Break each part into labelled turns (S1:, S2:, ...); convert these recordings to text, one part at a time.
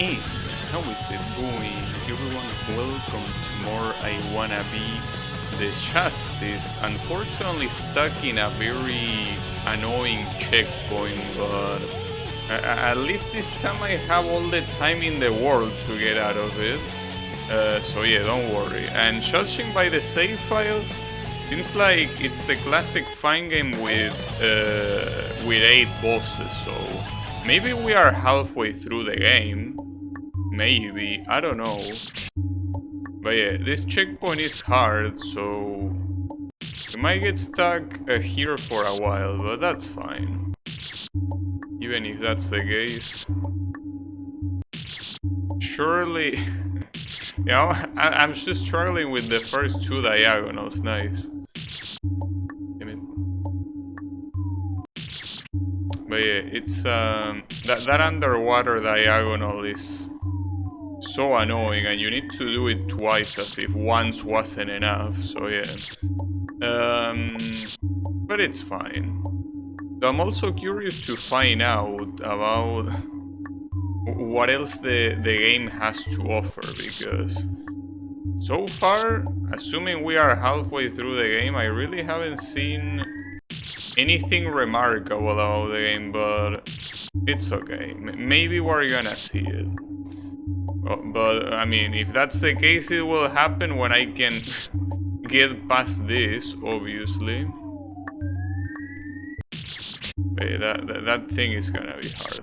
S1: And how is it going, everyone? Welcome to more I Wanna Be the Justice. Unfortunately stuck in a very annoying checkpoint, but at least this time I have all the time in the world to get out of it. So yeah, don't worry. And judging by the save file, seems like it's the classic fine game with 8 bosses, so maybe we are halfway through the game. Maybe, I don't know. But yeah, this checkpoint is hard, so we might get stuck here for a while, but that's fine. Even if that's the case. Surely... yeah, I'm just struggling with the first 2 diagonals, nice. But yeah, it's that underwater diagonal is so annoying, and you need to do it twice as if once wasn't enough. So yeah, but it's fine. So I'm also curious to find out about what else the game has to offer, because so far, assuming we are halfway through the game, I really haven't seen anything remarkable about the game, but it's okay. Maybe we're gonna see it. But, I mean, if that's the case, it will happen when I can get past this, obviously. Wait, that thing is gonna be hard.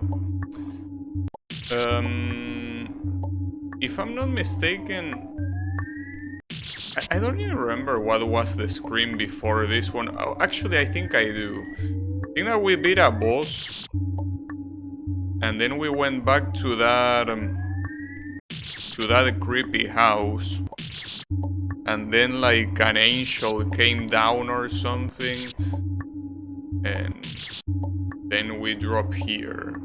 S1: If I'm not mistaken... I don't even remember what was the screen before this one. Oh, actually, I think I do. I think that we beat a boss, and then we went back to that creepy house, and then like an angel came down or something, and then we drop here.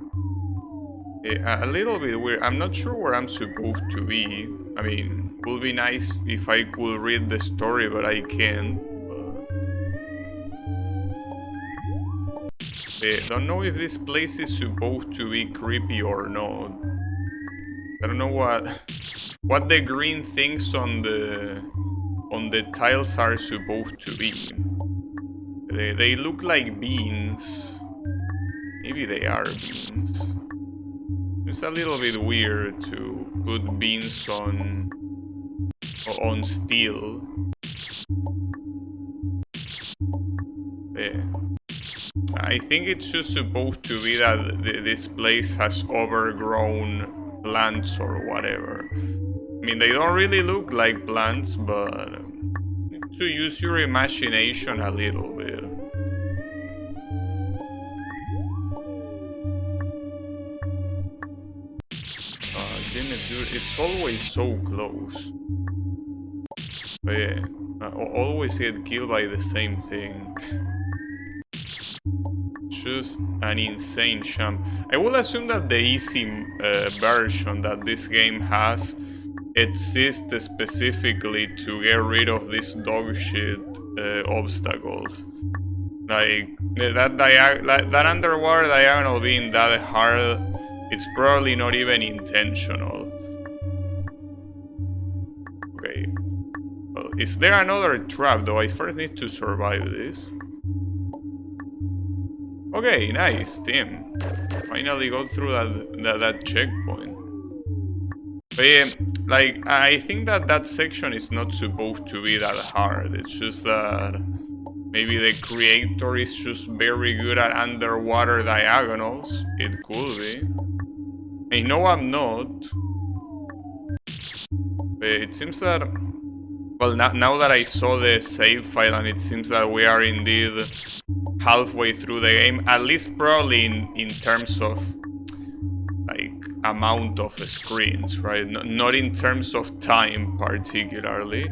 S1: A little bit weird. I'm not sure where I'm supposed to be. I mean, it would be nice if I could read the story, but I can't. Don't know if this place is supposed to be creepy or not. I don't know what the green things on the tiles are supposed to be. They look like beans. Maybe they are beans. It's a little bit weird to put beans on steel. Yeah. I think it's just supposed to be that this place has overgrown plants or whatever. I mean, they don't really look like plants, but you need to use your imagination a little bit. Damn it, dude, it's always so close. But yeah, I always get killed by the same thing. Just an insane jump. I will assume that the easy version that this game has exists specifically to get rid of these dog shit obstacles. Like that underwater diagonal being that hard, it's probably not even intentional. Okay. Well, is there another trap though? I first need to survive this. Okay, nice, team. Finally got through that checkpoint. But yeah, like, I think that section is not supposed to be that hard. It's just that maybe the creator is just very good at underwater diagonals. It could be. I know I'm not. But it seems that... well, now that I saw the save file, and it seems that we are indeed halfway through the game, at least probably in terms of like amount of screens, right? Not in terms of time particularly,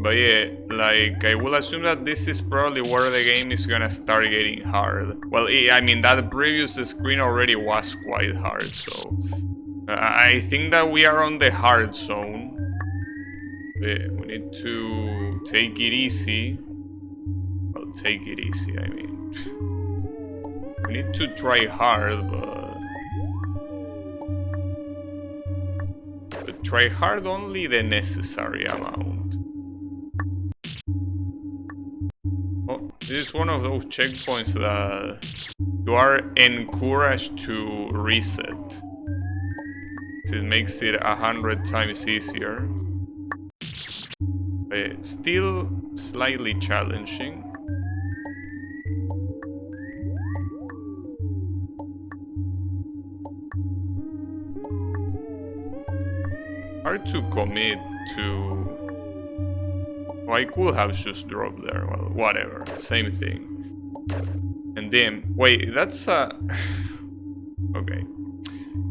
S1: but yeah, like I will assume that this is probably where the game is gonna start getting hard. Well, I mean, that previous screen already was quite hard, so I think that we are on the hard zone. Yeah, we need to take it easy. Well, take it easy, I mean. We need to try hard, but... try hard only the necessary amount. Oh, this is one of those checkpoints that you are encouraged to reset. It makes it 100 times easier. But still slightly challenging. Hard to commit to... Well, I could have just dropped there. Well, whatever. Same thing. And then... Wait, that's a... Okay.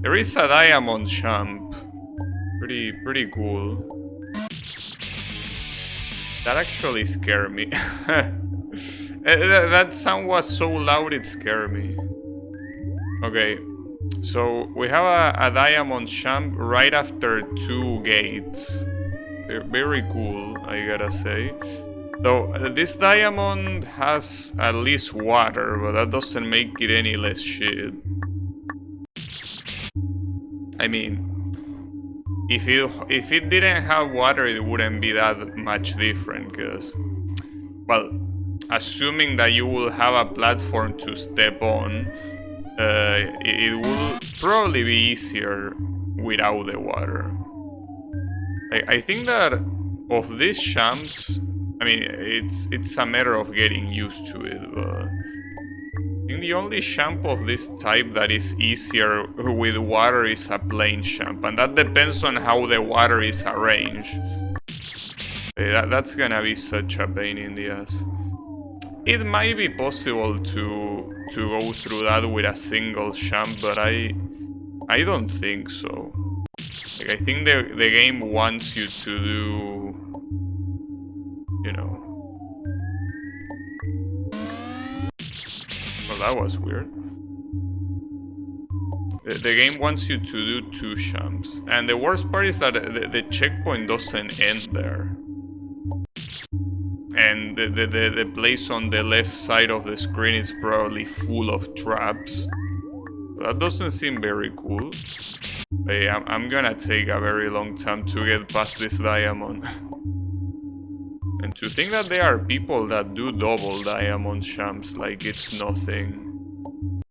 S1: There is a diamond jump. Pretty cool. That actually scared me. That sound was so loud it scared me. Okay. So we have a diamond jump right after 2 gates. Very cool, I gotta say. So this diamond has at least water, but that doesn't make it any less shit. I mean, if it didn't have water, it wouldn't be that much different, cause, well, assuming that you will have a platform to step on, it will probably be easier without the water. I think that of these jumps, I mean, it's a matter of getting used to it, but I think the only jump of this type that is easier with water is a plain jump, and that depends on how the water is arranged. That's gonna be such a pain in the ass. It might be possible to go through that with a single jump, but I don't think so. Like, I think the game wants you to do, you know. Well, that was weird. The game wants you to do 2 jumps, and the worst part is that the checkpoint doesn't end there. And the place on the left side of the screen is probably full of traps. That doesn't seem very cool. I'm gonna take a very long time to get past this diamond. And to think that there are people that do double diamond jumps like it's nothing.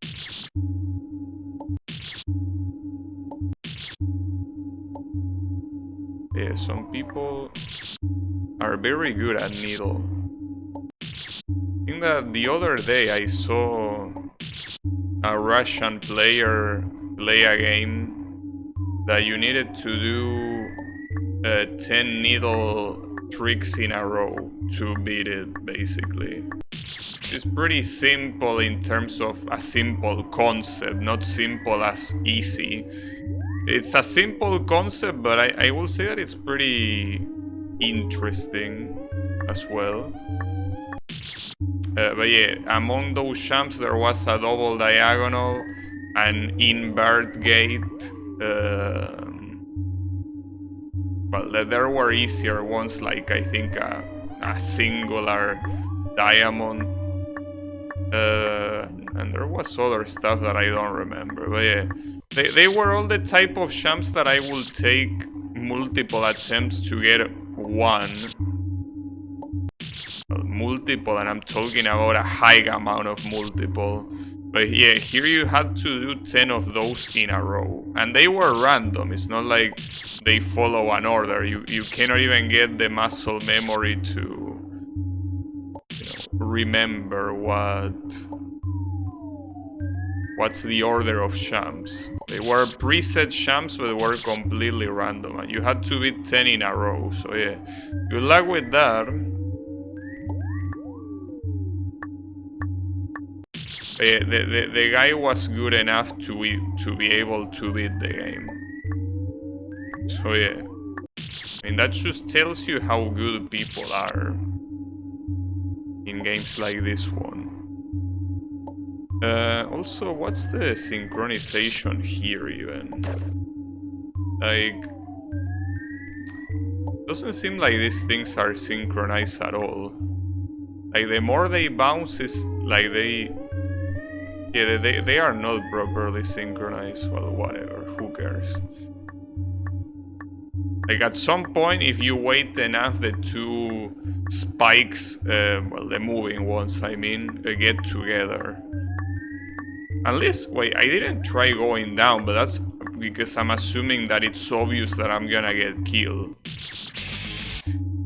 S1: Yeah, some people are very good at needle. I think that the other day I saw a Russian player play a game that you needed to do 10 needle tricks in a row to beat it, basically. It's pretty simple in terms of a simple concept, not simple as easy. It's a simple concept, but I will say that it's pretty interesting as well. But yeah, among those jumps there was a double diagonal, an invert gate. Well, there were easier ones, like I think a singular diamond. And there was other stuff that I don't remember. But yeah, they were all the type of jumps that I will take multiple attempts to get one. Multiple, and I'm talking about a high amount of multiple. But yeah, here you had to do 10 of those in a row. And they were random. It's not like they follow an order. You cannot even get the muscle memory to, you know, remember what's the order of jumps. They were preset jumps, but they were completely random. And you had to beat 10 in a row. So yeah, good luck with that. The guy was good enough to be able to beat the game. So yeah, I mean, that just tells you how good people are in games like this one. Also, what's the synchronization here even? Like, doesn't seem like these things are synchronized at all. Like, the more they bounce, is like yeah, they are not properly synchronized. Well, whatever, who cares? Like at some point, if you wait enough, the two spikes, well, the moving ones, I mean, get together. Unless, wait, I didn't try going down, but that's because I'm assuming that it's obvious that I'm gonna get killed.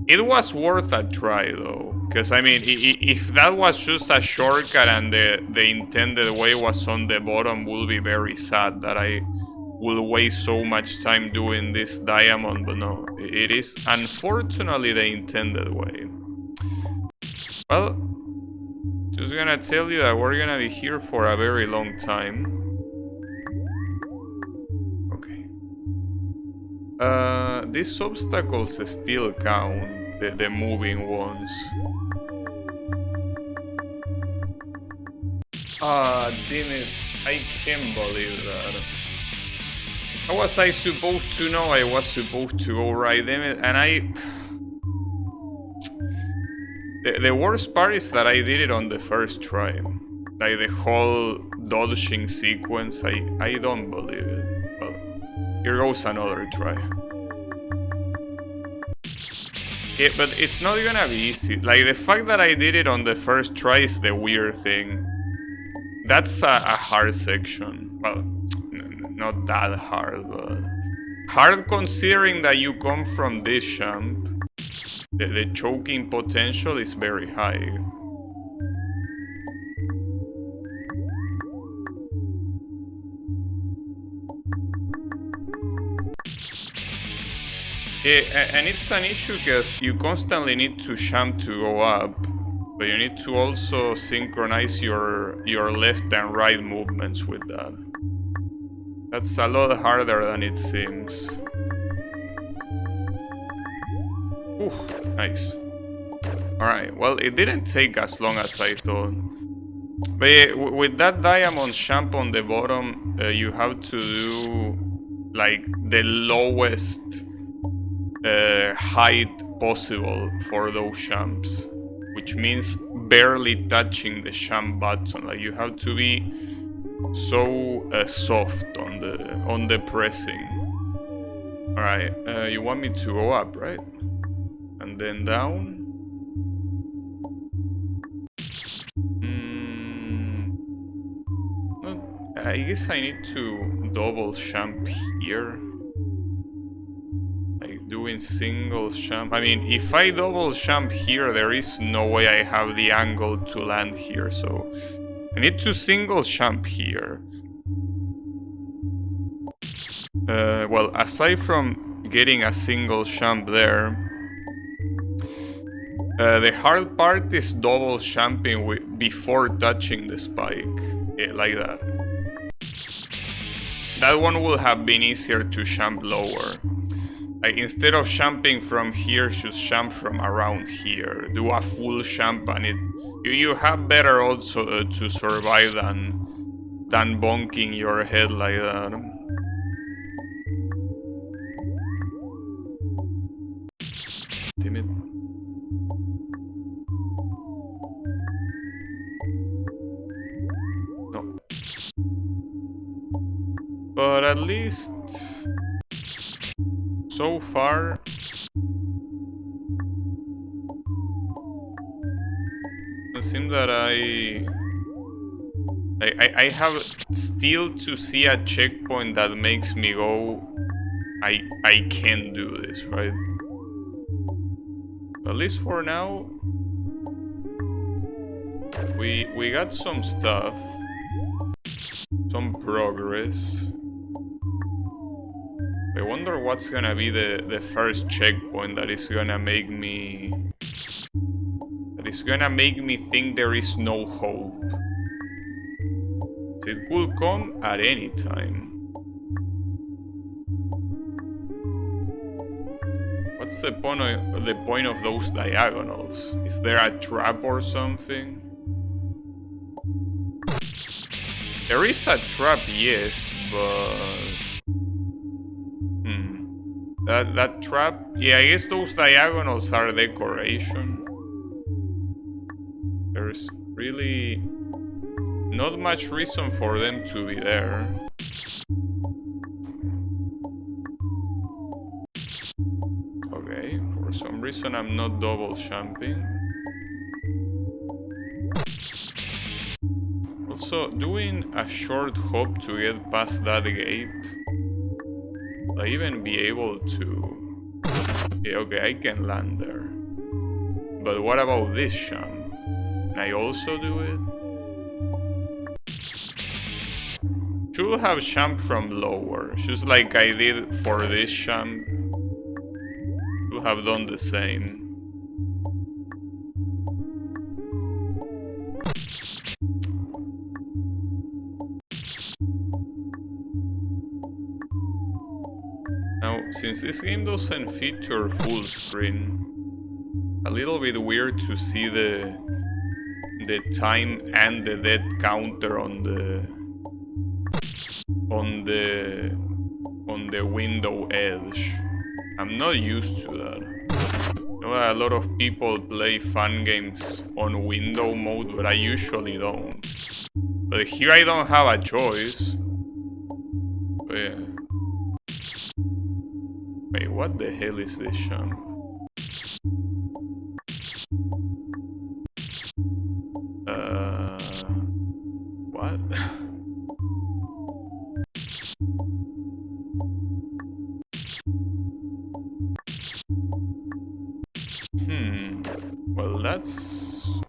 S1: It was worth a try though, because I mean, if that was just a shortcut and the intended way was on the bottom, would be very sad that I will waste so much time doing this diamond, but no, it is unfortunately the intended way. Well, just gonna tell you that we're gonna be here for a very long time. Okay. These obstacles still count, the moving ones. Ah, damn it. I can't believe that. How was I supposed to know I was supposed to go right, damn it? And the worst part is that I did it on the first try. Like the whole dodging sequence, I don't believe it. Well, here goes another try. Yeah, but it's not gonna be easy. Like the fact that I did it on the first try is the weird thing. That's a hard section. Well, not that hard, but hard considering that you come from this jump. The choking potential is very high. Yeah, and it's an issue because you constantly need to jump to go up, but you need to also synchronize your left and right movements with that. That's a lot harder than it seems. Ooh, nice. Alright, well, it didn't take as long as I thought. But yeah, with that diamond jump on the bottom, you have to do like the lowest height possible for those jumps, which means barely touching the jump button. Like you have to be so soft on the pressing. All right, you want me to go up, right? And then down. I guess I need to double jump here. Like doing single jump. I mean, if I double jump here, there is no way I have the angle to land here. So I need to single jump here. Well, aside from getting a single jump there, the hard part is double jumping before touching the spike. Yeah, like that. That one would have been easier to jump lower. Like instead of jumping from here, just jump from around here. Do a full jump and you have better also to survive than bonking your head like that. Damn it. No. But at least so far it seems that I have still to see a checkpoint that makes me go, I can do this, right? At least for now, we got some stuff, some progress. I wonder what's gonna be the first checkpoint that is gonna make me think there is no hope. It could come at any time. What's the point of those diagonals? Is there a trap or something? There is a trap, yes, but that trap, yeah, I guess those diagonals are decoration. There's really not much reason for them to be there. some reason I'm not double jumping. Also, doing a short hop to get past that gate. Will I even be able to... okay, I can land there. But what about this jump? Can I also do it? Should have jumped from lower, just like I did for this jump. Should have done the same. Now, since this game doesn't feature full screen, a little bit weird to see the time and the death counter on the window edge. I'm not used to that. I know a lot of people play fun games on window mode, but I usually don't. But here I don't have a choice. But yeah. Wait, what the hell is this jump? What? Well, that's...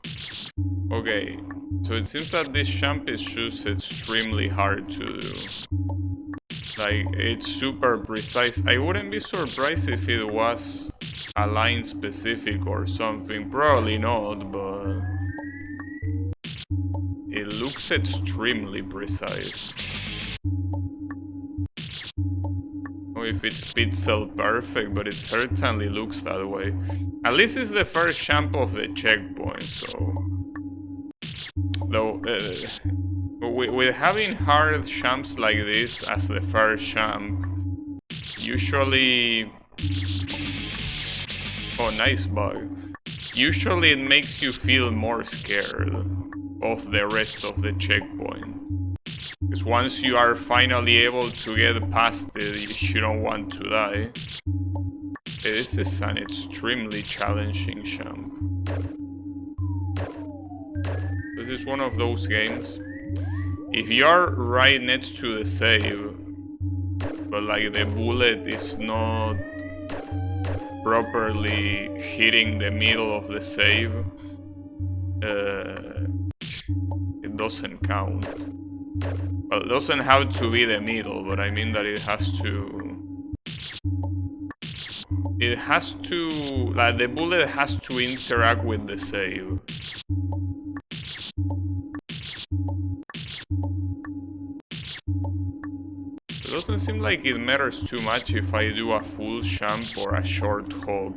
S1: okay. So it seems that this jump is just extremely hard to do. Like, it's super precise. I wouldn't be surprised if it was a line specific or something. Probably not, but... it looks extremely precise. If it's pixel perfect, but it certainly looks that way. At least it's the first jump of the checkpoint, so... though, with having hard jumps like this as the first jump, usually... oh, nice bug. Usually it makes you feel more scared of the rest of the checkpoint. Because once you are finally able to get past it, you don't want to die. This is an extremely challenging jump. This is one of those games. If you're right next to the save, but like the bullet is not properly hitting the middle of the save, it doesn't count. Well, it doesn't have to be the middle, but I mean that it has to... it has to... like, the bullet has to interact with the save. It doesn't seem like it matters too much if I do a full jump or a short hop.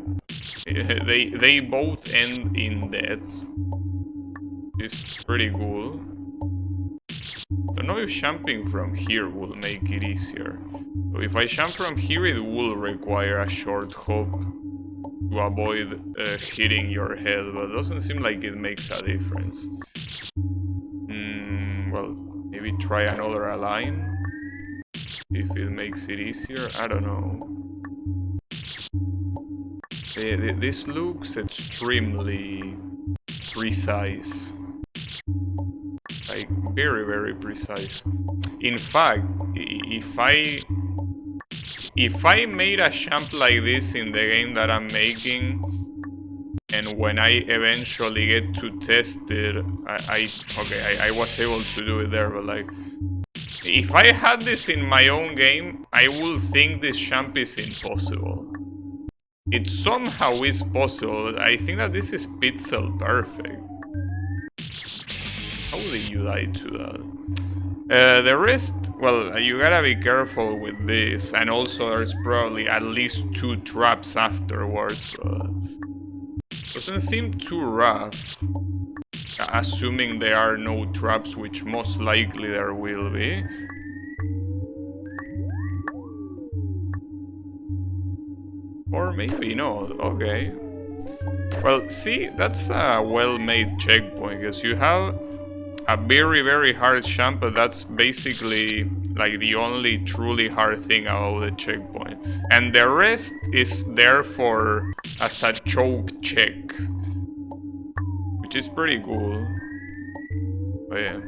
S1: They both end in death. It's pretty cool. I don't know if jumping from here will make it easier. So if I jump from here, it will require a short hop to avoid hitting your head, but it doesn't seem like it makes a difference. Well, maybe try another align. If it makes it easier, I don't know. This looks extremely precise. Like, very, very precise. In fact, if I made a jump like this in the game that I'm making, and when I eventually get to test it, I was able to do it there, but like, if I had this in my own game, I would think this jump is impossible. It somehow is possible. I think that this is pixel perfect. How did you die to that? The rest, well, you gotta be careful with this, and also there's probably at least 2 traps afterwards, but doesn't seem too rough, assuming there are no traps, which most likely there will be. Or maybe not, okay. Well, see, that's a well-made checkpoint, because you have a very, very hard jump, but that's basically like the only truly hard thing about the checkpoint. And the rest is there for as a choke check, which is pretty cool. But yeah.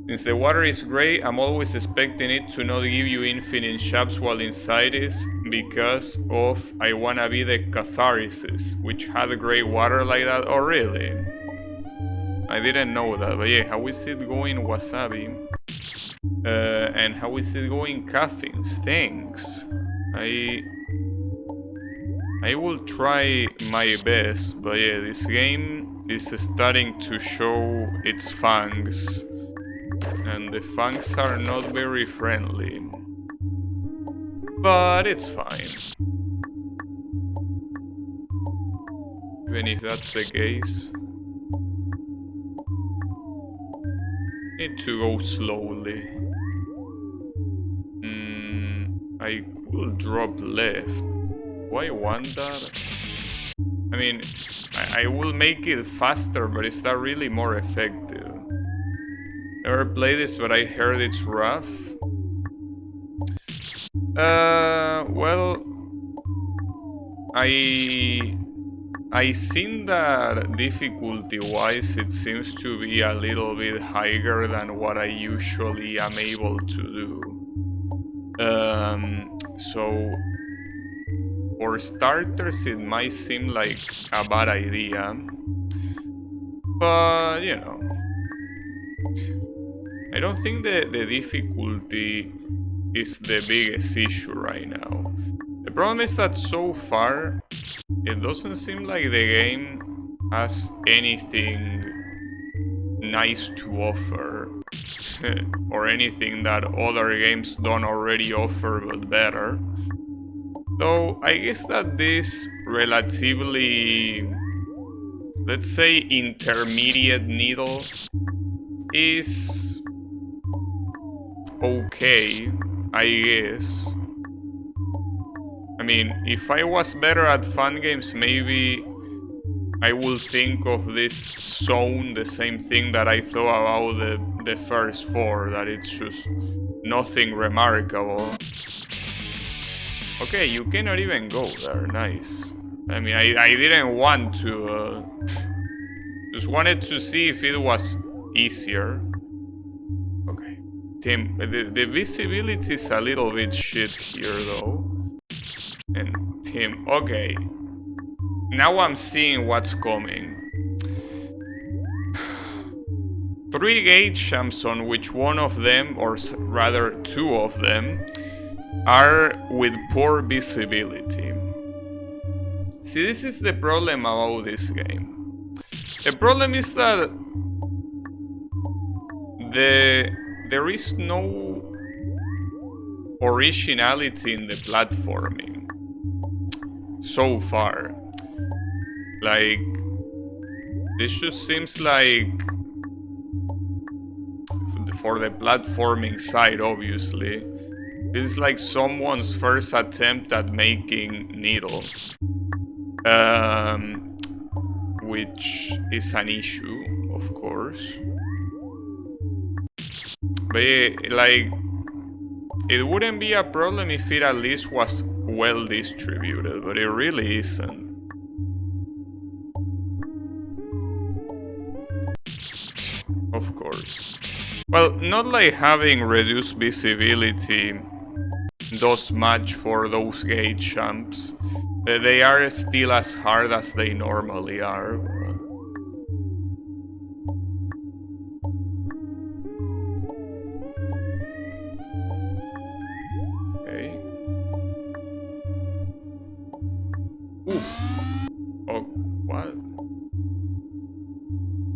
S1: Since the water is grey, I'm always expecting it to not give you infinite shops while inside is because of I Wanna Be the Catharsis, which had grey water like that. Oh really? I didn't know that, but yeah, how is it going, Wasabi? And how is it going, Caffeines? Thanks. I will try my best, but yeah, this game is starting to show its fangs. And the fangs are not very friendly. But it's fine. Even if that's the case. Need to go slowly. I could drop left. Do I want that? I mean, I will make it faster, but is that really more effective? Never played this, but I heard it's rough. Well, I seen that difficulty-wise it seems to be a little bit higher than what I usually am able to do. So for starters it might seem like a bad idea, but you know, I don't think the difficulty is the biggest issue right now. The problem is that so far it doesn't seem like the game has anything nice to offer or anything that other games don't already offer but better. Though I guess that this relatively, let's say, intermediate needle is okay, I guess. I mean, if I was better at fun games, maybe I will think of this zone the same thing that I thought about the first four, that it's just nothing remarkable. Okay, you cannot even go there, nice. I mean, I didn't want to, just wanted to see if it was easier. Okay, Tim, the visibility is a little bit shit here though. And Tim, okay. Now I'm seeing what's coming. 3 gate jumps on which one of them, or rather 2 of them, are with poor visibility. See, this is the problem about this game. The problem is that there is no originality in the platforming so far. Like, this just seems like, for the platforming side obviously, it's like someone's first attempt at making Needle, which is an issue, of course. But yeah, like, it wouldn't be a problem if it at least was well distributed, but it really isn't. Of course. Well, not like having reduced visibility does much for those gate jumps. They are still as hard as they normally are. Okay. Ooh. Oh, what?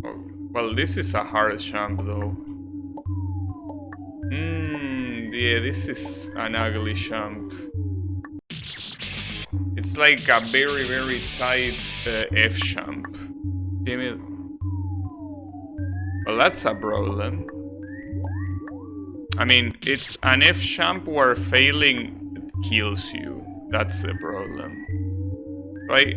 S1: Oh, well, this is a hard jump though. Yeah, this is an ugly jump. It's like a very, very tight F jump. Damn it. Well, that's a problem. I mean, it's an F jump where failing kills you. That's the problem. Right?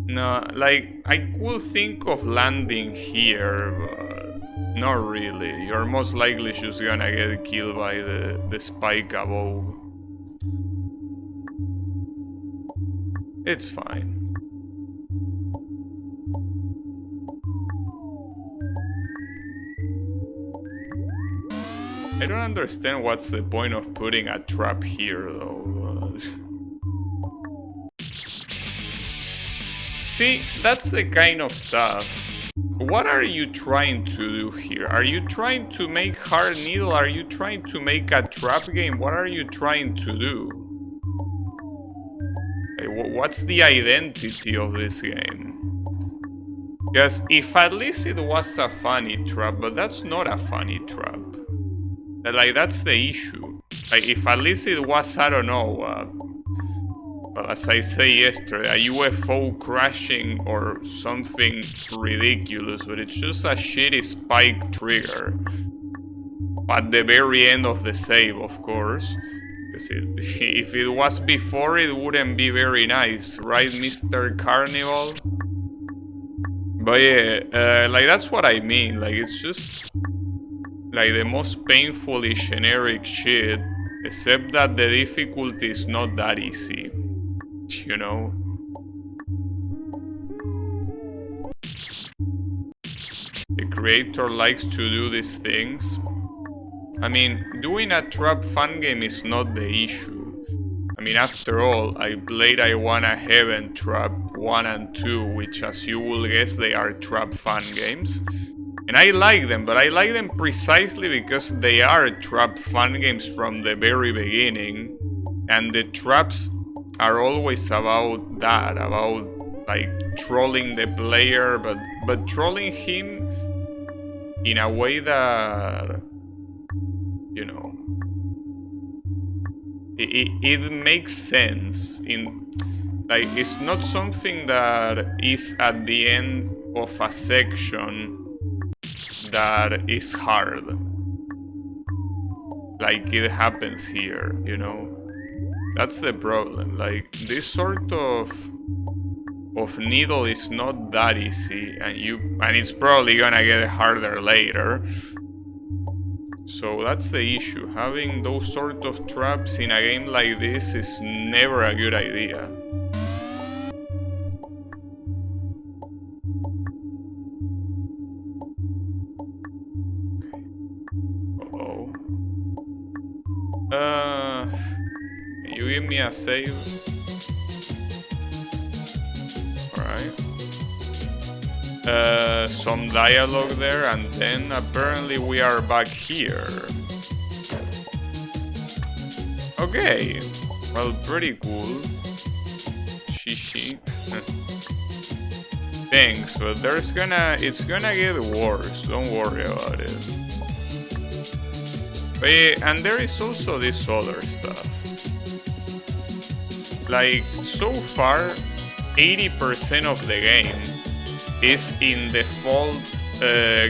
S1: No, like, I could think of landing here, but Not really. You're most likely just gonna get killed by the spike above. It's fine. I don't understand what's the point of putting a trap here, though. See, that's the kind of stuff. What are you trying to do here? Are you trying to make Hard Needle? Are you trying to make a trap game? What are you trying to do? What's the identity of this game? Because if at least it was a funny trap, but that's not a funny trap. Like, that's the issue. Like, if at least it was, I don't know, well, as I say yesterday, a UFO crashing or something ridiculous, but it's just a shitty spike trigger. At the very end of the save, of course. Because if it was before, it wouldn't be very nice, right, Mr. Carnival? But yeah, like, that's what I mean. Like, it's just like the most painfully generic shit, except that the difficulty is not that easy, you know? The creator likes to do these things. I mean, doing a trap fun game is not the issue. I mean, after all, I played I Wanna Heaven Trap 1 and 2, which, as you will guess, they are trap fun games. And I like them, but I like them precisely because they are trap fun games from the very beginning. And the traps are always about that, about like trolling the player, but trolling him in a way that, you know, it makes sense. Like, it's not something that is at the end of a section that is hard, like it happens here, you know? That's the problem. Like, this sort of needle is not that easy, and it's probably gonna get harder later. So that's the issue. Having those sort of traps in a game like this is never a good idea. Can you give me a save? Alright. Some dialogue there, and then apparently we are back here. Okay. Well, pretty cool. Shishi. Thanks, but it's gonna get worse. Don't worry about it. But yeah, and there is also this other stuff. Like, so far, 80% of the game is in default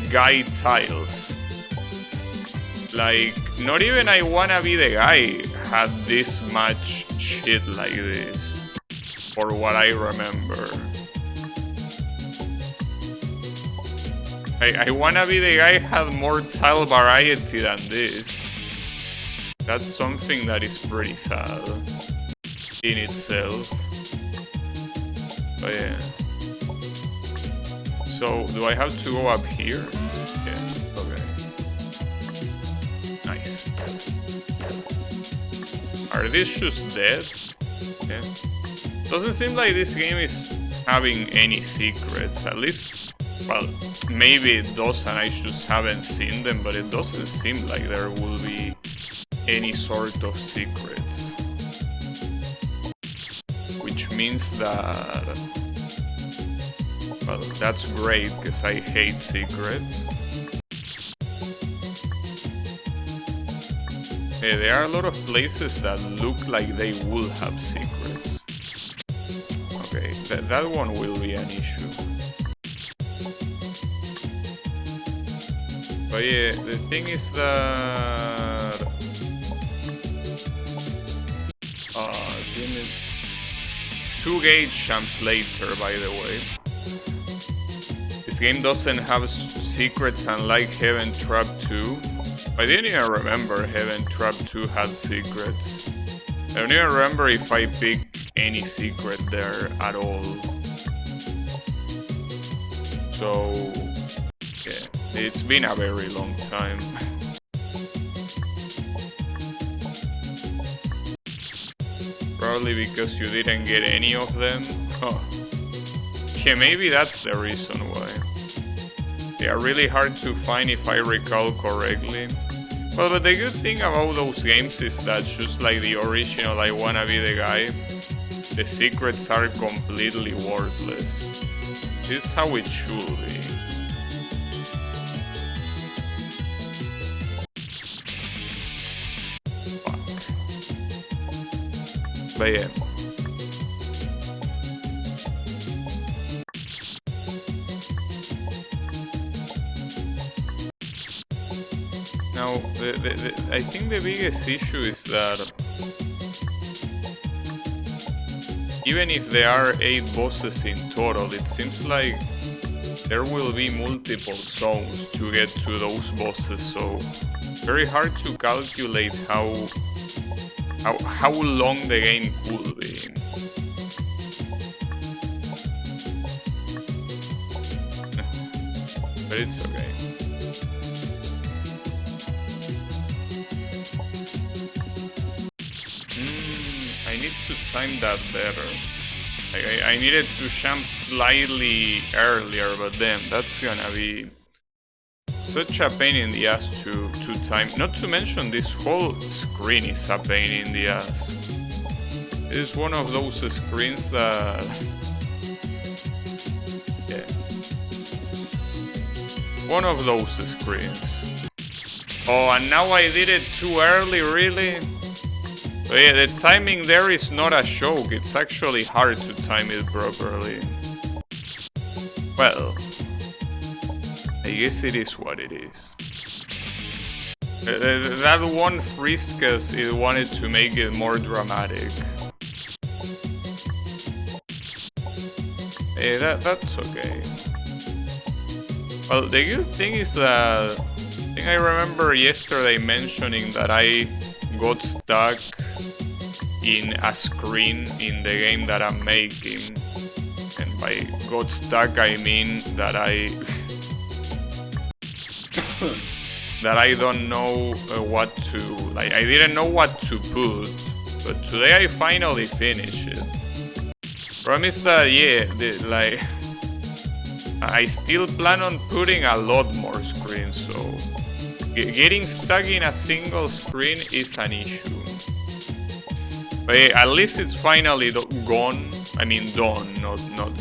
S1: guide tiles. Like, not even I Wanna Be the Guy had this much shit like this, for what I remember. I Wanna Be the Guy had more tile variety than this. That's something that is pretty sad in itself. But yeah. So, do I have to go up here? Yeah, okay. Nice. Are these just dead? Yeah. Doesn't seem like this game is having any secrets, at least. Well, maybe it does and I just haven't seen them, but it doesn't seem like there will be any sort of secrets. Which means that... well, that's great, because I hate secrets. Hey, there are a lot of places that look like they will have secrets. Okay, that one will be an issue. But yeah, the thing is that... 2 gauge jumps later, by the way. This game doesn't have secrets unlike Heaven Trap 2. I didn't even remember Heaven Trap 2 had secrets. I don't even remember if I picked any secret there at all. So, yeah, it's been a very long time. Probably because you didn't get any of them. Oh. Yeah, maybe that's the reason why. They are really hard to find if I recall correctly. Well, but the good thing about those games is that just like the original I Wanna Be the Guy, the secrets are completely worthless. Which is how it should be. Fuck. But yeah. Now, I think the biggest issue is that even if there are 8 bosses in total, it seems like there will be multiple zones to get to those bosses, so very hard to calculate how long the game could be. But it's okay. I need to time that better. I needed to jump slightly earlier, but then that's gonna be such a pain in the ass to time. Not to mention this whole screen is a pain in the ass. It is one of those screens that... yeah. One of those screens. Oh, and now I did it too early, really? So yeah, the timing there is not a joke, it's actually hard to time it properly. Well, I guess it is what it is. That one freeze because it wanted to make it more dramatic. Hey, that's okay. Well, the good thing is that I think I remember yesterday mentioning that I got stuck in a screen in the game that I'm making, and by got stuck I mean that I that I don't know what to, like, I didn't know what to put, but today I finally finished it. Promise that, yeah, like I still plan on putting a lot more screens, so getting stuck in a single screen is an issue. But yeah, at least it's finally gone. I mean done, not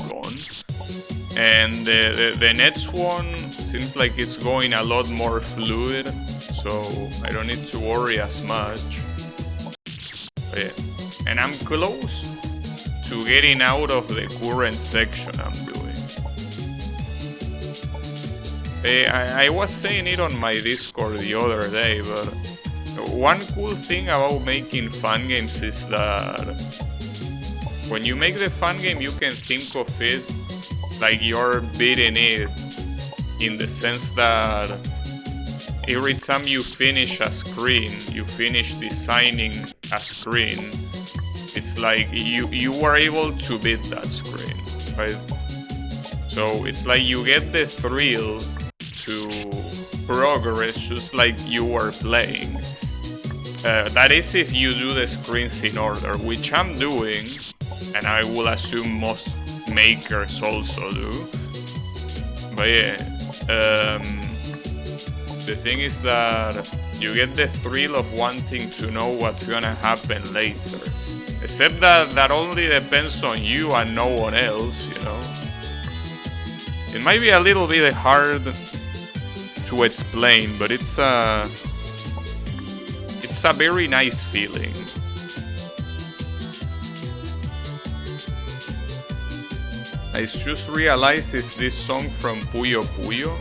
S1: gone. And the next one seems like it's going a lot more fluid, so I don't need to worry as much. But yeah. And I'm close to getting out of the current section I'm doing. I was saying it on my Discord the other day, but one cool thing about making fun games is that when you make the fun game, you can think of it like you're beating it, in the sense that every time you finish a screen, you finish designing a screen, it's like you were able to beat that screen, right? So it's like you get the thrill to progress just like you were playing. That is if you do the screens in order, which I'm doing, and I will assume most makers also do. But yeah, the thing is that you get the thrill of wanting to know what's gonna happen later. Except that only depends on you and no one else, you know. It might be a little bit hard to explain, but it's a very nice feeling. I just realized is this song from Puyo Puyo.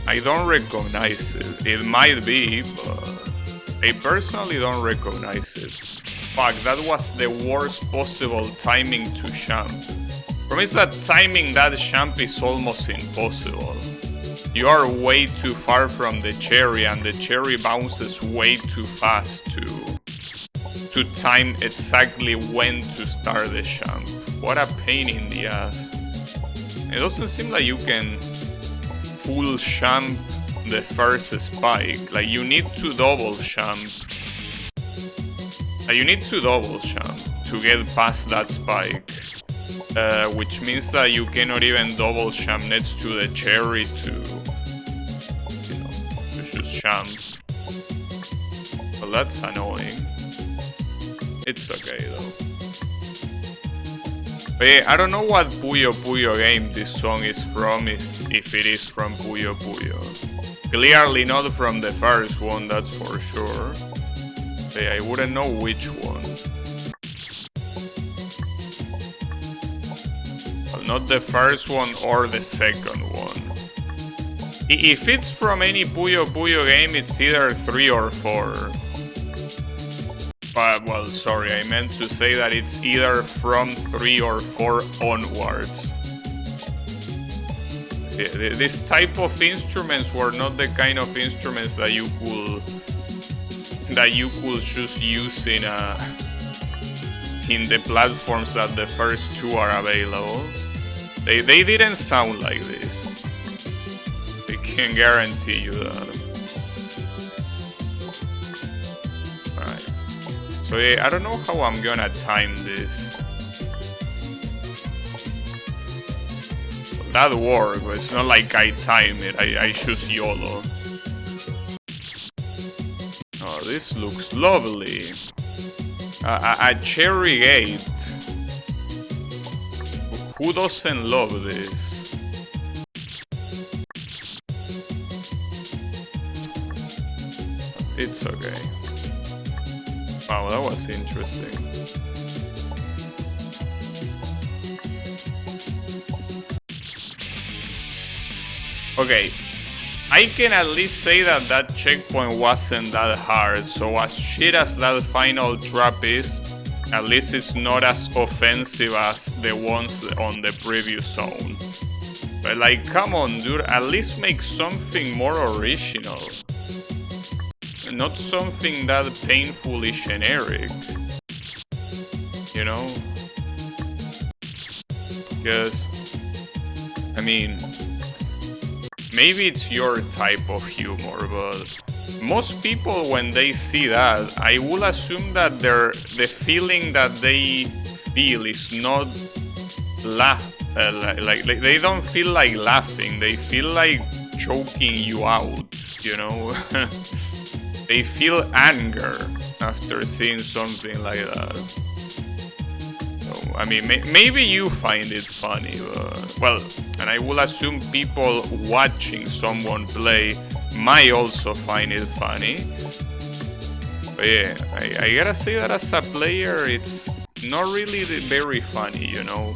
S1: I don't recognize it. It might be, but I personally don't recognize it. Fuck, that was the worst possible timing to jump. Problem is that timing that jump is almost impossible. You are way too far from the cherry, and the cherry bounces way too fast to time exactly when to start the jump. What a pain in the ass. It doesn't seem like you can full jump the first spike. Like, you need to double jump. You need to double jump to get past that spike. Which means that you cannot even double jump next to the cherry to, you know, to just jump. Well, that's annoying. It's okay though. But yeah, I don't know what Puyo Puyo game this song is from, if it is from Puyo Puyo. Clearly not from the first one, that's for sure. But yeah, I wouldn't know which one. Well, not the first one or the second one. If it's from any Puyo Puyo game, it's either 3 or 4. Well, sorry, I meant to say that it's either from 3 or 4 onwards. See, this type of instruments were not the kind of instruments that you could just use in the platforms that the first 2 are available. They didn't sound like this. I can guarantee you that. So yeah, I don't know how I'm gonna time this. That worked, but it's not like I time it, I choose YOLO. Oh, this looks lovely. A cherry gate. Who doesn't love this? It's okay. Wow, that was interesting. Okay, I can at least say that that checkpoint wasn't that hard, so as shit as that final trap is, at least it's not as offensive as the ones on the previous zone. But like, come on dude, at least make something more original. Not something that painfully generic, you know? Because, I mean, maybe it's your type of humor, but most people when they see that, I will assume that the feeling that they feel is not like they don't feel like laughing, they feel like choking you out, you know? They feel anger after seeing something like that. So, I mean, maybe you find it funny, but, well, and I will assume people watching someone play might also find it funny. But yeah, I gotta say that as a player, it's not really very funny, you know?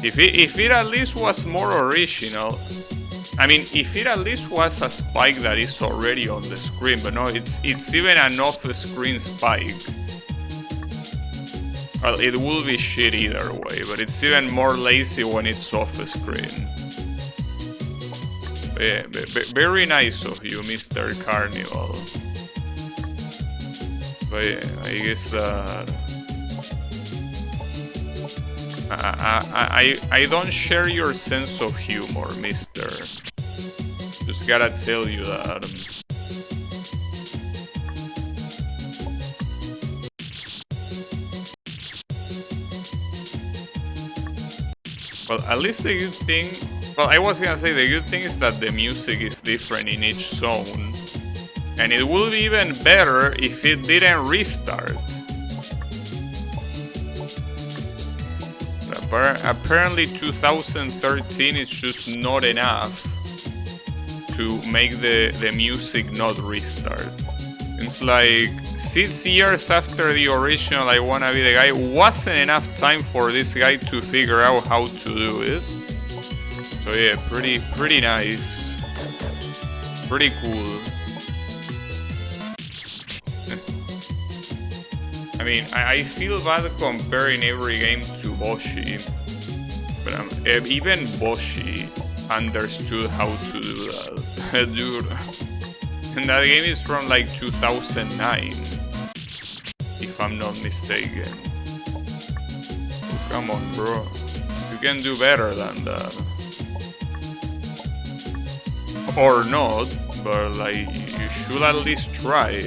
S1: If it at least was more original, I mean, if it at least was a spike that is already on the screen, but no, it's even an off-screen spike. Well, it will be shit either way, but it's even more lazy when it's off-screen. Yeah, very nice of you, Mr. Carnival. But yeah, I guess that... I don't share your sense of humor, mister. Just gotta tell you that. Well, at least the good thing... Well, I was gonna say the good thing is that the music is different in each zone. And it would be even better if it didn't restart. Apparently 2013 is just not enough to make the music not restart. It's like 6 years after the original I Wanna Be the Guy, wasn't enough time for this guy to figure out how to do it. So yeah, pretty nice. Pretty cool. I mean, I feel bad comparing every game to Boshi, But even Boshi understood how to do that. Dude. And that game is from like 2009, if I'm not mistaken. Come on, bro. You can do better than that. Or not, but like, you should at least try.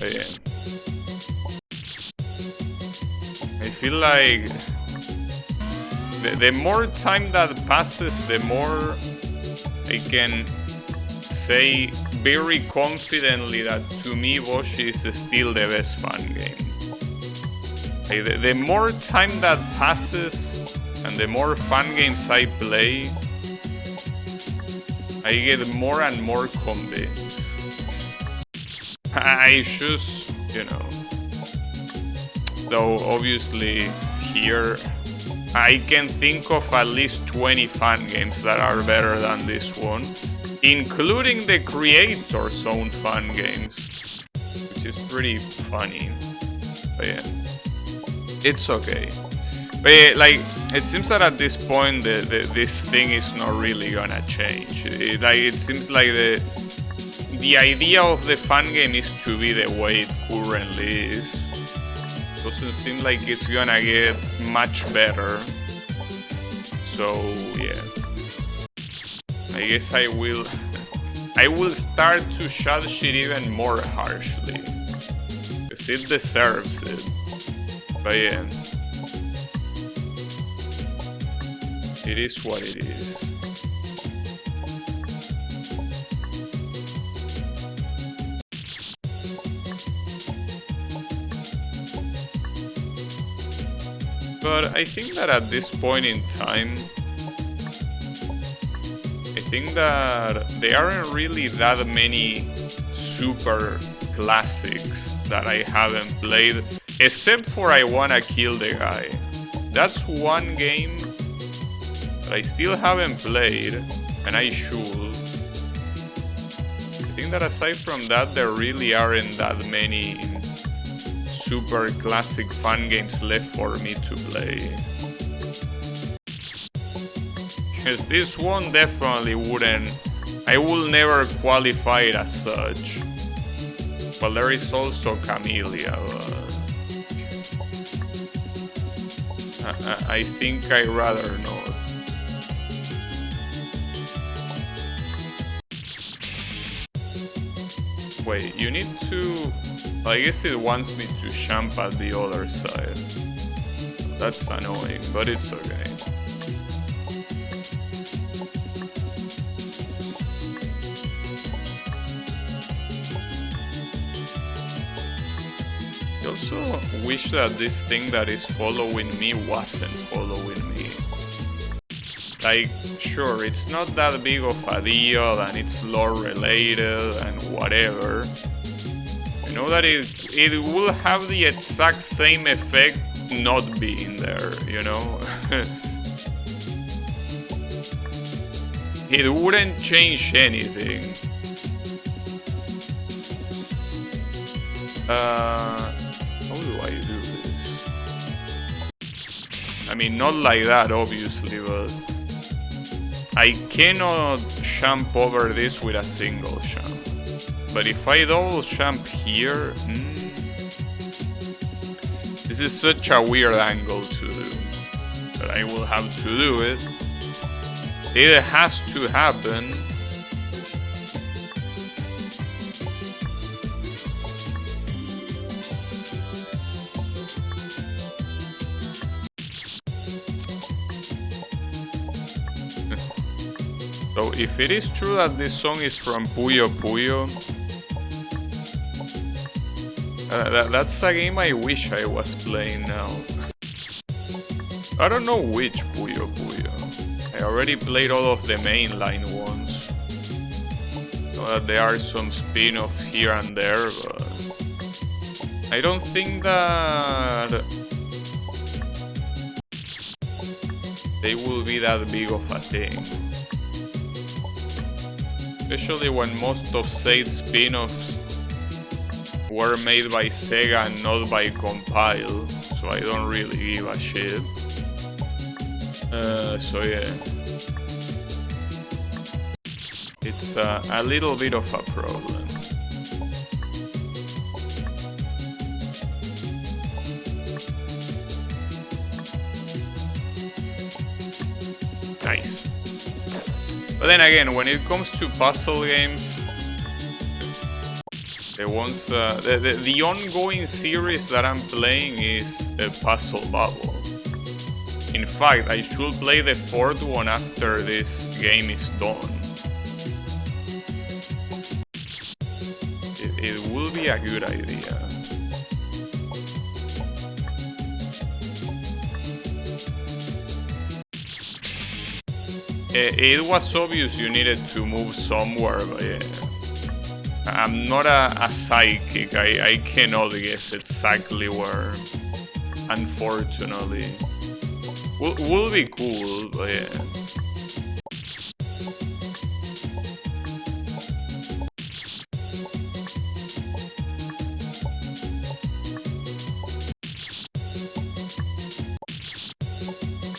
S1: Yeah. I feel like the more time that passes, the more I can say very confidently that to me Boshi is still the best fan game. Like the more time that passes and the more fun games I play, I get more and more convinced. I just, you know, though obviously here I can think of at least 20 fan games that are better than this one, including the creator's own fan games, which is pretty funny. But yeah, it's okay. But yeah, like, it seems that at this point this thing is not really gonna change. It seems like the idea of the fan game is to be the way it currently is. Doesn't seem like it's gonna get much better. So yeah, I guess I will start to shut shit even more harshly, because it deserves it. But yeah, it is what it is. But I think that at this point in time, I think that there aren't really that many super classics that I haven't played, except for I Wanna Kill the Guy. That's one game that I still haven't played, and I should. I think that aside from that, there really aren't that many super classic fun games left for me to play. Because this one definitely wouldn't, I will never qualify it as such. Well, there is also Camellia, but I think I'd rather not. Wait, you need to... I guess it wants me to jump at the other side. That's annoying, but it's okay. I also wish that this thing that is following me wasn't following me. Like, sure, it's not that big of a deal and it's lore related and whatever. I know that it will have the exact same effect not being there, you know? It wouldn't change anything. How do I do this? I mean, not like that, obviously, but I cannot jump over this with a single jump. But if I double jump here, this is such a weird angle to do, but I will have to do it. It has to happen. So if it is true that this song is from Puyo Puyo, that's a game I wish I was playing now. I don't know which Puyo Puyo. I already played all of the mainline ones. There are some spin-offs here and there, but I don't think that they will be that big of a thing. Especially when most of Said's spin-offs were made by Sega and not by Compile, so I don't really give a shit. So yeah, it's a little bit of a problem. Nice. But then again, when it comes to puzzle games, the ongoing series that I'm playing is Puzzle Bubble. In fact, I should play the 4th one after this game is done. It will be a good idea. It was obvious you needed to move somewhere, but yeah. I'm not a psychic, I cannot guess exactly where, unfortunately. Will be cool, but yeah.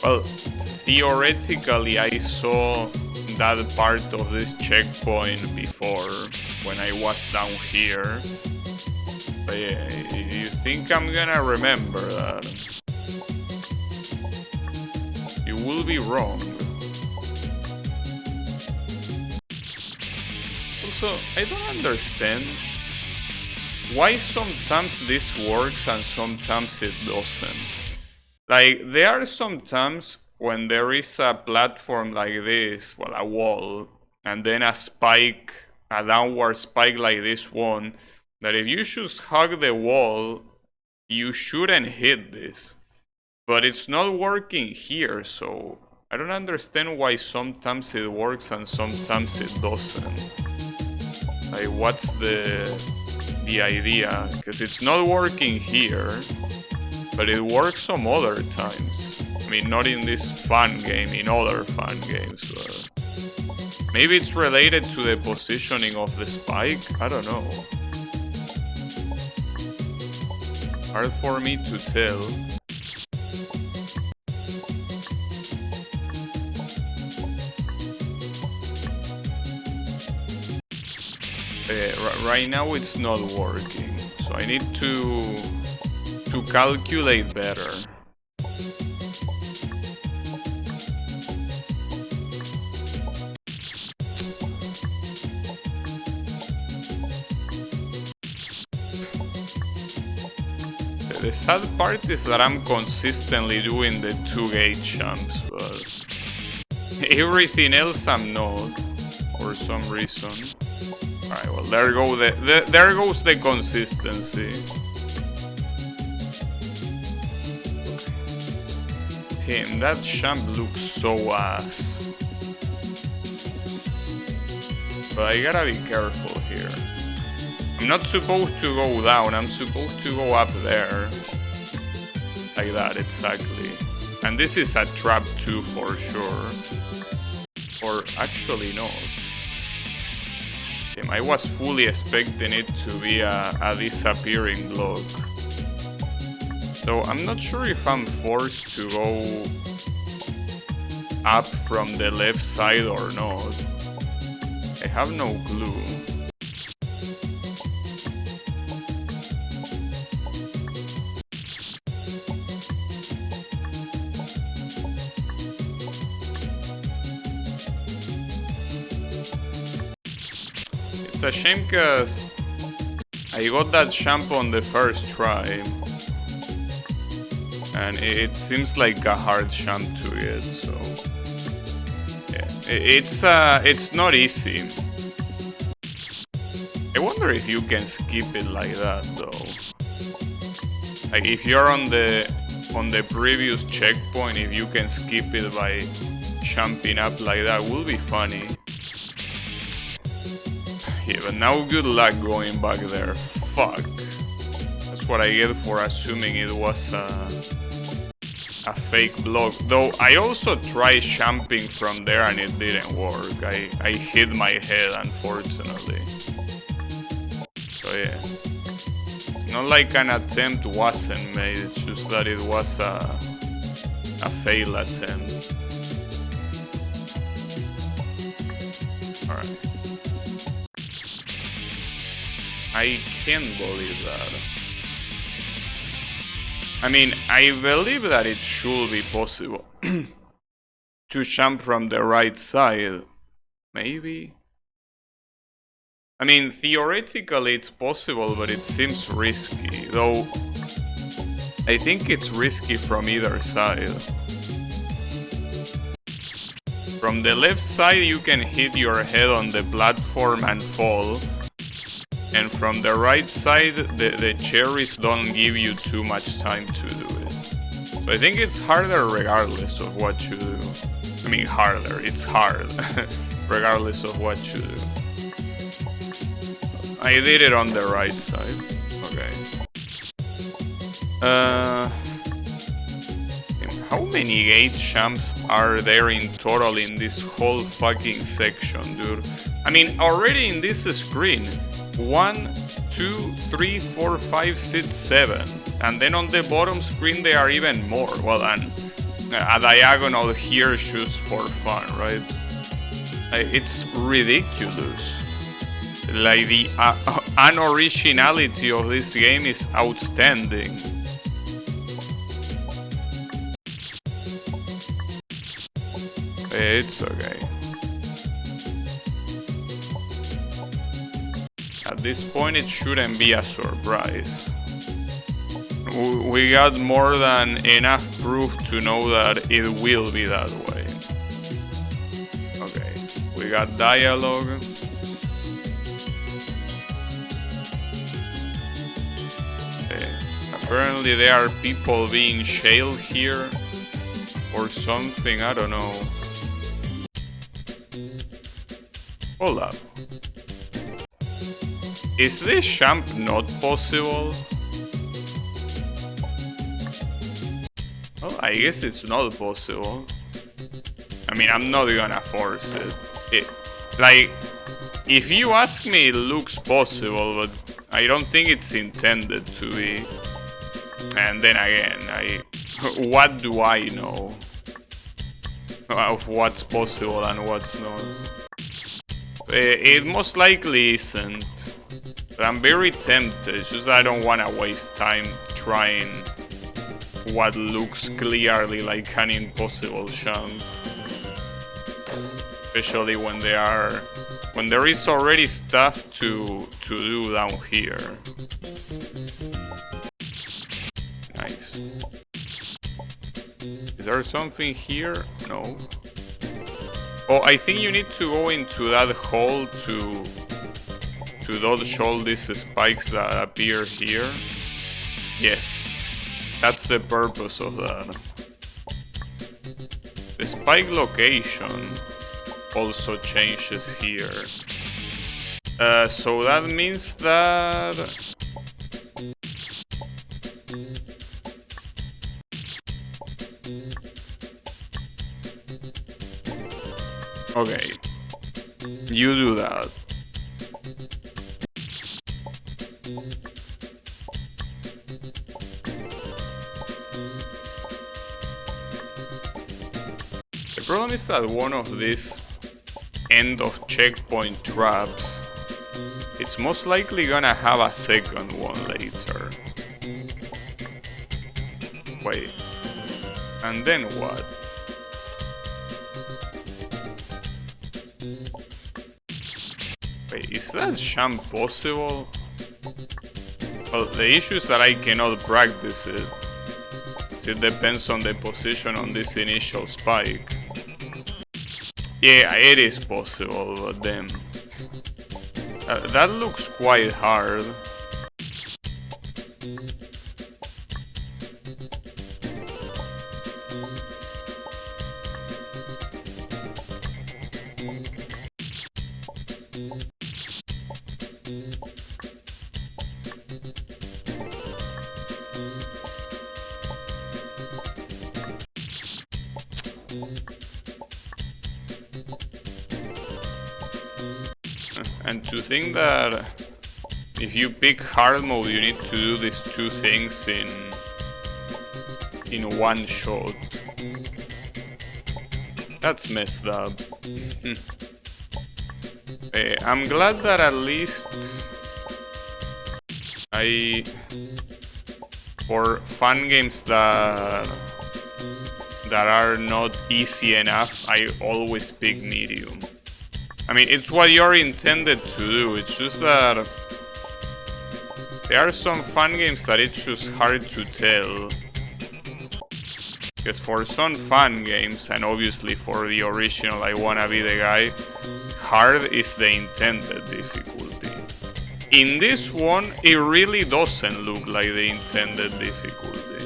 S1: Well, theoretically I saw that part of this checkpoint before when I was down here. But yeah, if you think I'm gonna remember that, you will be wrong. Also, I don't understand why sometimes this works and sometimes it doesn't. Like, there are some times when there is a platform like this, well, a wall, and then a spike, a downward spike like this one, that if you just hug the wall, you shouldn't hit this. But it's not working here, so I don't understand why sometimes it works and sometimes it doesn't. Like, what's the idea? Because it's not working here, but it works some other times. I mean, not in this fun game, in other fun games. Maybe it's related to the positioning of the spike? I don't know. Hard for me to tell. Right now it's not working, so I need to calculate better. The sad part is that I'm consistently doing the 2-gate jumps, but everything else I'm not, for some reason. Alright, well, there goes the consistency. Damn, that jump looks so ass. But I gotta be careful here. I'm not supposed to go down, I'm supposed to go up there. Like that, exactly. And this is a trap too, for sure. Or actually not. Damn, I was fully expecting it to be a disappearing block. So I'm not sure if I'm forced to go up from the left side or not. I have no clue. It's a shame because I got that jump on the first try. And it seems like a hard jump to it, so yeah, it's not easy. I wonder if you can skip it like that though. Like if you're on the previous checkpoint, if you can skip it by jumping up like that, will be funny. Yeah, but now good luck going back there. Fuck. That's what I get for assuming it was a fake block. Though I also tried jumping from there and it didn't work. I hit my head, unfortunately. So yeah. Not like an attempt wasn't made, it's just that it was a failed attempt. Alright. I can't believe that. I mean, I believe that it should be possible to jump from the right side. Maybe? I mean, theoretically it's possible, but it seems risky. Though, I think it's risky from either side. From the left side you can hit your head on the platform and fall. And from the right side, the cherries don't give you too much time to do it. So I think it's harder regardless of what you do. I mean, harder, it's hard, regardless of what you do. I did it on the right side. Okay. How many gate jumps are there in total in this whole fucking section, dude? I mean, already in this screen, 1, 2, 3, 4, 5, 6, 7. And then on the bottom screen there are even more. Well, and a diagonal here just for fun, right? It's ridiculous. Like, the unoriginality of this game is outstanding. It's okay. At this point it shouldn't be a surprise. We got more than enough proof to know that it will be that way. Okay, we got dialogue. Apparently there are people being jailed here or something, I don't know. Hold up. Is this jump not possible? Well, I guess it's not possible. I mean, I'm not gonna force it. Like, if you ask me, it looks possible, but I don't think it's intended to be. And then again, what do I know of what's possible and what's not? It most likely isn't. But I'm very tempted, it's just I don't want to waste time trying what looks clearly like an impossible jump. Especially when there is already stuff to do down here. Nice. Is there something here? No. Oh, I think you need to go into that hole to dodge all these spikes that appear here. Yes, that's the purpose of that. The spike location also changes here. So that means that... Okay, you do that. The problem is that one of these end of checkpoint traps, it's most likely gonna have a second one later. Wait, and then what? Wait, is that jump possible? Well, the issue is that I cannot practice it. It depends on the position on this initial spike. Yeah, it is possible, but then... that looks quite hard. And to think that if you pick hard mode, you need to do these two things in one shot. That's messed up. I'm glad that at least for fun games that are not easy enough, I always pick medium. I mean, it's what you're intended to do. It's just that there are some fun games that it's just hard to tell. Because for some fun games, and obviously for the original I Wanna Be the Guy, hard is the intended difficulty. In this one, it really doesn't look like the intended difficulty.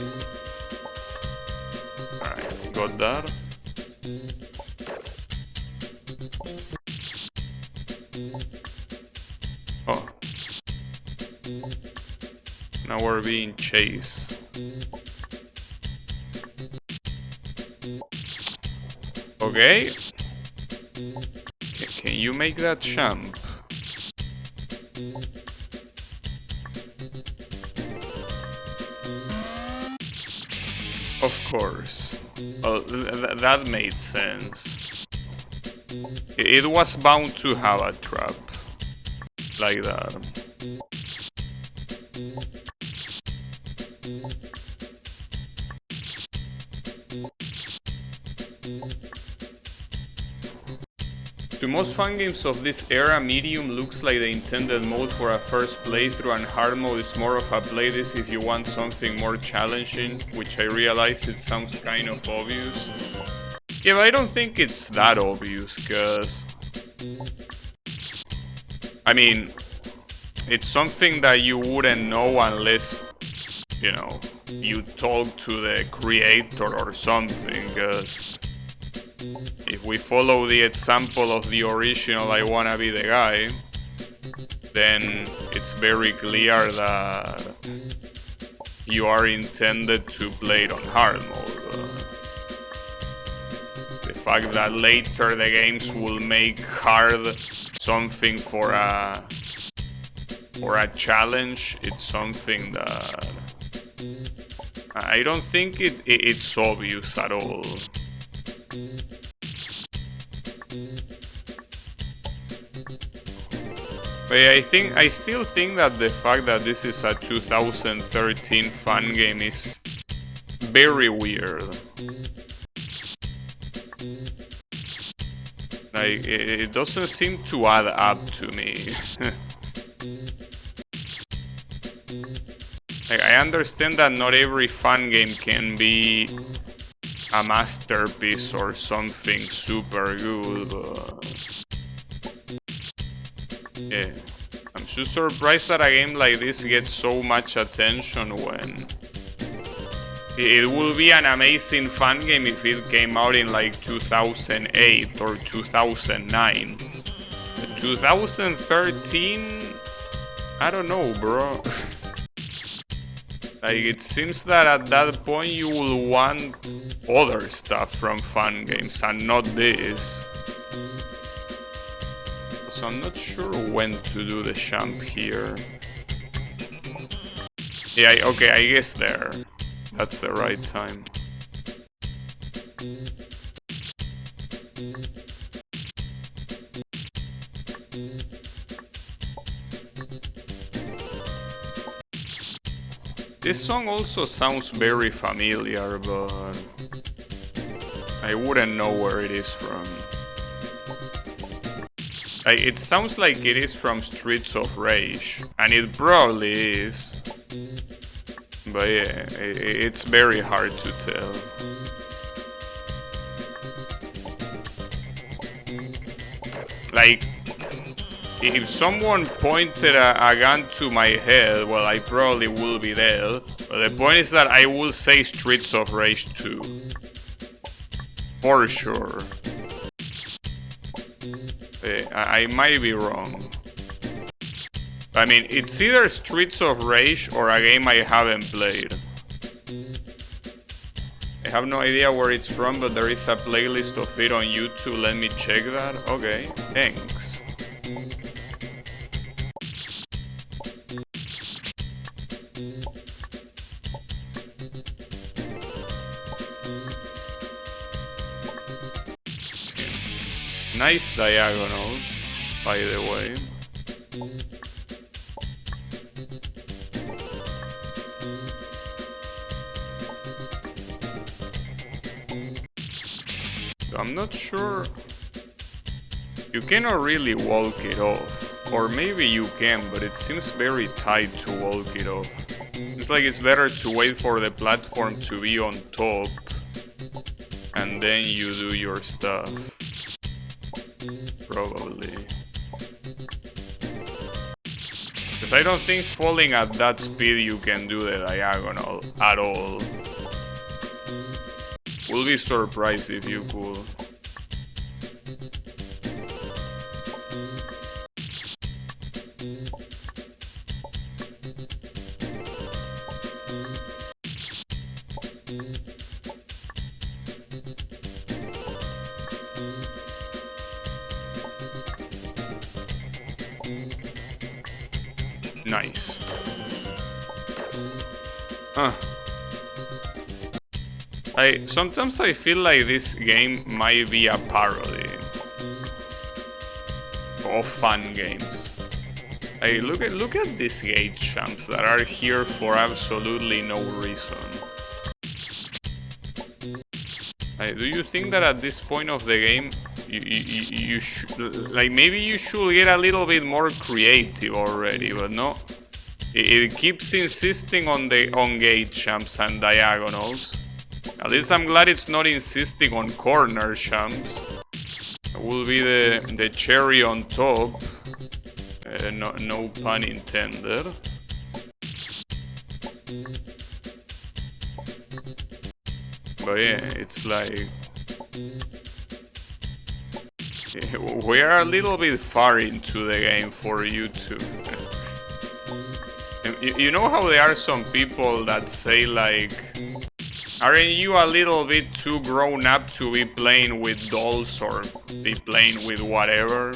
S1: Alright, got that. Oh. Now we're being chased. Okay. Can you make that jump? Of course. Well, that made sense. It was bound to have a trap. Like that. To most fun games of this era, medium looks like the intended mode for a first playthrough, and hard mode is more of a playlist if you want something more challenging, which I realize it sounds kind of obvious. Yeah, but I don't think it's that obvious, cause I mean, it's something that you wouldn't know unless, you know, you talk to the creator or something, cause if we follow the example of the original I Wanna Be the Guy, then it's very clear that you are intended to play it on hard mode. The fact that later the games will make hard something for a challenge, it's something that I don't think it's obvious at all. But I still think that the fact that this is a 2013 fun game is very weird. Like, it doesn't seem to add up to me. Like, I understand that not every fun game can be a masterpiece or something super good, but yeah, I'm just surprised that a game like this gets so much attention when it would be an amazing fun game if it came out in like 2008 or 2009. 2013? I don't know, bro. Like, it seems that at that point you will want other stuff from fun games and not this. So I'm not sure when to do the jump here. Yeah, okay, I guess there. That's the right time. This song also sounds very familiar, but I wouldn't know where it is from. It sounds like it is from Streets of Rage, and it probably is. But yeah, it's very hard to tell. Like, if someone pointed a gun to my head, well, I probably will be dead. But the point is that I will say Streets of Rage 2. For sure. I might be wrong. I mean, it's either Streets of Rage or a game I haven't played. I have no idea where it's from, but there is a playlist of it on YouTube. Let me check that. Okay, thanks. Nice diagonal, by the way. I'm not sure. You cannot really walk it off. Or maybe you can, but it seems very tight to walk it off. It's like it's better to wait for the platform to be on top and then you do your stuff. Probably. Because I don't think falling at that speed you can do the diagonal at all. Will be surprised if you could. Nice. Sometimes I feel like this game might be a parody of fun games. Look at these gate champs that are here for absolutely no reason. Do you think that at this point of the game you should, like, maybe you should get a little bit more creative already, but no. It keeps insisting on gate champs and diagonals. At least I'm glad it's not insisting on corner champs. That will be the cherry on top. No pun intended. But yeah, it's like... we are a little bit far into the game for you to... You know how there are some people that say like... aren't you a little bit too grown up to be playing with dolls or be playing with whatever?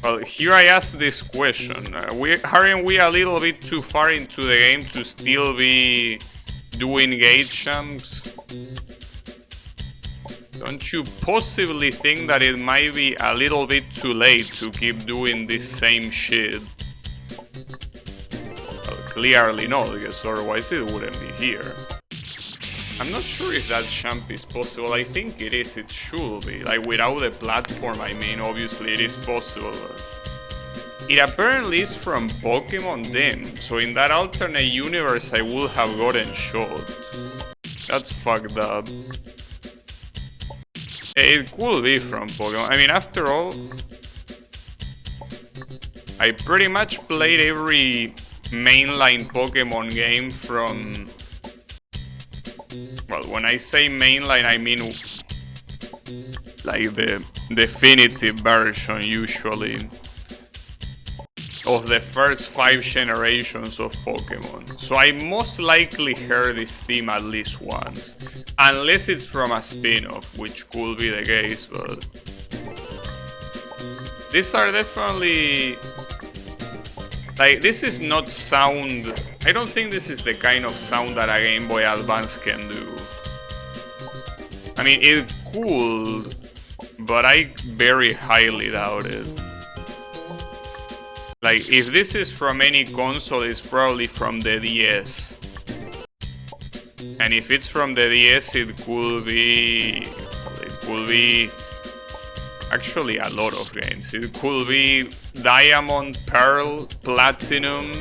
S1: Well, here I ask this question. Aren't we a little bit too far into the game to still be doing gate champs? Don't you possibly think that it might be a little bit too late to keep doing this same shit? Well, clearly not, because otherwise it wouldn't be here. I'm not sure if that champ is possible. I think it is, it should be. Like, without the platform, I mean, obviously it is possible. It apparently is from Pokemon Dem, so in that alternate universe I would have gotten shot. That's fucked up. It could be from Pokemon. I mean, after all, I pretty much played every mainline Pokemon game from... well, when I say mainline, I mean like the definitive version, usually, of the first 5 generations of Pokemon. So I most likely heard this theme at least once. Unless it's from a spin-off, which could be the case, but... these are definitely... like, this is not sound... I don't think this is the kind of sound that a Game Boy Advance can do. I mean, it could, but I very highly doubt it. Like, if this is from any console, it's probably from the DS. And if it's from the DS, it could be... actually a lot of games. It could be Diamond, Pearl, Platinum,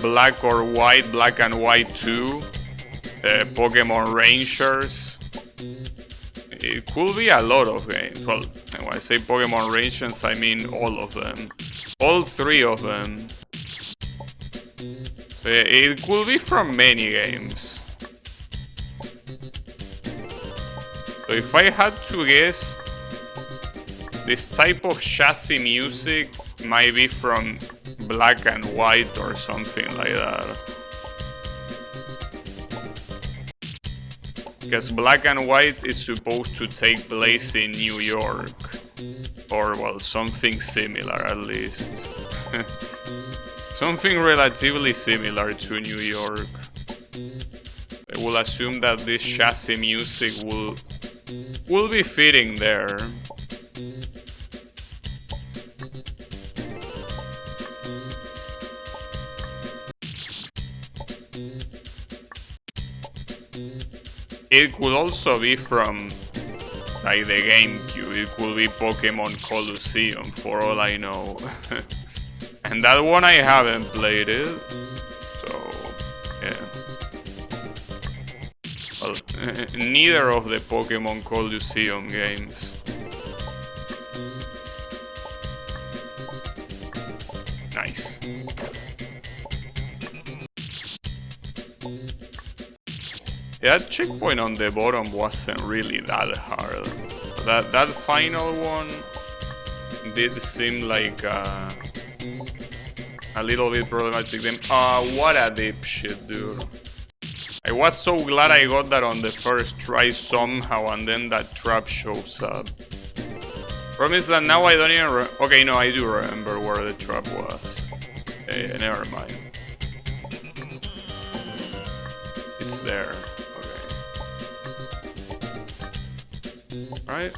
S1: Black or White, Black and White 2, Pokemon Rangers. It could be a lot of games. Well, when I say Pokemon Rangers, I mean all of them. All 3 of them. It could be from many games. So if I had to guess, this type of chassis music might be from Black and White or something like that. Because Black and White is supposed to take place in New York. Or, well, something similar at least. Something relatively similar to New York. I will assume that this chassis music will will be fitting there. It could also be from like the GameCube. It could be Pokemon Colosseum for all I know. And that one I haven't played it. So yeah. Well, neither of the Pokemon Colosseum games. Nice. Yeah, that checkpoint on the bottom wasn't really that hard. That final one did seem like a little bit problematic. Then, what a dipshit, dude. I was so glad I got that on the first try somehow, and then that trap shows up. Problem is that now I don't even okay, no, I do remember where the trap was. Never mind. It's there. Okay. Right.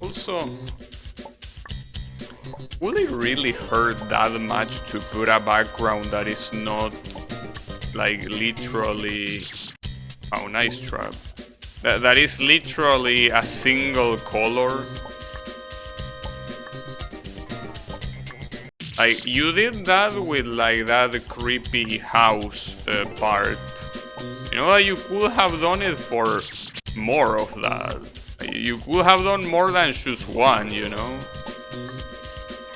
S1: Also, will it really hurt that much to put a background that is not like literally... Oh, nice trap. That is literally a single color? Like, you did that with like that creepy house part. You know that you could have done it for more of that. You could have done more than just one, you know?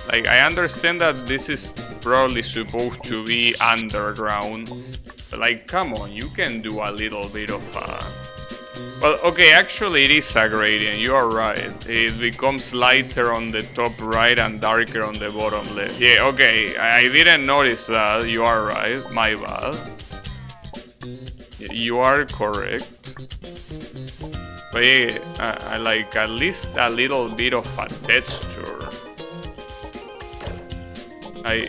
S1: Like, I understand that this is probably supposed to be underground, but like, come on, you can do a little bit of well, okay, actually it is a gradient, you are right. It becomes lighter on the top right and darker on the bottom left. Yeah, okay, I didn't notice that, you are right, my bad. You are correct. But yeah, I like at least a little bit of a texture.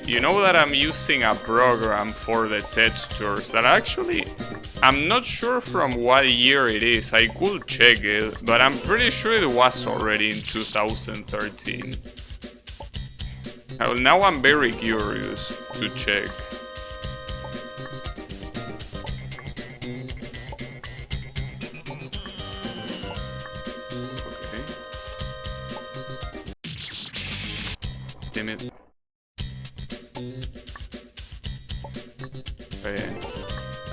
S1: You know that I'm using a program for the textures that actually, I'm not sure from what year it is. I could check it, but I'm pretty sure it was already in 2013. Now I'm very curious to check. Damn it.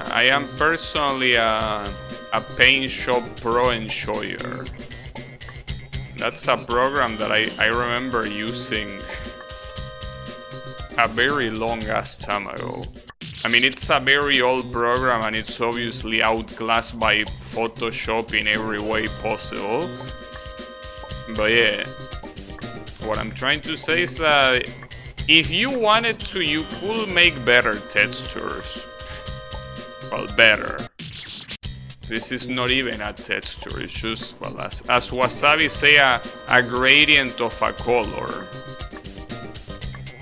S1: I am personally a Paint Shop Pro enjoyer. That's a program that I remember using a very long ass time ago. I mean, it's a very old program and it's obviously outclassed by Photoshop in every way possible. But yeah, what I'm trying to say is that if you wanted to, you could make better textures. Well, better. This is not even a texture, it's just, well, as Wasabi say, a gradient of a color.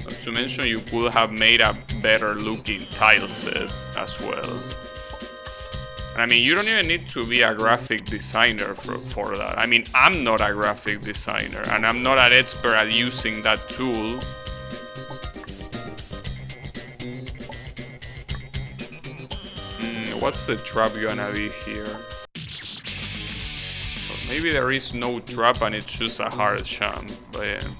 S1: Not to mention, you could have made a better looking tile set as well. And I mean, you don't even need to be a graphic designer for that. I mean, I'm not a graphic designer, and I'm not an expert at using that tool. What's the trap gonna be here? Well, maybe there is no trap and it's just a hard jump, but yeah.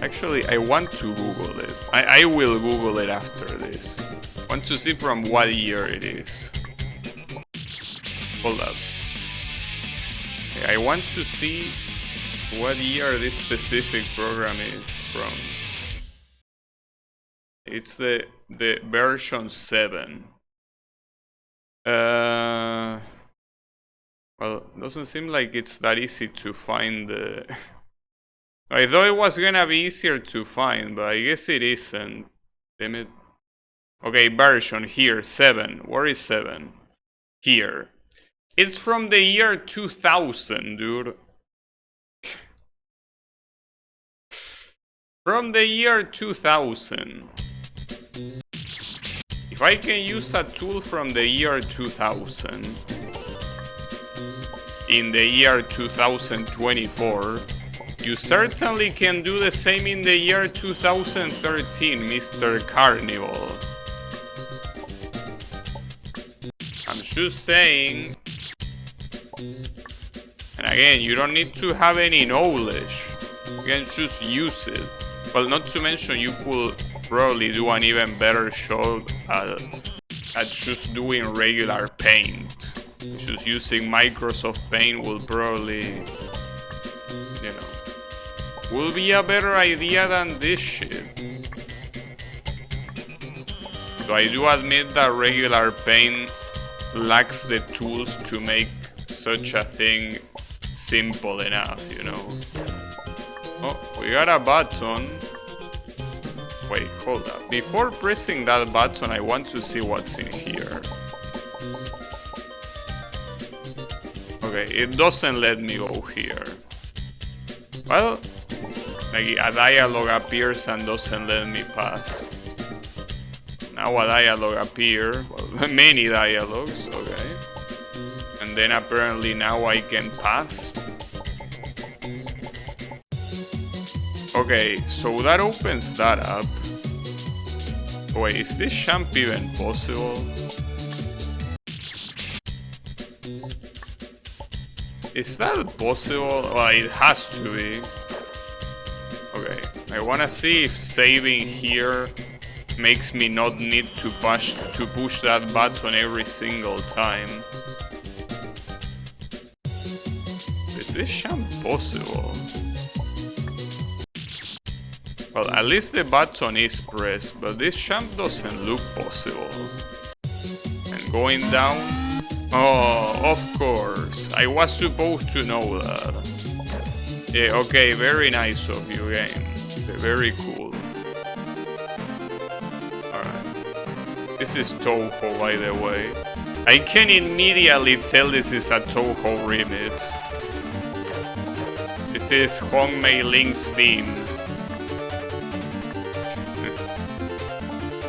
S1: Actually, I want to Google it. I will Google it after this. I want to see from what year it is. Hold up. Okay, I want to see what year this specific program is from. It's the version 7. Well, doesn't seem like it's that easy to find the... I thought it was gonna be easier to find, but I guess it isn't. Damn it. Okay, version here, 7. Where is 7? Here. It's from the year 2000, dude. From the year 2000. If I can use a tool from the year 2000 in the year 2024, you certainly can do the same in the year 2013, Mr. Carnival. I'm just saying. And again, you don't need to have any knowledge. You can just use it. Well, not to mention you could probably do an even better job at just doing regular paint. Just using Microsoft Paint will probably, you know, will be a better idea than this shit. So I do admit that regular Paint lacks the tools to make such a thing simple enough, you know. Oh, we got a button. Wait, hold up. Before pressing that button, I want to see what's in here. Okay, it doesn't let me go here. Well, like a dialogue appears and doesn't let me pass. Now a dialogue appears, well, many dialogues, okay. And then apparently now I can pass. Okay, so that opens that up. Wait, is this jump even possible? Is that possible? Well, it has to be. Okay, I wanna see if saving here makes me not need to push that button every single time. Is this jump possible? Well, at least the button is pressed, but this jump doesn't look possible. And going down... Oh, of course. I was supposed to know that. Yeah, okay, very nice of you, game. Very cool. Alright. This is Touhou, by the way. I can immediately tell this is a Touhou remix. This is Hong Mei Ling's theme.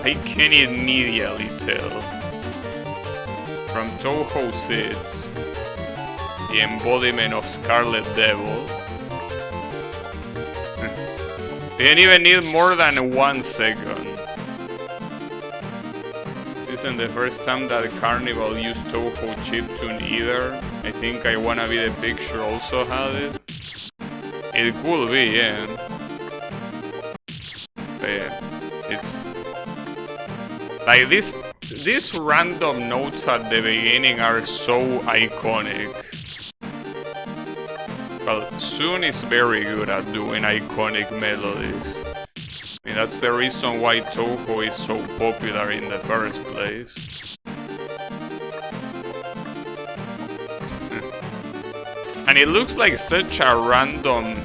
S1: I can immediately tell. From Touhou Sits, the embodiment of Scarlet Devil. Didn't even need more than 1 second. This isn't the first time that Carnival used Touhou chiptune either. I think I Wanna Be the Picture also had it. It could be, yeah. But yeah, it's... like these random notes at the beginning are so iconic. Well, Sun is very good at doing iconic melodies. I mean, that's the reason why Touhou is so popular in the first place. And it looks like such a random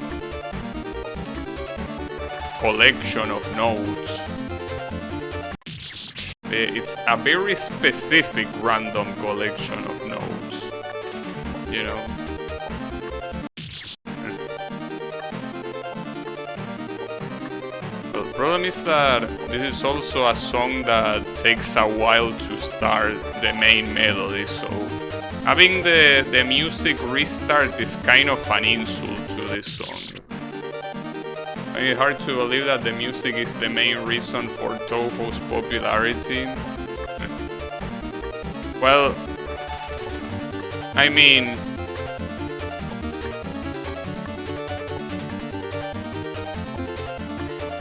S1: collection of notes. It's a very specific random collection of notes, you know. Well, the problem is that this is also a song that takes a while to start the main melody, so having the music restart is kind of an insult to this song. It's hard to believe that the music is the main reason for Touhou's popularity. Well, I mean...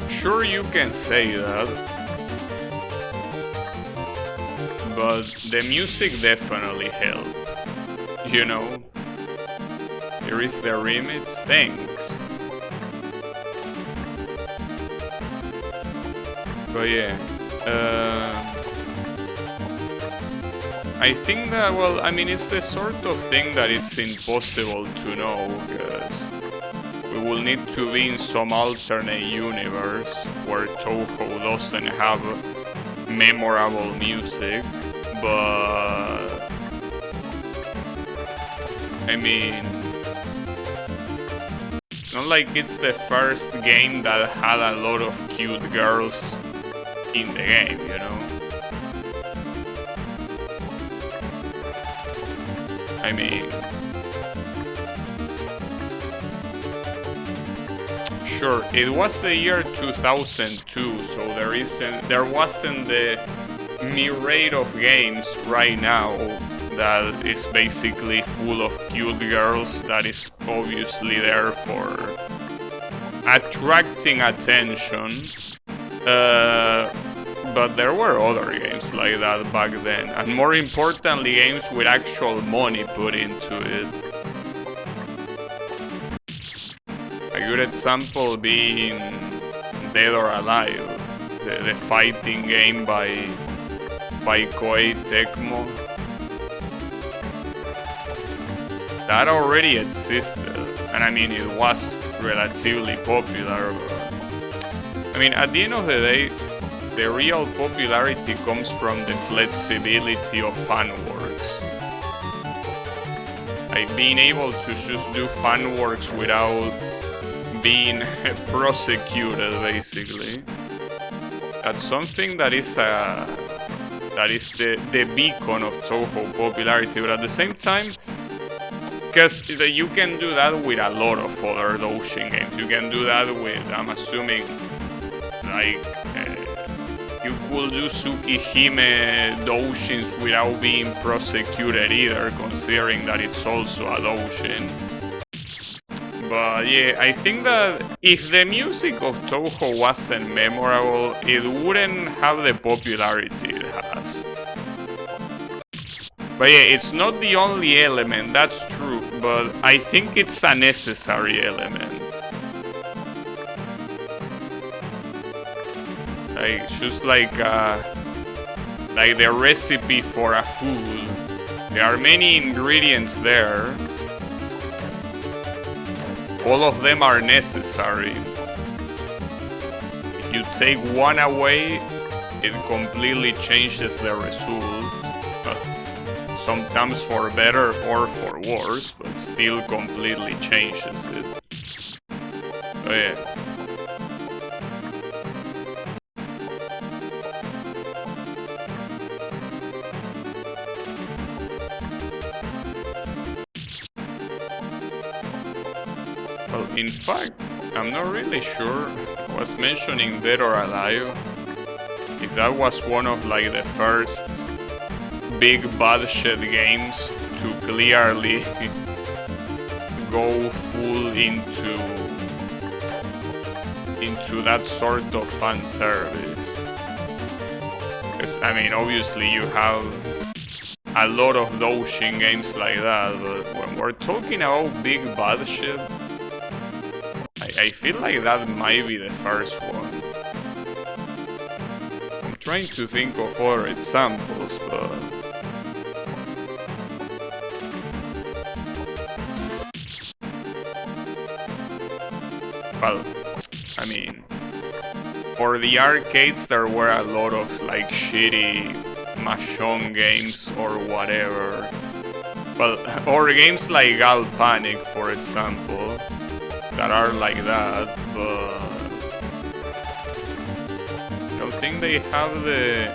S1: sure, you can say that. But the music definitely helped. You know? Here is the remix, thanks. But yeah, I think that, well, I mean, it's the sort of thing that it's impossible to know, because we will need to be in some alternate universe where Touhou doesn't have memorable music, but I mean, it's not like it's the first game that had a lot of cute girls in the game, you know? I mean, sure, it was the year 2002, so there wasn't the myriad of games right now that is basically full of cute girls. That is obviously there for attracting attention. But there were other games like that back then, and more importantly, games with actual money put into it. A good example being Dead or Alive, the fighting game by Koei Tecmo. That already existed, and I mean it was relatively popular. But, I mean, at the end of the day, the real popularity comes from the flexibility of Funworks. Like being able to just do Funworks without being prosecuted, basically. That's something that is the beacon of Touhou popularity, but at the same time, because you can do that with a lot of other Doujin games. You can do that with, I'm assuming, like, you could do Tsukihime Doujins without being prosecuted either, considering that it's also a Doujin. But yeah, I think that if the music of Touhou wasn't memorable, it wouldn't have the popularity it has. But yeah, it's not the only element, that's true, but I think it's a necessary element. Like, just like the recipe for a food. There are many ingredients there. All of them are necessary. If you take one away, it completely changes the result. Sometimes for better or for worse, but still completely changes it. So yeah. Well, in fact, I'm not really sure. I was mentioning Dead or Alive. If that was one of like the first big budget games to clearly go full into that sort of fan service. Because I mean, obviously you have a lot of Doujin games like that, but when we're talking about big budget, I feel like that might be the first one. I'm trying to think of other examples, but well, I mean, for the arcades there were a lot of like shitty Mahjong games or whatever. Well, or games like Gal Panic, for example, that are like that, but I don't think they have the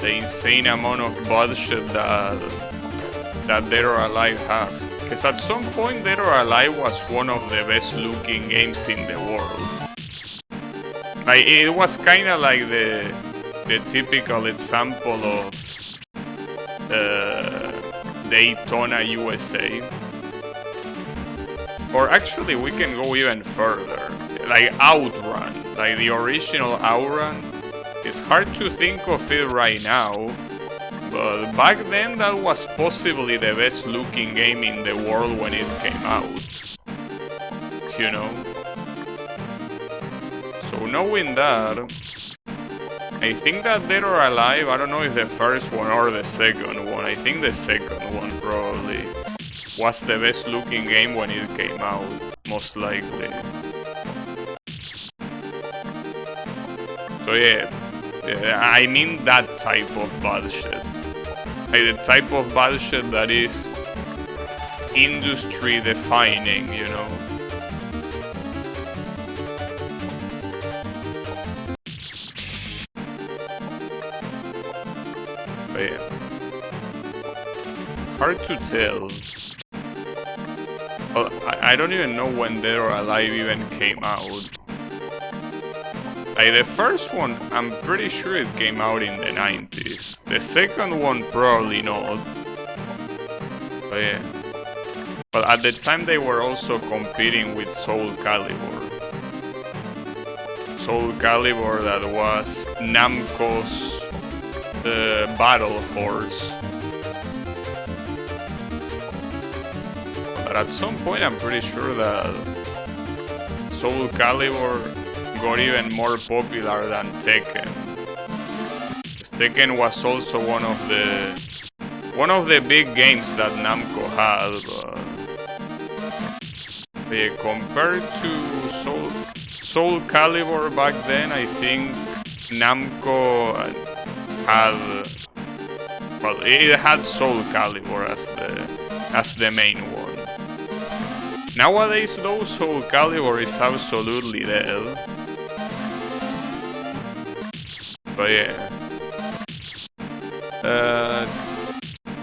S1: insane amount of budget that Dead or Alive has. Because at some point Dead or Alive was one of the best looking games in the world. Like, it was kinda like the typical example of Daytona USA. Or actually we can go even further. Like Outrun, like the original Outrun. It's hard to think of it right now, but back then that was possibly the best looking game in the world when it came out. You know? So knowing that, I think that Dead or Alive, I don't know if the first one or the second one, I think the second one probably was the best looking game when it came out, most likely. So yeah, I mean that type of budget. Like the type of budget that is industry defining, you know. But yeah, hard to tell. Well, I don't even know when Dead or Alive even came out. Like, the first one, I'm pretty sure it came out in the 90s. The second one, probably not. But yeah. But at the time, they were also competing with Soul Calibur. Soul Calibur, that was Namco's battle horse. But at some point, I'm pretty sure that Soul Calibur got even more popular than Tekken. Tekken was also one of the big games that Namco had. But compared to Soul Calibur back then, I think Namco had, well, it had Soul Calibur as the main one. Nowadays, though, Soul Calibur is absolutely dead. But yeah.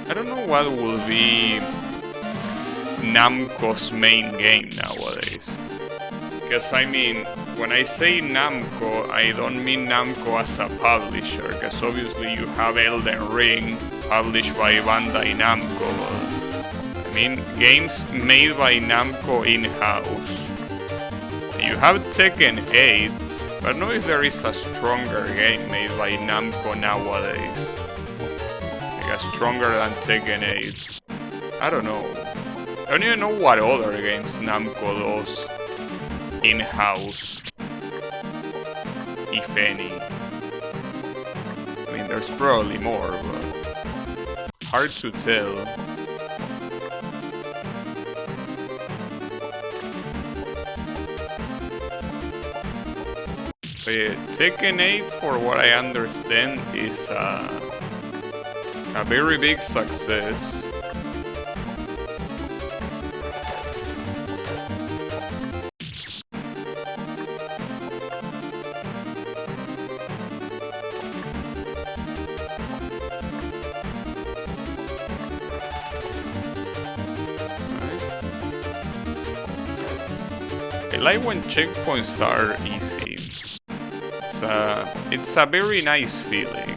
S1: I don't know what will be Namco's main game nowadays. Because I mean, when I say Namco, I don't mean Namco as a publisher. Because obviously you have Elden Ring, published by Bandai Namco. I mean, games made by Namco in-house. You have Tekken 8, but I don't know if there is a stronger game made by Namco nowadays. Like, stronger than Tekken 8. I don't know. I don't even know what other games Namco does in-house, if any. I mean, there's probably more, but hard to tell. But yeah, Tekken 8, for what I understand, is a very big success. I like when checkpoints are easy. It's a very nice feeling.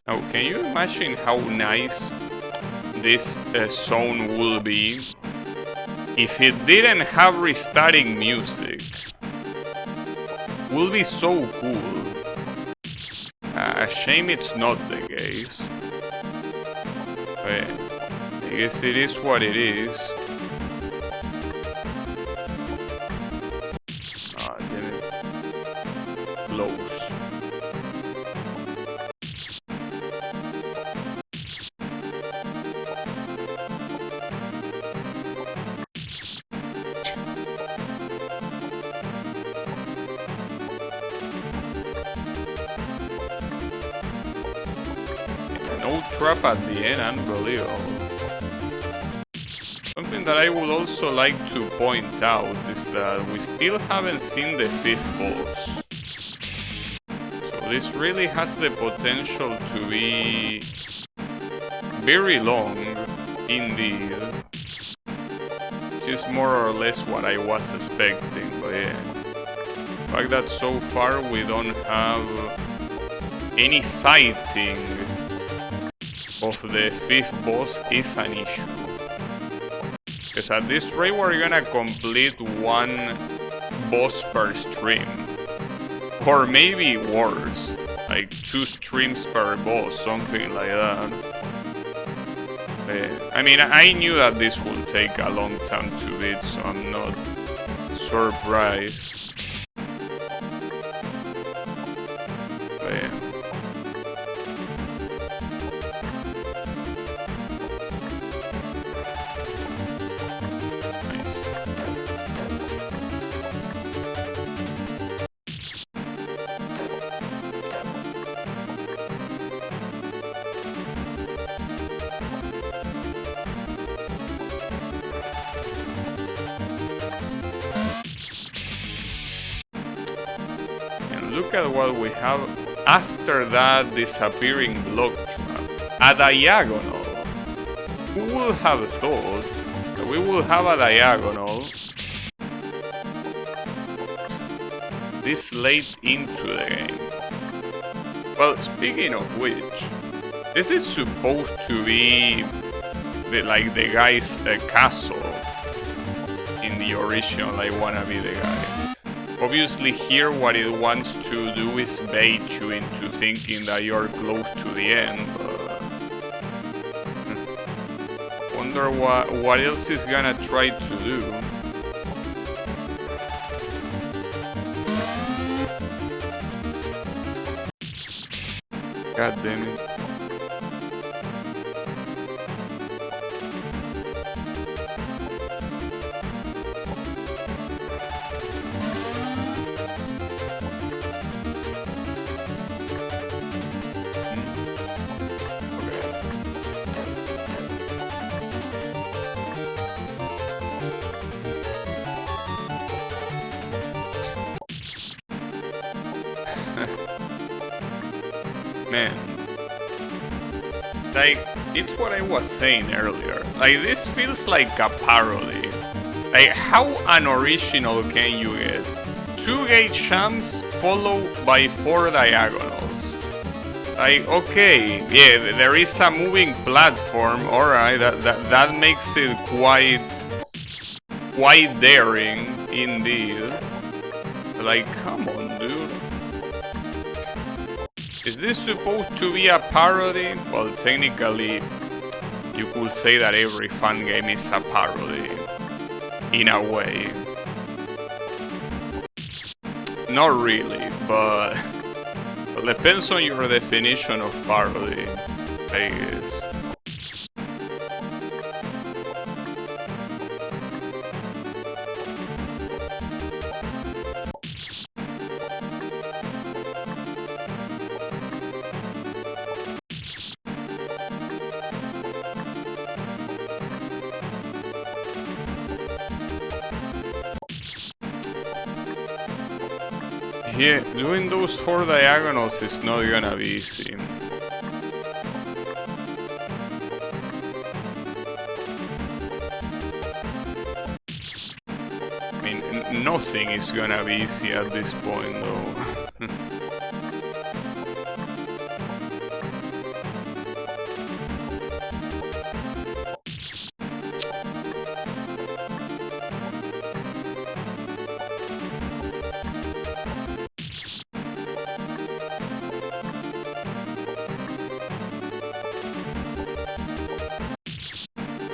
S1: Now, can you imagine how nice this zone would be if it didn't have restarting music? Would be so cool. A shame it's not the case. But I guess it is what it is. Ah, damn it. Close. No trap at the end, unbelievable. Something that I would also like to point out is that we still haven't seen the 5th boss. So this really has the potential to be very long indeed. Which is more or less what I was expecting, but yeah. The fact that so far we don't have any sighting of the 5th boss is an issue. Because at this rate we're gonna complete one boss per stream. Or maybe worse, like 2 streams per boss, something like that. I mean, I knew that this would take a long time to beat, so I'm not surprised. But yeah. look at what we have after that disappearing block trap. A diagonal. Who would have thought that we will have a diagonal this late into the game? Well, speaking of which, this is supposed to be the guy's castle in the original I Wanna Be the Guy. Obviously here what it wants to do is bait you into thinking that you're close to the end, but wonder what else is gonna try to do. God damn it. Man, like, it's what I was saying earlier. Like, this feels like a parody. Like, how unoriginal can you get? 2 gate champs followed by 4 diagonals. Like, okay, yeah, there is a moving platform. Alright, that makes it quite daring indeed. Like, come on, dude. Is this supposed to be a parody? Well, technically, you could say that every fun game is a parody, in a way. Not really, but it depends on your definition of parody, I guess. Yeah, doing those 4 diagonals is not gonna be easy. I mean, nothing is gonna be easy at this point, though.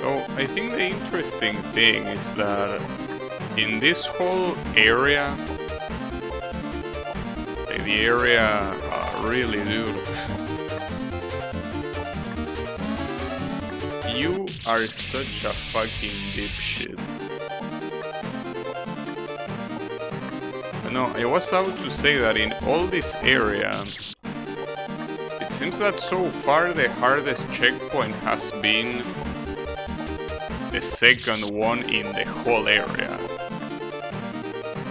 S1: So, I think the interesting thing is that in this whole area, like the area really, dude, you are such a fucking dipshit. No, I was about to say that in all this area, it seems that so far the hardest checkpoint has been the second one in the whole area.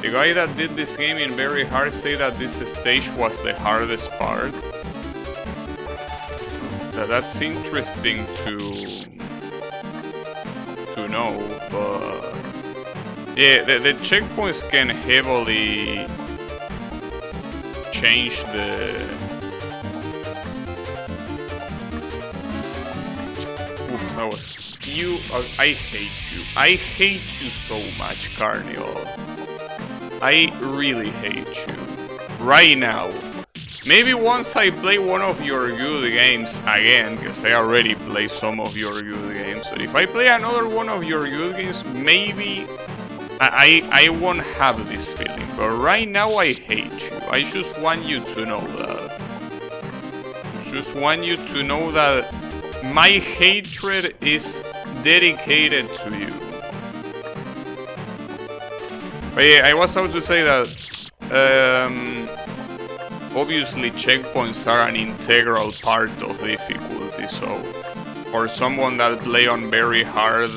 S1: The guy that did this game in very hard said that this stage was the hardest part. That's interesting to know, but yeah, the checkpoints can heavily change the... Ooh, that was... You, I hate you. I hate you so much, Carnival. I really hate you. Right now. Maybe once I play one of your good games again, because I already play some of your good games. But if I play another one of your good games, maybe I won't have this feeling. But right now I hate you. I just want you to know that. I just want you to know that my hatred is dedicated to you. But yeah, I was about to say that obviously checkpoints are an integral part of difficulty, so for someone that play on very hard,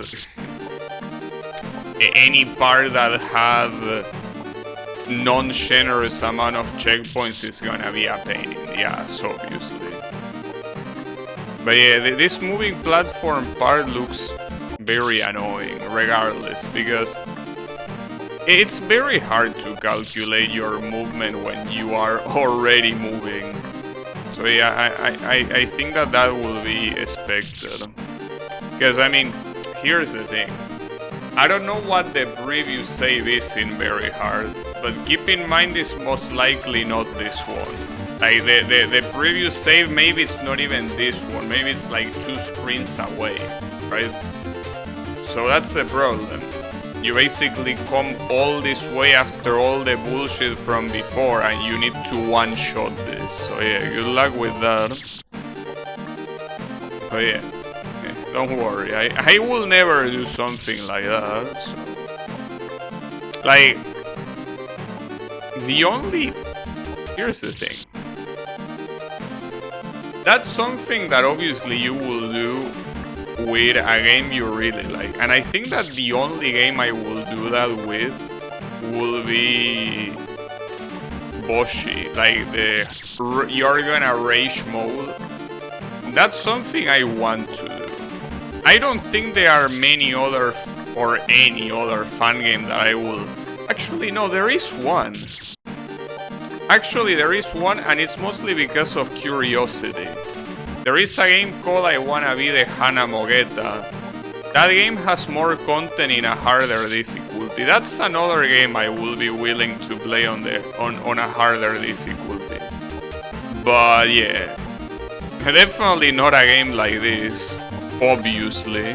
S1: any part that had non-generous amount of checkpoints is gonna be a pain in the ass, obviously. But yeah, this moving platform part looks very annoying regardless, because it's very hard to calculate your movement when you are already moving. So yeah, I think that will be expected. Because I mean, here's the thing. I don't know what the preview save is in Very Hard, but keep in mind it's most likely not this one. Like the preview save, maybe it's not even this one, maybe it's like 2 screens away, right? So that's the problem. You basically come all this way after all the bullshit from before and you need to one-shot this. So yeah, good luck with that. But yeah. Don't worry, I will never do something like that. So. Like, here's the thing. That's something that obviously you will do with a game you really like. And I think that the only game I will do that with will be Boshi. Like you're gonna rage mode. That's something I want to do. I don't think there are many other or any other fun game that I will... Actually, no, there is one. Actually, there is one, and it's mostly because of curiosity. There is a game called I Wanna Be the Hana Mogeta. That game has more content in a harder difficulty. That's another game I will be willing to play on a harder difficulty. But yeah, definitely not a game like this. Obviously.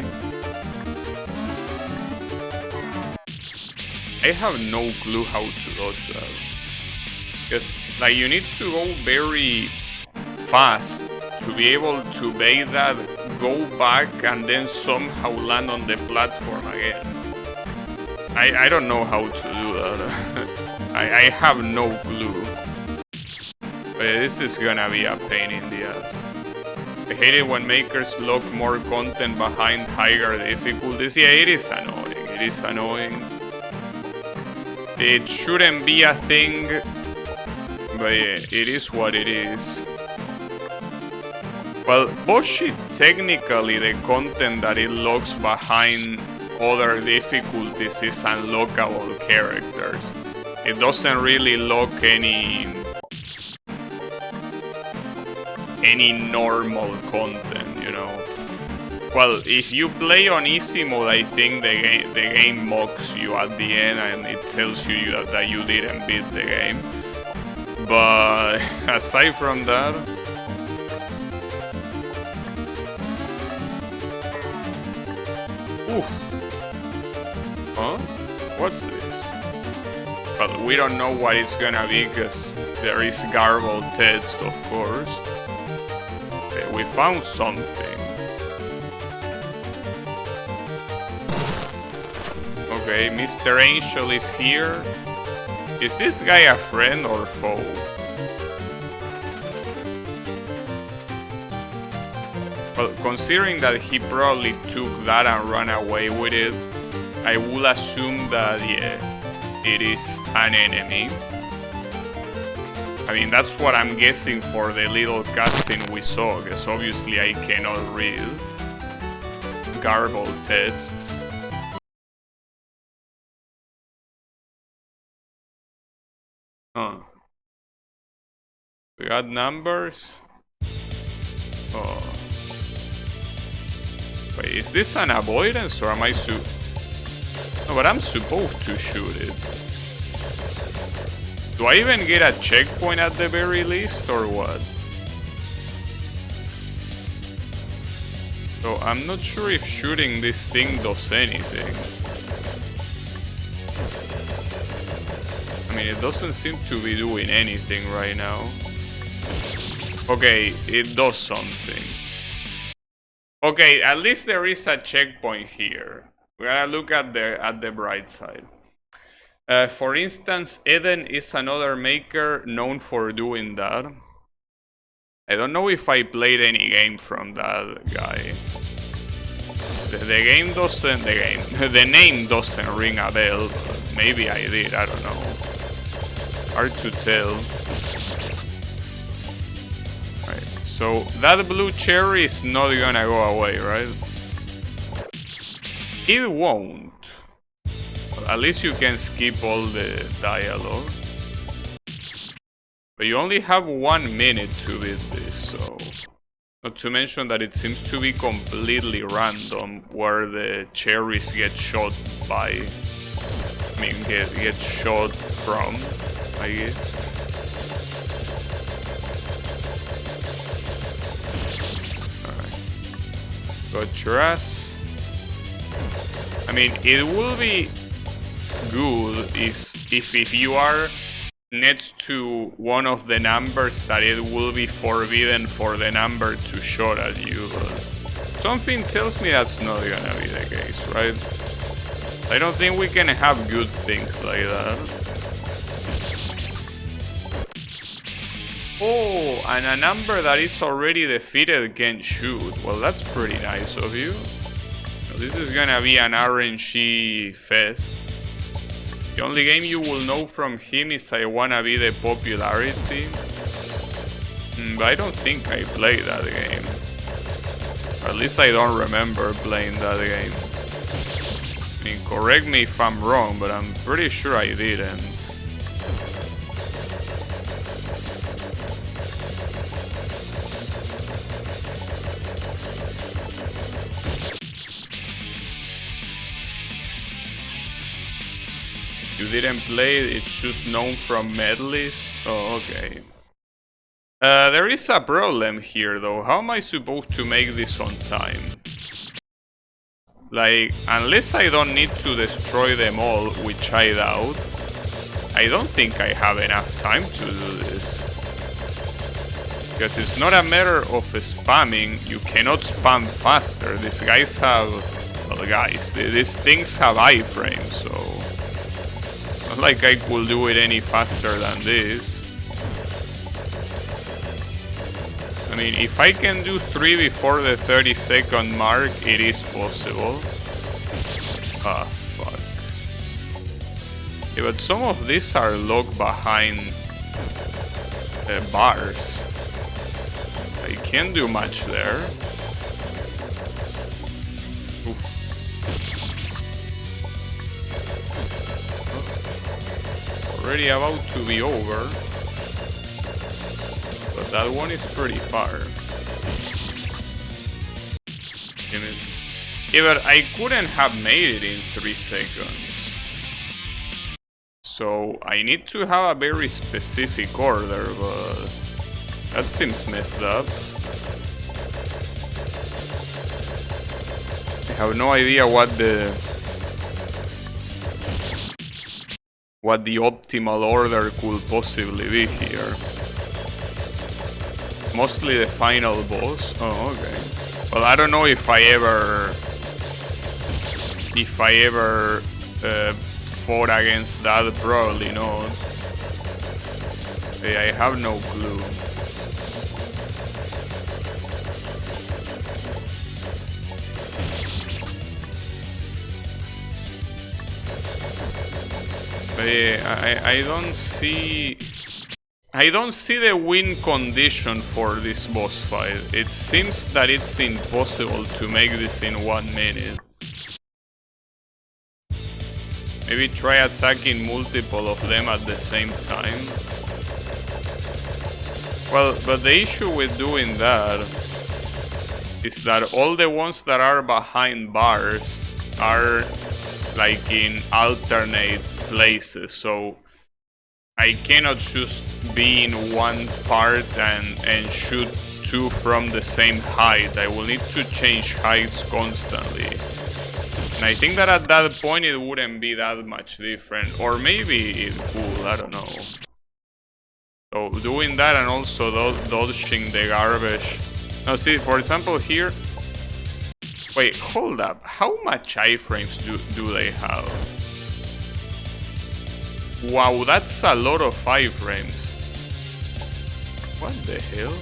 S1: I have no clue how to dodge that. Because, like, you need to go very fast to be able to bait that, go back, and then somehow land on the platform again. I don't know how to do that. I have no clue. But this is gonna be a pain in the ass. I hate it when makers lock more content behind higher difficulties. Yeah, it is annoying. It is annoying. It shouldn't be a thing, but yeah, it is what it is. Well, Boshi, technically the content that it locks behind other difficulties is unlockable characters. It doesn't really lock any normal content, you know. Well, if you play on easy mode, I think the game mocks you at the end and it tells you that you didn't beat the game. But aside from that, oof. Huh? What's this? Well, we don't know what it's gonna be because there is garbled text, of course. Okay, we found something. Okay, Mr. Angel is here. Is this guy a friend or foe? Well, considering that he probably took that and ran away with it, I will assume that, yeah, it is an enemy. I mean, that's what I'm guessing for the little cutscene we saw, because obviously I cannot read garbled text. Huh. We got numbers. Oh. Wait, is this an avoidance or am I No, but I'm supposed to shoot it. Do I even get a checkpoint at the very least or what? So I'm not sure if shooting this thing does anything. I mean, it doesn't seem to be doing anything right now. Okay, it does something. Okay, at least there is a checkpoint here. We gotta look at the bright side. For instance, Eden is another maker known for doing that. I don't know if I played any game from that guy. The game doesn't... the name doesn't ring a bell. Maybe I did, I don't know. Hard to tell. Right, so that blue cherry is not gonna go away, right? It won't. Well, at least you can skip all the dialogue. But you only have 1 minute to beat this, so... Not to mention that it seems to be completely random where the cherries get shot by... I mean, get shot from, I guess. Alright. Got your ass. I mean, it will be good if you are next to one of the numbers that it will be forbidden for the number to shot at you. Something tells me that's not gonna be the case, right? I don't think we can have good things like that. Oh, and a number that is already defeated can shoot. Well, that's pretty nice of you. This is gonna be an RNG fest. The only game you will know from him is I Wanna Be the Popularity. But I don't think I played that game. Or at least I don't remember playing that game. I mean, correct me if I'm wrong, but I'm pretty sure I didn't. You didn't play it, it's just known from medleys? Oh, okay. There is a problem here though. How am I supposed to make this on time? Like, unless I don't need to destroy them all, which I doubt, I don't think I have enough time to do this. Because it's not a matter of spamming, you cannot spam faster. These guys have... well, guys, these things have iframes, so... Not like I could do it any faster than this. I mean, if I can do 3 before the 30-second mark, it is possible. Ah, fuck. Yeah, but some of these are locked behind bars. I can't do much there. Oof. Already about to be over, but that one is pretty far. Yeah, but I couldn't have made it in 3 seconds. So I need to have a very specific order, but that seems messed up. I have no idea what the optimal order could possibly be here. Mostly the final boss. Oh, okay. Well, I don't know if I ever fought against that. Probably not. I have no clue. I don't see the win condition for this boss fight. It seems that it's impossible to make this in 1 minute. Maybe try attacking multiple of them at the same time. Well, but the issue with doing that is that all the ones that are behind bars are like in alternate places, so I cannot just be in one part and shoot 2 from the same height. I will need to change heights constantly. And I think that at that point it wouldn't be that much different. Or maybe it would, I don't know. So doing that and also dodging the garbage. Now see, for example here... Wait, hold up. How much iframes do they have? Wow, that's a lot of iframes. What the hell?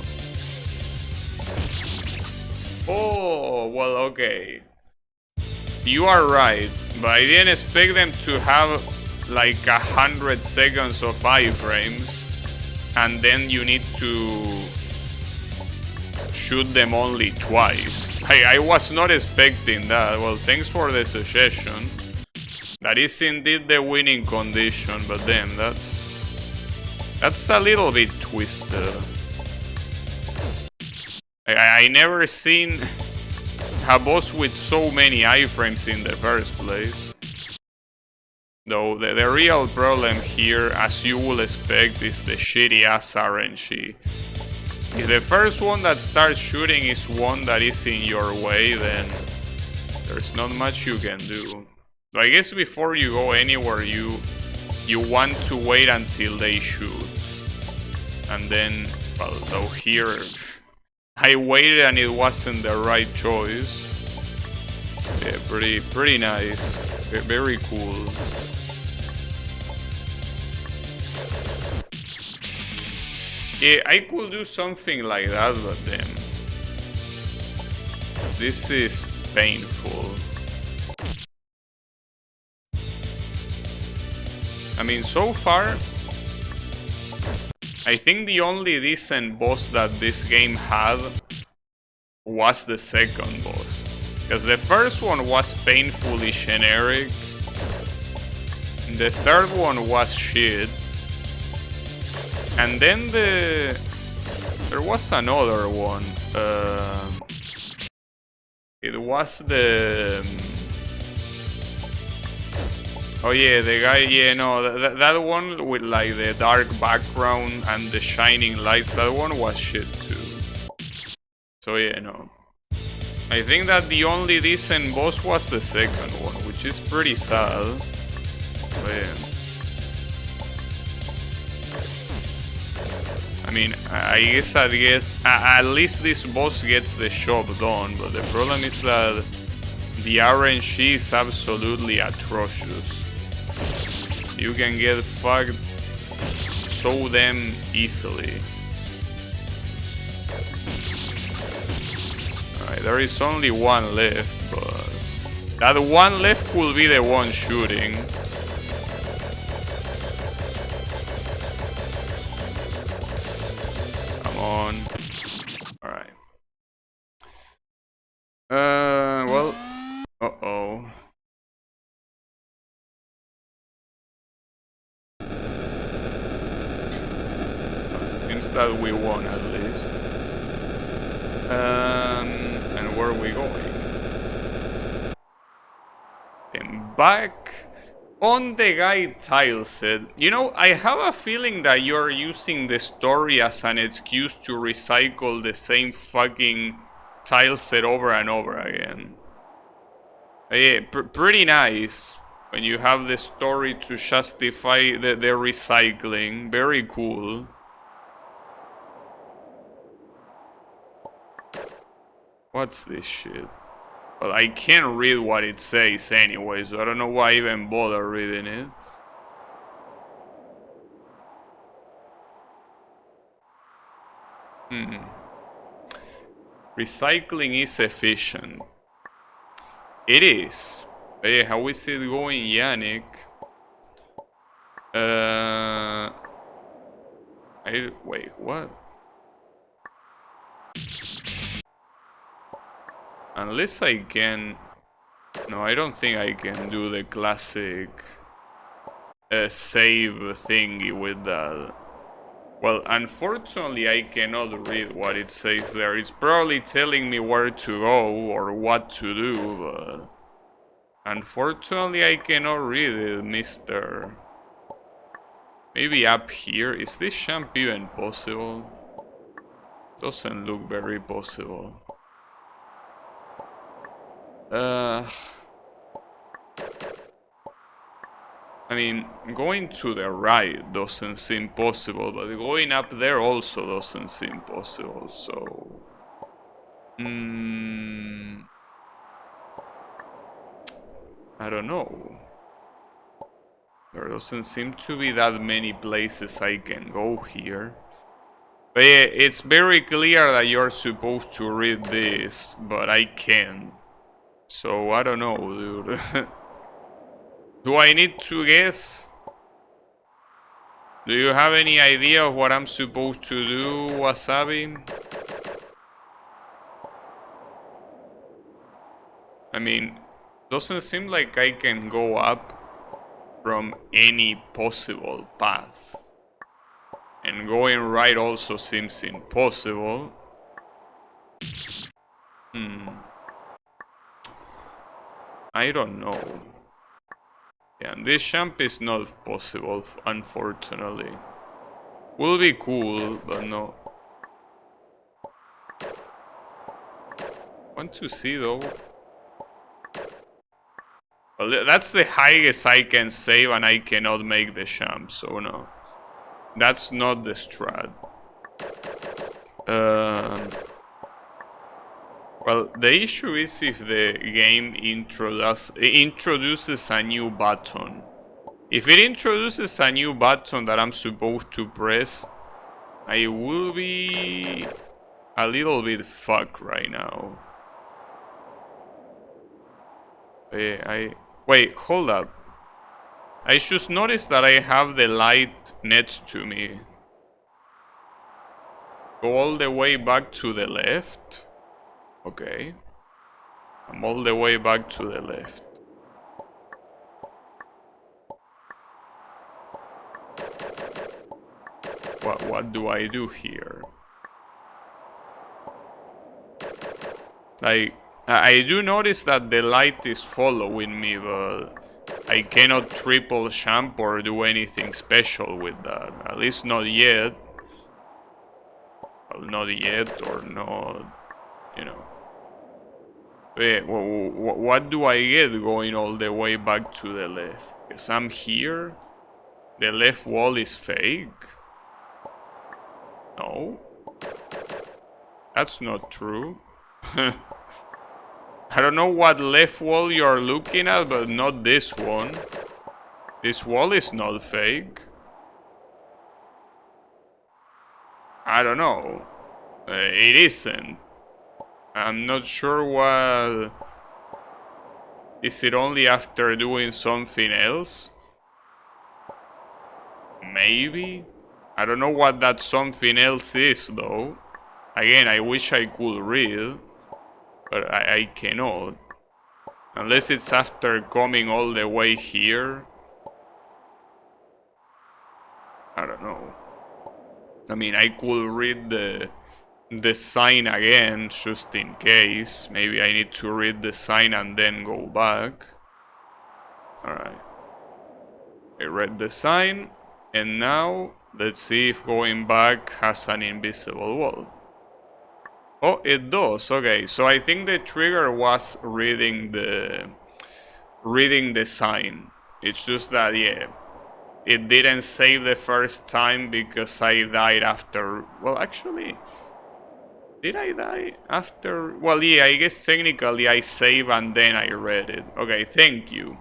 S1: Oh, well, okay. You are right, but I didn't expect them to have like 100 seconds of iframes, and then you need to shoot them only twice. I was not expecting that. Well, thanks for the suggestion. That is indeed the winning condition, but damn, that's a little bit twisted. I never seen a boss with so many iframes in the first place. Though the real problem here, as you will expect, is the shitty ass RNG. If the first one that starts shooting is one that is in your way, then there's not much you can do. So I guess before you go anywhere, you want to wait until they shoot. And then, well, though here, I waited and it wasn't the right choice. Yeah, pretty nice. Very cool. Yeah, I could do something like that, but then this is painful. I mean, so far, I think the only decent boss that this game had was the second boss. Because the first one was painfully generic. The third one was shit. And then there was another one. It was the... Oh yeah, the guy, yeah, no, that one with like the dark background and the shining lights, that one was shit too. So yeah, no. I think that the only decent boss was the second one, which is pretty sad. But yeah. I mean, I guess at least this boss gets the job done, but the problem is that the RNG is absolutely atrocious. You can get fucked so damn easily. Alright, there is only one left, but that one left will be the one shooting. On. Alright. Well. Uh-oh. Seems that we won at least. And where are we going? And back on the guy tile set. You know, I have a feeling that you're using the story as an excuse to recycle the same fucking tile set over and over again. Yeah, pretty nice when you have the story to justify the recycling. Very cool. What's this shit? Well, I can't read what it says anyway, so I don't know why I even bother reading it. Recycling is efficient. It is. Hey, how is it going, Yannick? Wait, what? Unless I can... No, I don't think I can do the classic save thingy with that. Well, unfortunately, I cannot read what it says there. It's probably telling me where to go or what to do, but... Unfortunately, I cannot read it, mister. Maybe up here? Is this jump even possible? Doesn't look very possible. I mean, going to the right doesn't seem possible, but going up there also doesn't seem possible, so... I don't know. There doesn't seem to be that many places I can go here. But yeah, it's very clear that you're supposed to read this, but I can't. So I don't know, dude. Do I need to guess? Do you have any idea of what I'm supposed to do, Wasabi? I mean, doesn't seem like I can go up from any possible path. And going right also seems impossible. I don't know. Yeah, this jump is not possible, unfortunately. Will be cool, but no. Want to see though. Well, that's the highest I can save, and I cannot make the jump, so no. That's not the strat. Well, the issue is if the game introduces a new button. If it introduces a new button that I'm supposed to press, I will be a little bit fucked right now. Wait, hold up. I just noticed that I have the light next to me. Go all the way back to the left. Okay. I'm all the way back to the left. What do I do here? Like, I do notice that the light is following me, but I cannot triple jump or do anything special with that. At least not yet. Well, not yet, or not, you know. Wait, what do I get going all the way back to the left? Because I'm here? The left wall is fake? No. That's not true. I don't know what left wall you're looking at, but not this one. This wall is not fake. I don't know. It isn't. I'm not sure what... Is it only after doing something else? Maybe? I don't know what that something else is, though. Again, I wish I could read. But I cannot. Unless it's after coming all the way here. I don't know. I mean, I could read the sign again, just in case. Maybe I need to read the sign and then go back. Alright. I read the sign. And now, let's see if going back has an invisible wall. Oh, it does. Okay, so I think the trigger was reading the sign. It's just that, yeah, it didn't save the first time because I died after. Well, actually, did I die after? Well, yeah, I guess technically I save and then I read it. Okay, thank you.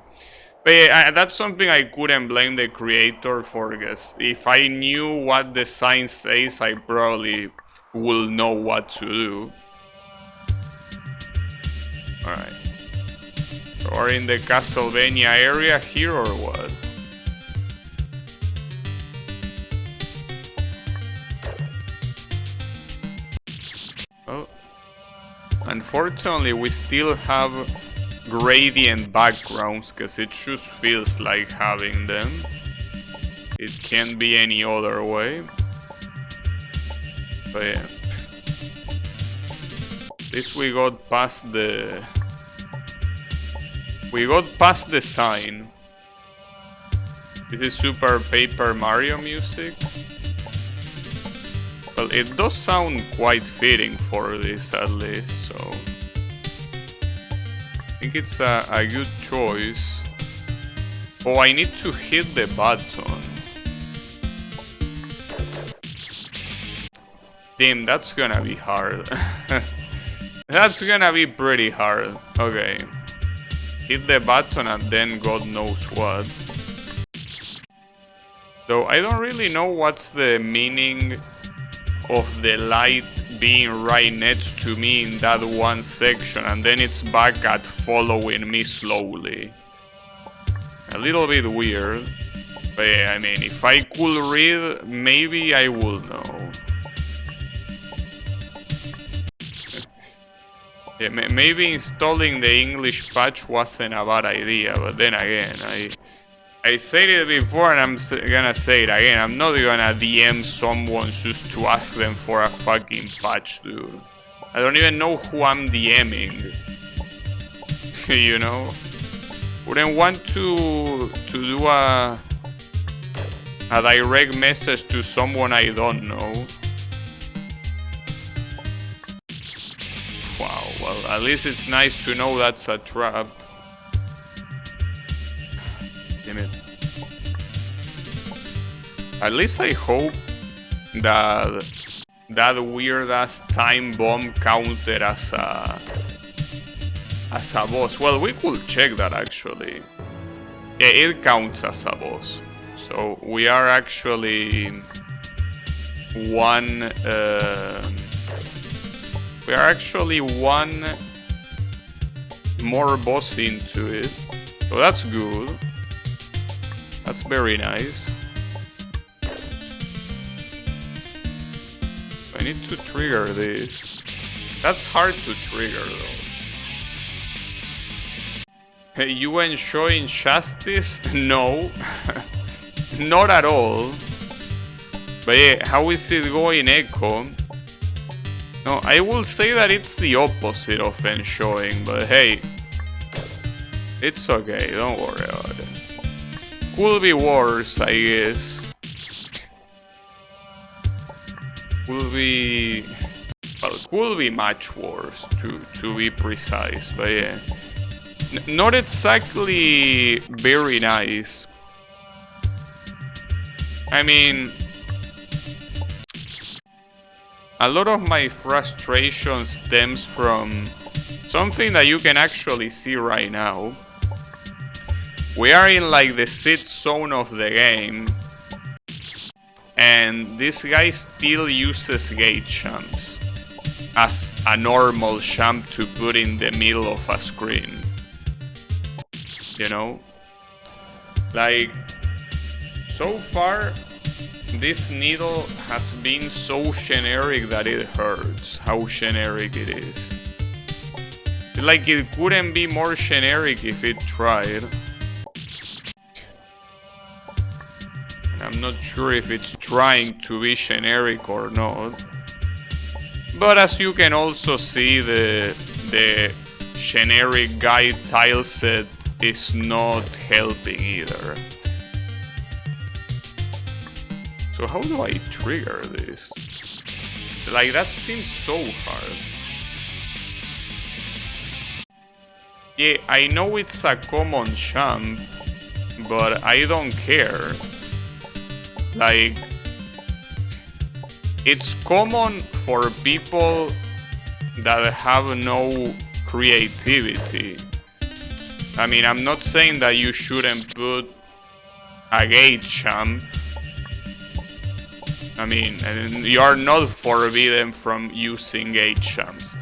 S1: But yeah, that's something I couldn't blame the creator for, because if I knew what the sign says, I probably will know what to do. Alright. So we're in the Castlevania area here, or what? Oh. Unfortunately, we still have gradient backgrounds, because it just feels like having them. It can't be any other way. But yeah. At least we got past the... We got past the sign. This is Super Paper Mario music. Well, it does sound quite fitting for this at least, so... I think it's a good choice. Oh, I need to hit the button. Damn, that's gonna be hard. That's gonna be pretty hard. Okay. Hit the button and then God knows what. So I don't really know what's the meaning of the light being right next to me in that one section, and then it's back at following me slowly. A little bit weird. But yeah, I mean, if I could read, maybe I would know. Yeah, maybe installing the English patch wasn't a bad idea, but then again, I said it before and I'm gonna say it again. I'm not gonna DM someone just to ask them for a fucking patch, dude. I don't even know who I'm DMing. You know? Wouldn't want to do a direct message to someone I don't know. Wow, well, at least it's nice to know that's a trap. Damn it. At least I hope that that weird ass time bomb counted as a boss. Well, we could check that actually. Yeah, it counts as a boss. So we are actually one. We are actually one more boss into it. So that's good. That's very nice. I need to trigger this. That's hard to trigger though. Hey, you enjoying Justice? No. Not at all. But yeah, how is it going, Echo? No, I will say that it's the opposite of enjoying, but hey, it's okay, don't worry about it. Could be worse, I guess. Could be... well, could be much worse, to be precise, but yeah. Not exactly very nice. I mean... a lot of my frustration stems from something that you can actually see right now. We are in like the sit zone of the game, and this guy still uses gate champs as a normal champ to put in the middle of a screen. You know? Like, so far, this needle has been so generic that it hurts how generic it is. Like, it couldn't be more generic if it tried. And I'm not sure if it's trying to be generic or not. But as you can also see, the generic guide tileset is not helping either. So how do I trigger this? Like, that seems so hard. Yeah, I know it's a common champ, but I don't care. Like, it's common for people that have no creativity. I mean, I'm not saying that you shouldn't put a gate champ. I mean, and you are not forbidden from using gate champs.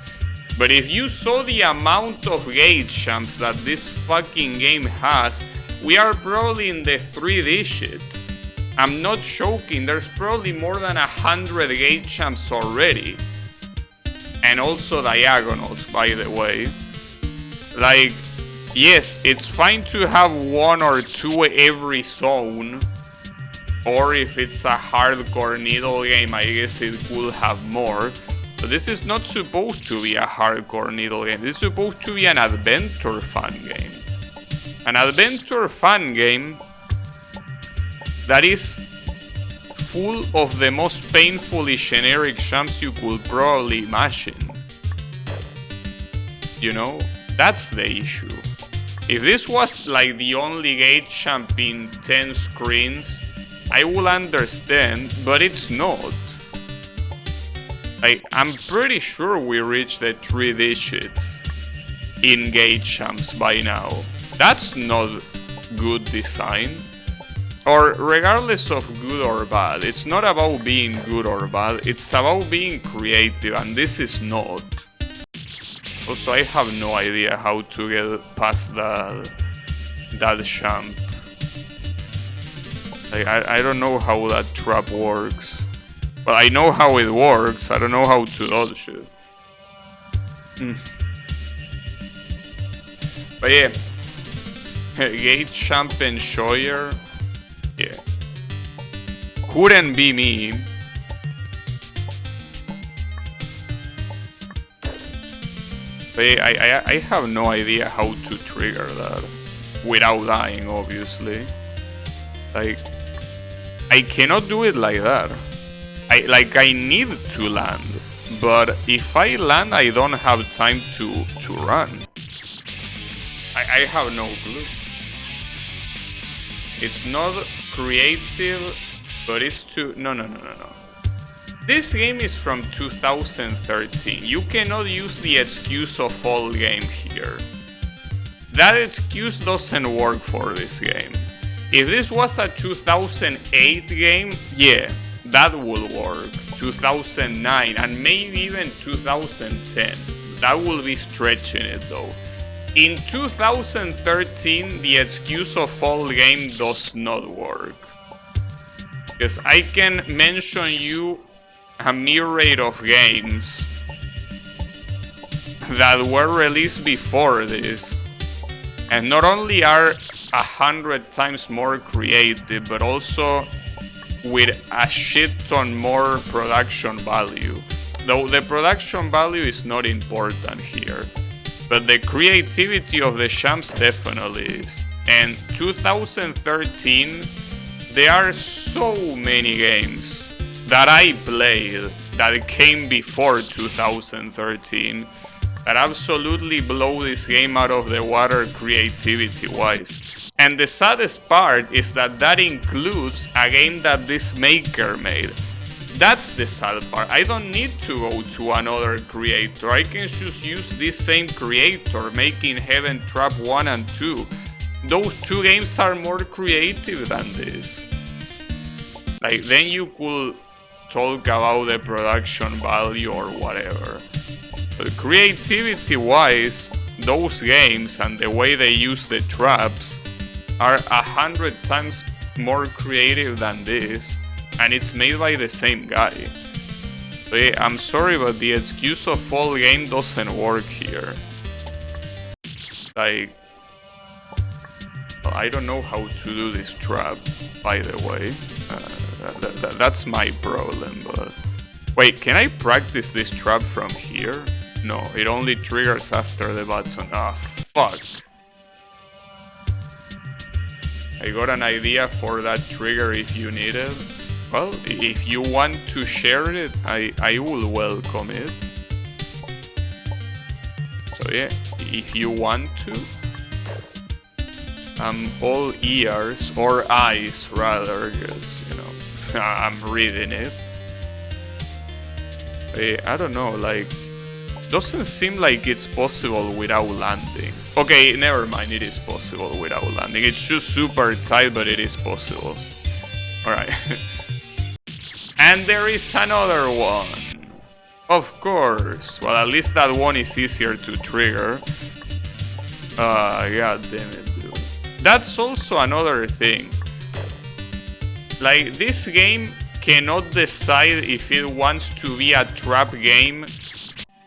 S1: But if you saw the amount of gate champs that this fucking game has, we are probably in the 3 digits. I'm not joking, there's probably more than 100 gate champs already. And also diagonals, by the way. Like, yes, it's fine to have 1 or 2 every zone. Or if it's a hardcore needle game, I guess it could have more. But this is not supposed to be a hardcore needle game. This is supposed to be an adventure fun game. An adventure fun game that is full of the most painfully generic champs you could probably imagine. You know? That's the issue. If this was like the only gate champ in 10 screens, I will understand, but it's not. I'm pretty sure we reached the 3 digits in gate champs by now. That's not good design. Or regardless of good or bad, it's not about being good or bad, it's about being creative, and this is not. Also, I have no idea how to get past that champ. I don't know how that trap works. Well, I know how it works. I don't know how to dodge it. But yeah. Gate Champion Scheuer. Yeah. Couldn't be me. But yeah, I have no idea how to trigger that. Without dying, obviously. Like, I cannot do it like that. I need to land, but if I land, I don't have time to run. I have no clue. It's not creative, but it's too... No. This game is from 2013. You cannot use the excuse of old game here. That excuse doesn't work for this game. If this was a 2008 game, yeah, that would work. 2009 and maybe even 2010. That will be stretching it though. In 2013, the excuse of old game does not work. Because I can mention you a myriad of games that were released before this, and not only are 100 times more creative, but also with a shit ton more production value. Though the production value is not important here, but the creativity of the champs definitely is. And 2013, there are so many games that I played that came before 2013 that absolutely blow this game out of the water creativity-wise. And the saddest part is that that includes a game that this maker made. That's the sad part. I don't need to go to another creator. I can just use this same creator making Heaven Trap 1 and 2. Those two games are more creative than this. Like, then you could talk about the production value or whatever. But creativity-wise, those games and the way they use the traps are 100 times more creative than this, and it's made by the same guy. So yeah, I'm sorry, but the excuse of old game doesn't work here. Like, I don't know how to do this trap, by the way. That's my problem, but... Wait, can I practice this trap from here? No, it only triggers after the button. Ah, fuck. I got an idea for that trigger if you need it. Well, if you want to share it, I will welcome it. So yeah, if you want to. I'm all ears, or eyes rather, because, you know, I'm reading it. I don't know, like, doesn't seem like it's possible without landing. Okay, never mind, it is possible without landing. It's just super tight, but it is possible. Alright. And there is another one. Of course. Well, at least that one is easier to trigger. God damn it, dude. That's also another thing. Like, this game cannot decide if it wants to be a trap game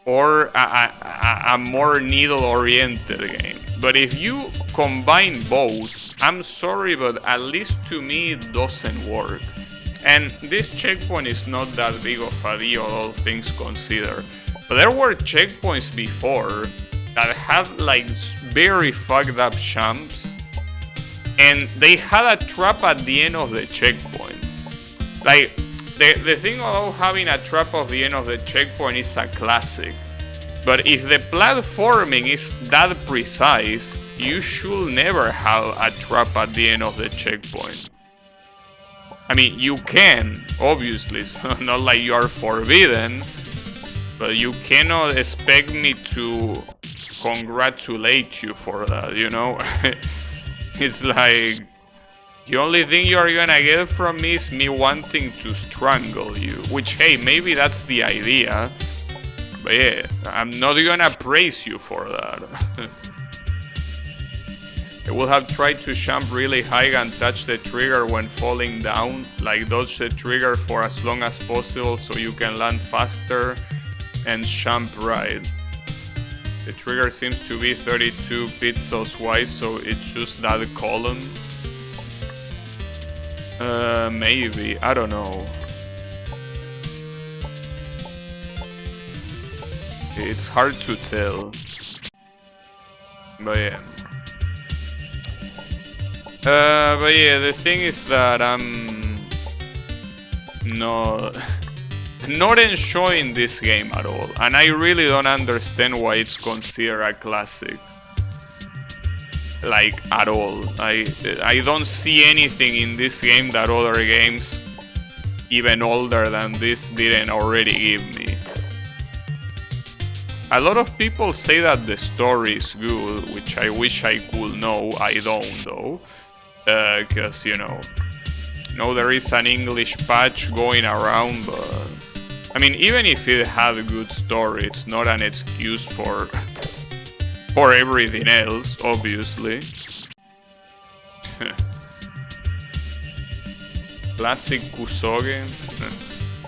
S1: or a more needle-oriented game. But if you combine both, I'm sorry, but at least to me it doesn't work. And this checkpoint is not that big of a deal, all things considered. But there were checkpoints before that had like very fucked up champs, and they had a trap at the end of the checkpoint. Like, the thing about having a trap at the end of the checkpoint is a classic. But if the platforming is that precise, you should never have a trap at the end of the checkpoint. I mean, you can, obviously, it's not like you are forbidden, but you cannot expect me to congratulate you for that, you know? It's like, the only thing you're gonna get from me is me wanting to strangle you, which, hey, maybe that's the idea, but yeah, I'm not gonna praise you for that. I would have tried to jump really high and touch the trigger when falling down, like dodge the trigger for as long as possible so you can land faster and jump right. The trigger seems to be 32 pixels wide, so it's just that column. Maybe, I don't know. It's hard to tell. But yeah. But yeah, the thing is that I'm not enjoying this game at all, and I really don't understand why it's considered a classic. Like, at all. I don't see anything in this game that other games, even older than this, didn't already give me. A lot of people say that the story is good, which I wish I could know. I don't though. Because, you know, there is an English patch going around, but I mean, even if it had a good story, it's not an excuse for everything else, obviously. Classic Kusoge?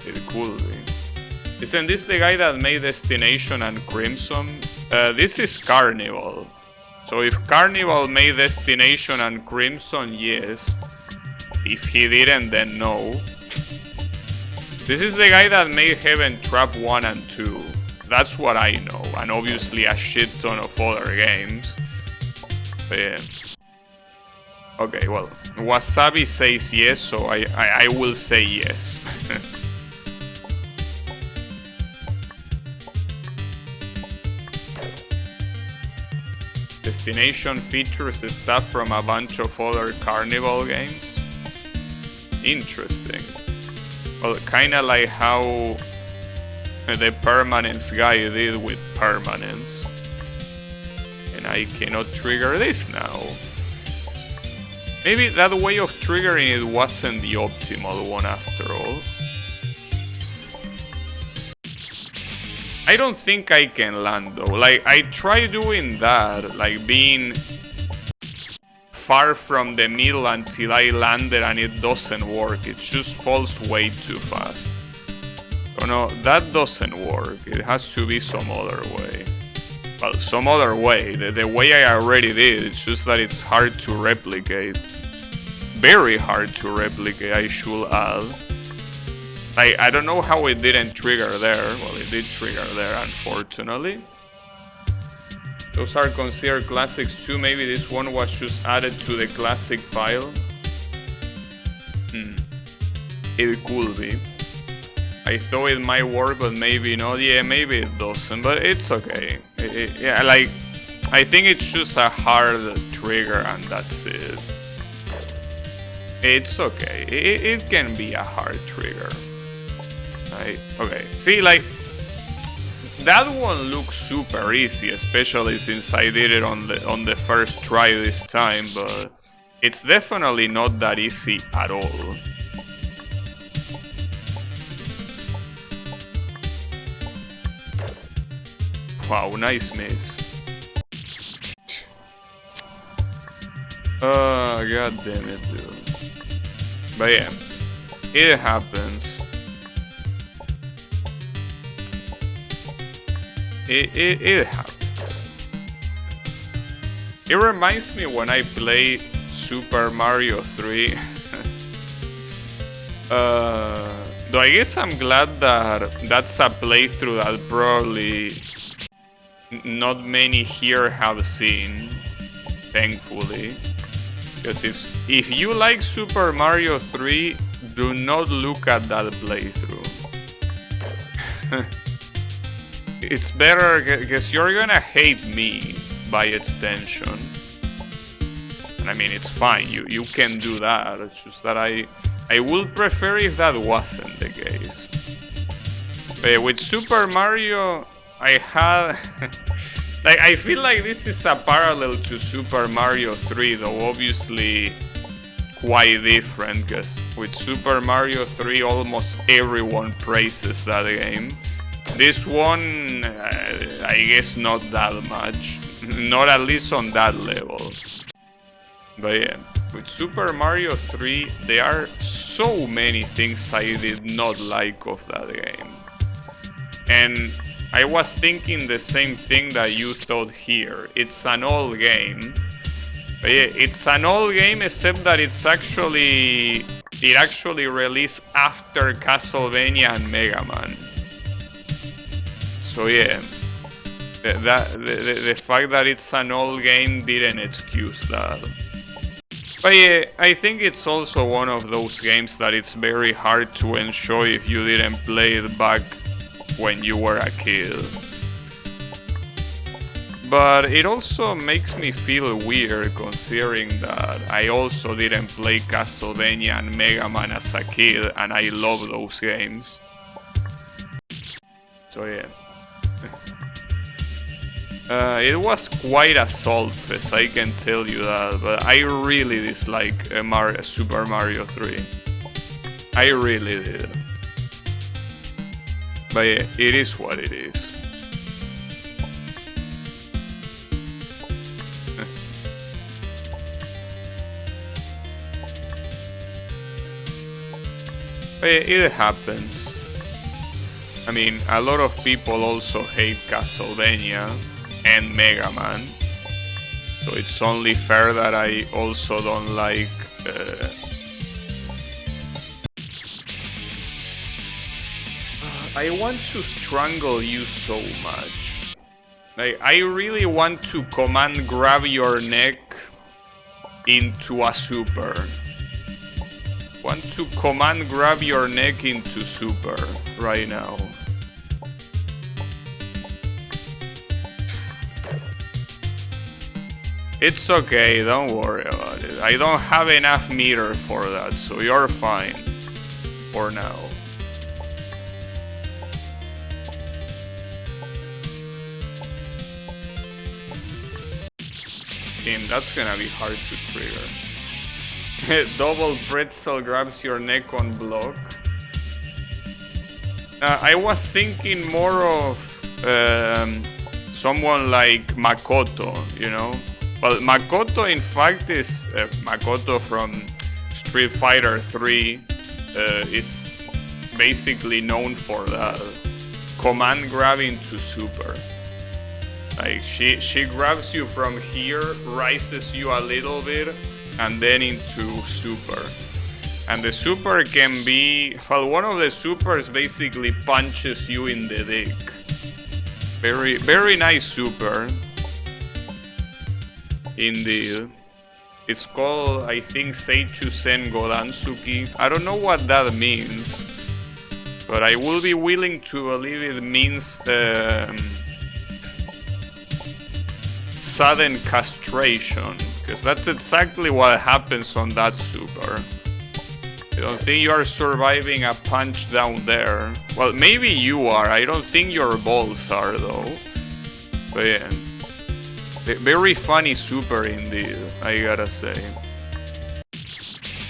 S1: It could be. Isn't this the guy that made Destination and Crimson? This is Carnival. So if Carnival made Destination and Crimson, yes. If he didn't, then no. This is the guy that made Heaven Trap 1 and 2. That's what I know. And obviously a shit ton of other games. But yeah. Okay, well. Wasabi says yes, so I will say yes. Destination features stuff from a bunch of other Carnival games. Interesting. Well, kinda like how the Permanence guy did with Permanence. And I cannot trigger this now. Maybe that way of triggering it wasn't the optimal one after all. I don't think I can land though. Like, I try doing that, like being far from the middle until I landed and it doesn't work. It just falls way too fast. So no, that doesn't work. It has to be some other way. Well, some other way. The way I already did, it's just that it's hard to replicate. Very hard to replicate, I should add. I don't know how it didn't trigger there. Well, it did trigger there, unfortunately. Those are considered classics too. Maybe this one was just added to the classic pile. It could be. I thought it might work, but maybe not. Yeah, maybe it doesn't, but it's okay. Yeah, like, I think it's just a hard trigger and that's it. It's okay. It can be a hard trigger. Right? Okay. See, like, that one looks super easy, especially since I did it on the first try this time, but it's definitely not that easy at all. Wow, nice miss. Oh, god damn it, dude. But yeah, it happens. It happens. It reminds me when I play Super Mario 3. Though I guess I'm glad that that's a playthrough that probably not many here have seen, thankfully. Because if you like Super Mario 3, do not look at that playthrough. It's better because you're gonna hate me by extension. And I mean, it's fine, you can do that. It's just that I would prefer if that wasn't the case. With Super Mario, I had... like, I feel like this is a parallel to Super Mario 3, though obviously quite different, because with Super Mario 3 almost everyone praises that game. This one, I guess not that much. Not at least on that level. But yeah, with Super Mario 3, there are so many things I did not like of that game. And I was thinking the same thing that you thought here. It's an old game. But yeah, it's an old game except that it actually released after Castlevania and Mega Man. So yeah, the fact that it's an old game didn't excuse that. But yeah, I think it's also one of those games that it's very hard to enjoy if you didn't play it back when you were a kid. But it also makes me feel weird considering that I also didn't play Castlevania and Mega Man as a kid, and I love those games. So yeah. It was quite a Solfest, I can tell you that, but I really dislike Super Mario 3. I really did. But yeah, it is what it is. But yeah, it happens. I mean, a lot of people also hate Castlevania and Mega Man, so it's only fair that I also don't like I want to strangle you so much. Like, I really want to command grab your neck into a super. Want to command grab your neck into super right now. It's okay, don't worry about it. I don't have enough meter for that, so you're fine. For now. Team, that's gonna be hard to trigger. Double pretzel grabs your neck on block. I was thinking more of someone like Makoto, you know? Well, Makoto, in fact, is Makoto from Street Fighter 3 is basically known for that. Command grabbing to super. Like, she grabs you from here, rises you a little bit, and then into super. And the super can be... Well, one of the supers basically punches you in the dick. Very, very nice super. Indeed. It's called, I think, Seichusen Godansuki. I don't know what that means, but I will be willing to believe it means sudden castration, because that's exactly what happens on that super. I don't think you are surviving a punch down there. Well, maybe you are. I don't think your balls are, though. But yeah. Very funny super indeed, I gotta say.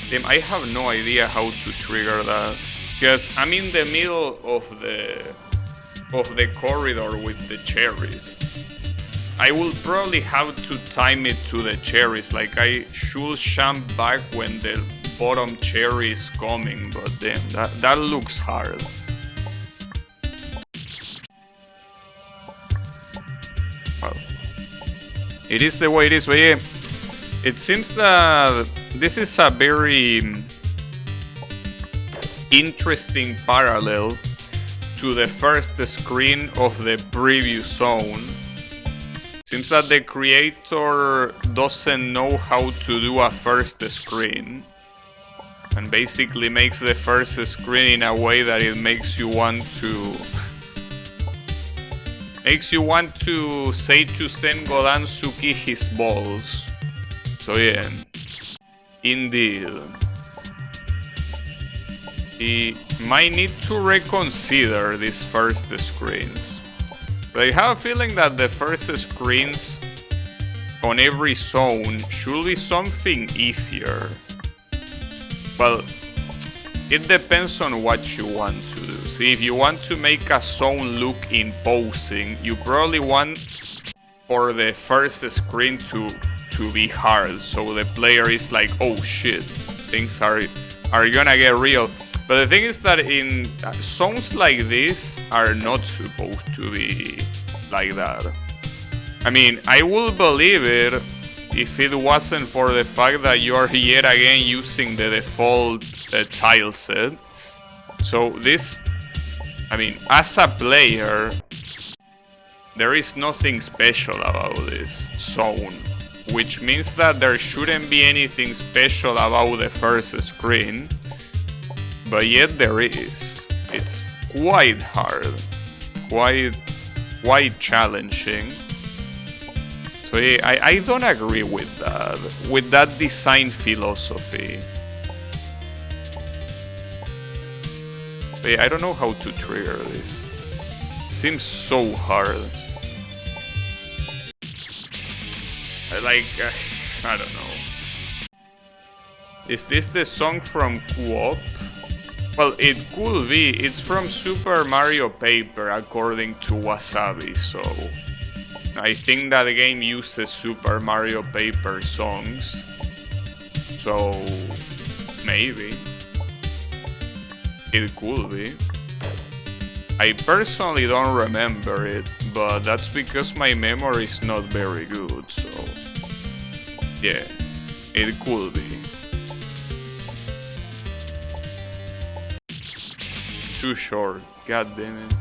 S1: Damn, I have no idea how to trigger that, because I'm in the middle of the corridor with the cherries. I will probably have to time it to the cherries, like I should jump back when the bottom cherry is coming, but damn, that looks hard. Well, it is the way it is, but yeah, it seems that this is a very interesting parallel to the first screen of the previous zone. Seems that the creator doesn't know how to do a first screen, and basically makes the first screen in a way that it makes you want to Seichusen Godansuki his balls. So yeah, indeed. He might need to reconsider these first screens. But I have a feeling that the first screens on every zone should be something easier. Well, it depends on what you want to do. See, if you want to make a zone look imposing, you probably want for the first screen to to be hard, so the player is like, oh shit, things are gonna get real. But the thing is that in songs like this are not supposed to be like that. I mean, I would believe it if it wasn't for the fact that you are yet again using the default tile set. So this, I mean, as a player, there is nothing special about this zone, which means that there shouldn't be anything special about the first screen, but yet there is. It's quite hard, quite challenging. So I don't agree with that design philosophy. But I don't know how to trigger this. Seems so hard. I don't know. Is this the song from Co-op? Well, it could be. It's from Super Mario Paper, according to Wasabi, so I think that game uses Super Mario Paper songs. So maybe. It could be. I personally don't remember it, but that's because my memory is not very good, so yeah, it could be. Too short, god damn it.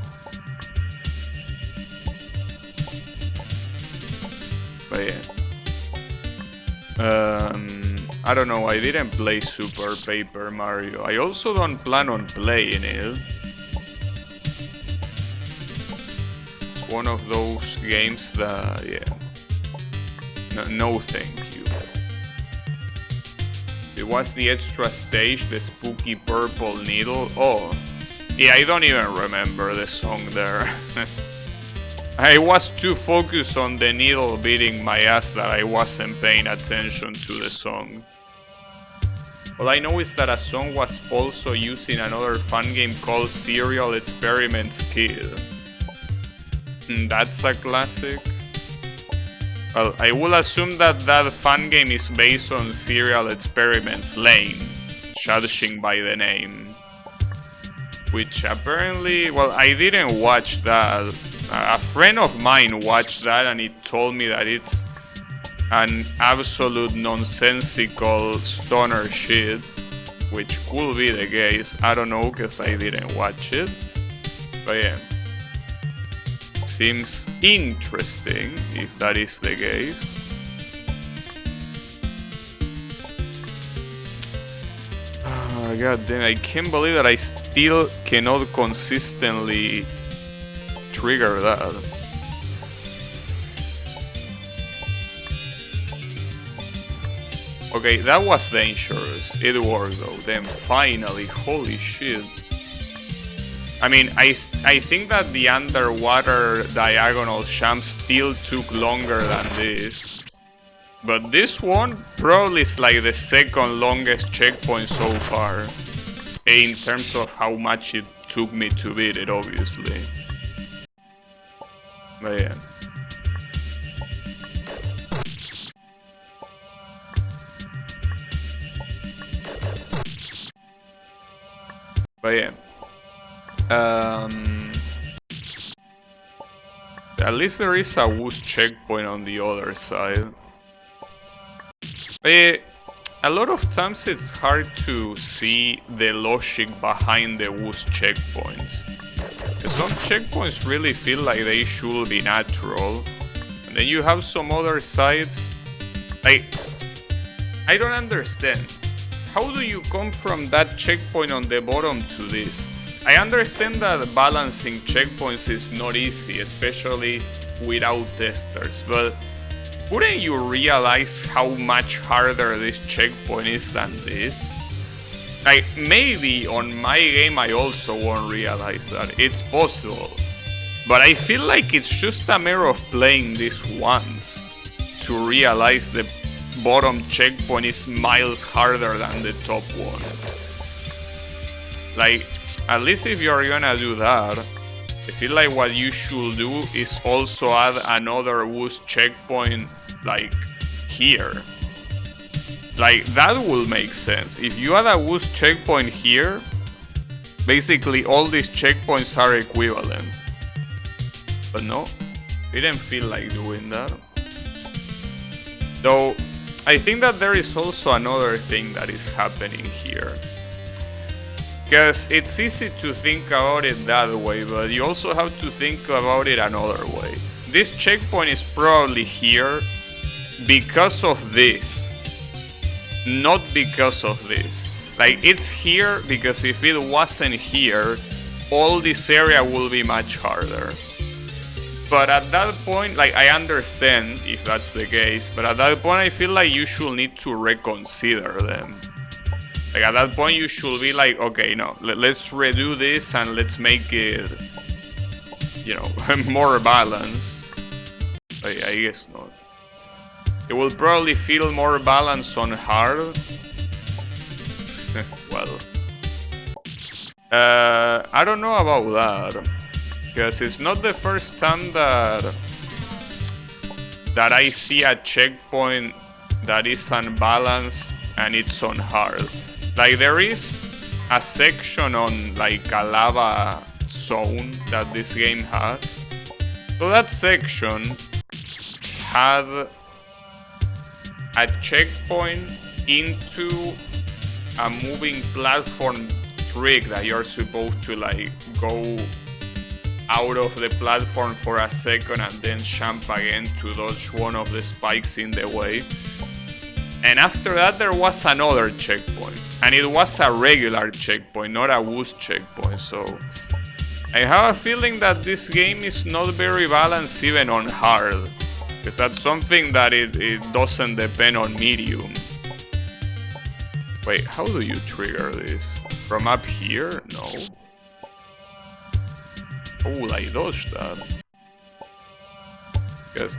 S1: But yeah. I don't know, I didn't play Super Paper Mario. I also don't plan on playing it. It's one of those games that, yeah. No thank you. It was the extra stage, the spooky purple needle. Oh, yeah, I don't even remember the song there. I was too focused on the needle beating my ass that I wasn't paying attention to the song. All I know is that a song was also used in another fun game called Serial Experiments Kid. That's a classic. Well, I will assume that that fun game is based on Serial Experiments Lane, judging by the name. Which apparently, well, I didn't watch that. A friend of mine watched that and he told me that it's an absolute nonsensical stoner shit, which could be the case. I don't know because I didn't watch it, but yeah, seems interesting if that is the case. God damn, I can't believe that I still cannot consistently trigger that. Okay, that was dangerous. It worked though. Then finally, holy shit. I mean, I think that the underwater diagonal jump still took longer than this. But this one probably is like the second longest checkpoint so far. In terms of how much it took me to beat it, obviously. But yeah. But yeah. At least there is a Woos checkpoint on the other side. But a lot of times it's hard to see the logic behind the Woos checkpoints. Some checkpoints really feel like they should be natural. And then you have some other sides. Like, I don't understand. How do you come from that checkpoint on the bottom to this? I understand that balancing checkpoints is not easy, especially without testers, but wouldn't you realize how much harder this checkpoint is than this? Like, maybe on my game I also won't realize that. It's possible. But I feel like it's just a matter of playing this once to realize the bottom checkpoint is miles harder than the top one. Like, at least if you're gonna do that, I feel like what you should do is also add another Woos checkpoint, like here. Like, that will make sense. If you add a Woo's checkpoint here, basically all these checkpoints are equivalent. But no, didn't feel like doing that. Though, I think that there is also another thing that is happening here. Because it's easy to think about it that way, but you also have to think about it another way. This checkpoint is probably here because of this, not because of this. Like, it's here because if it wasn't here, all this area will be much harder. But at that point, like, I understand if that's the case, but at that point I feel like you should need to reconsider them. Like, at that point you should be like, okay, no, let's redo this and let's make it, you know, more balanced. I guess not. It will probably feel more balanced on hard. Well, I don't know about that. Because it's not the first time that I see a checkpoint that is unbalanced and it's on hard. Like, there is a section on like a lava zone that this game has. So that section had a checkpoint into a moving platform trick that you're supposed to like go out of the platform for a second and then jump again to dodge one of the spikes in the way. And after that there was another checkpoint, and it was a regular checkpoint, not a Woo's checkpoint. So I have a feeling that this game is not very balanced even on hard, because that's something that it doesn't depend on medium. Wait, how do you trigger this? From up here? No. Oh, I dodged that. Because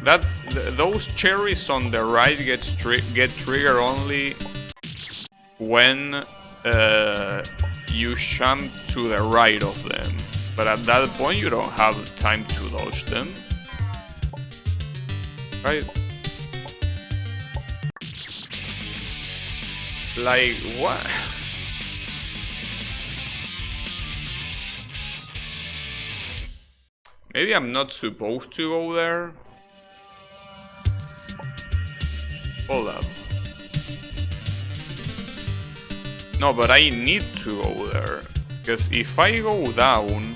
S1: those cherries on the right get triggered only when you jump to the right of them. But at that point you don't have time to dodge them. Right? Like, what? Maybe I'm not supposed to go there? Hold up. No, but I need to go there. Because if I go down...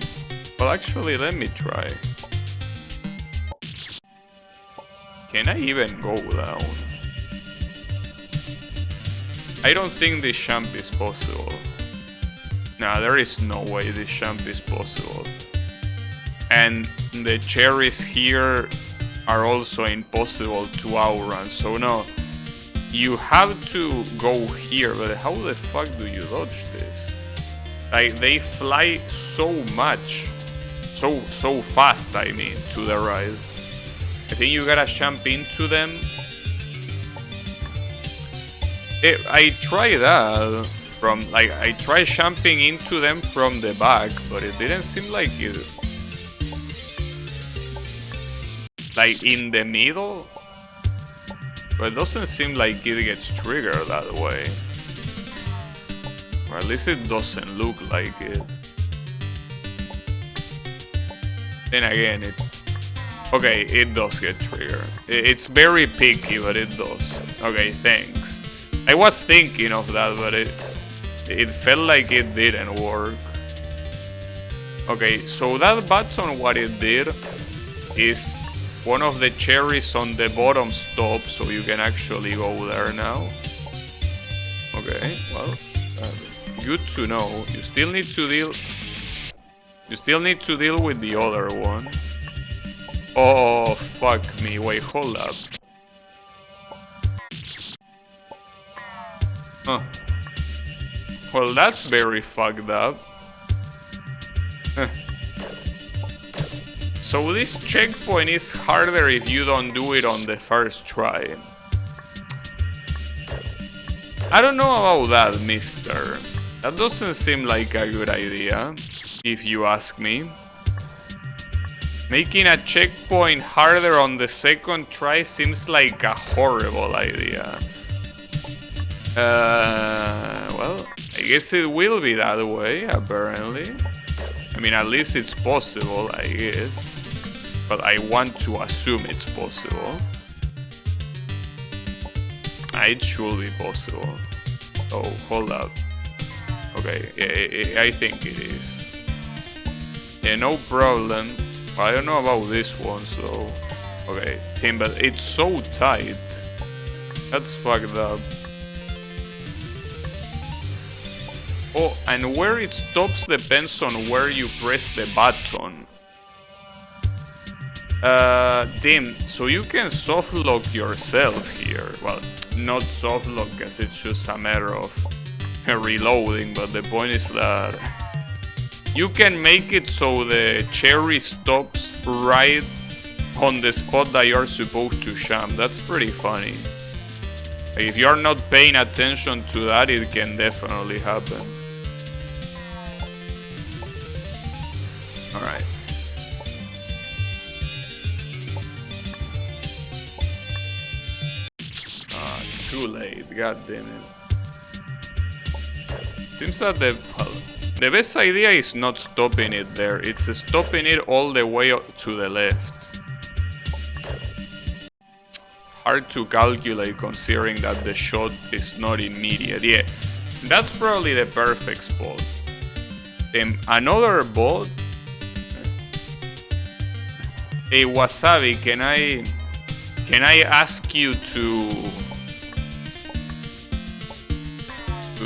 S1: Well, actually, let me try. Can I even go down? I don't think this jump is possible. Nah, there is no way this jump is possible. And the cherries here are also impossible to outrun, so no. You have to go here, but how the fuck do you dodge this? Like, they fly so much. So fast, I mean, to the right. I think you gotta jump into them. I tried that from, like, I tried jumping into them from the back, but it didn't seem like it. Like, in the middle? But it doesn't seem like it gets triggered that way. Or at least it doesn't look like it. Then again, it's... Okay, it does get triggered. It's very picky, but it does. Okay, thanks. I was thinking of that, but it felt like it didn't work. Okay, so that button, what it did is one of the cherries on the bottom stops, so you can actually go there now. Okay, well, good to know. You still need to deal with the other one. Oh, fuck me. Wait, hold up. Huh. Well, that's very fucked up. So this checkpoint is harder if you don't do it on the first try. I don't know about that, mister. That doesn't seem like a good idea, if you ask me. Making a checkpoint harder on the second try seems like a horrible idea. Well, I guess it will be that way, apparently. I mean, at least it's possible, I guess. But I want to assume it's possible. It should be possible. Oh, hold up. Okay, yeah, I think it is. Yeah, no problem. I don't know about this one, so... Okay, Tim, but it's so tight. That's fucked up. Oh, and where it stops depends on where you press the button. Tim, so you can softlock yourself here. Well, not softlock, because it's just a matter of reloading, but the point is that you can make it so the cherry stops right on the spot that you're supposed to jump. That's pretty funny. Like, if you're not paying attention to that, it can definitely happen. Alright. Too late, god damn it. Seems that the best idea is not stopping it there, it's stopping it all the way to the left. Hard to calculate considering that the shot is not immediate. Yeah, that's probably the perfect spot. Another bot. Hey Wasabi, can I ask you to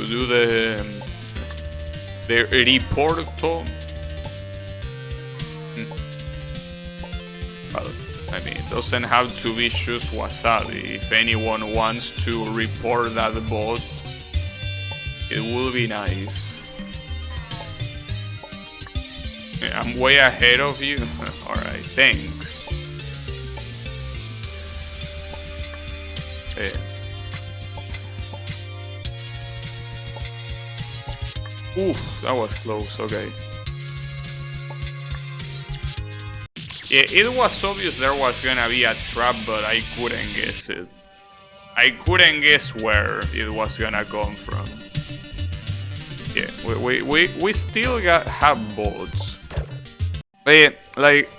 S1: do the reporto? Well, I mean, it doesn't have to be just Wasabi. If anyone wants to report that bot, it will be nice. I'm way ahead of you. Alright, thanks. Hey. Oof, that was close, okay. Yeah, it was obvious there was gonna be a trap, but I couldn't guess it. I couldn't guess where it was gonna come from. Yeah, we still have bots. But yeah, like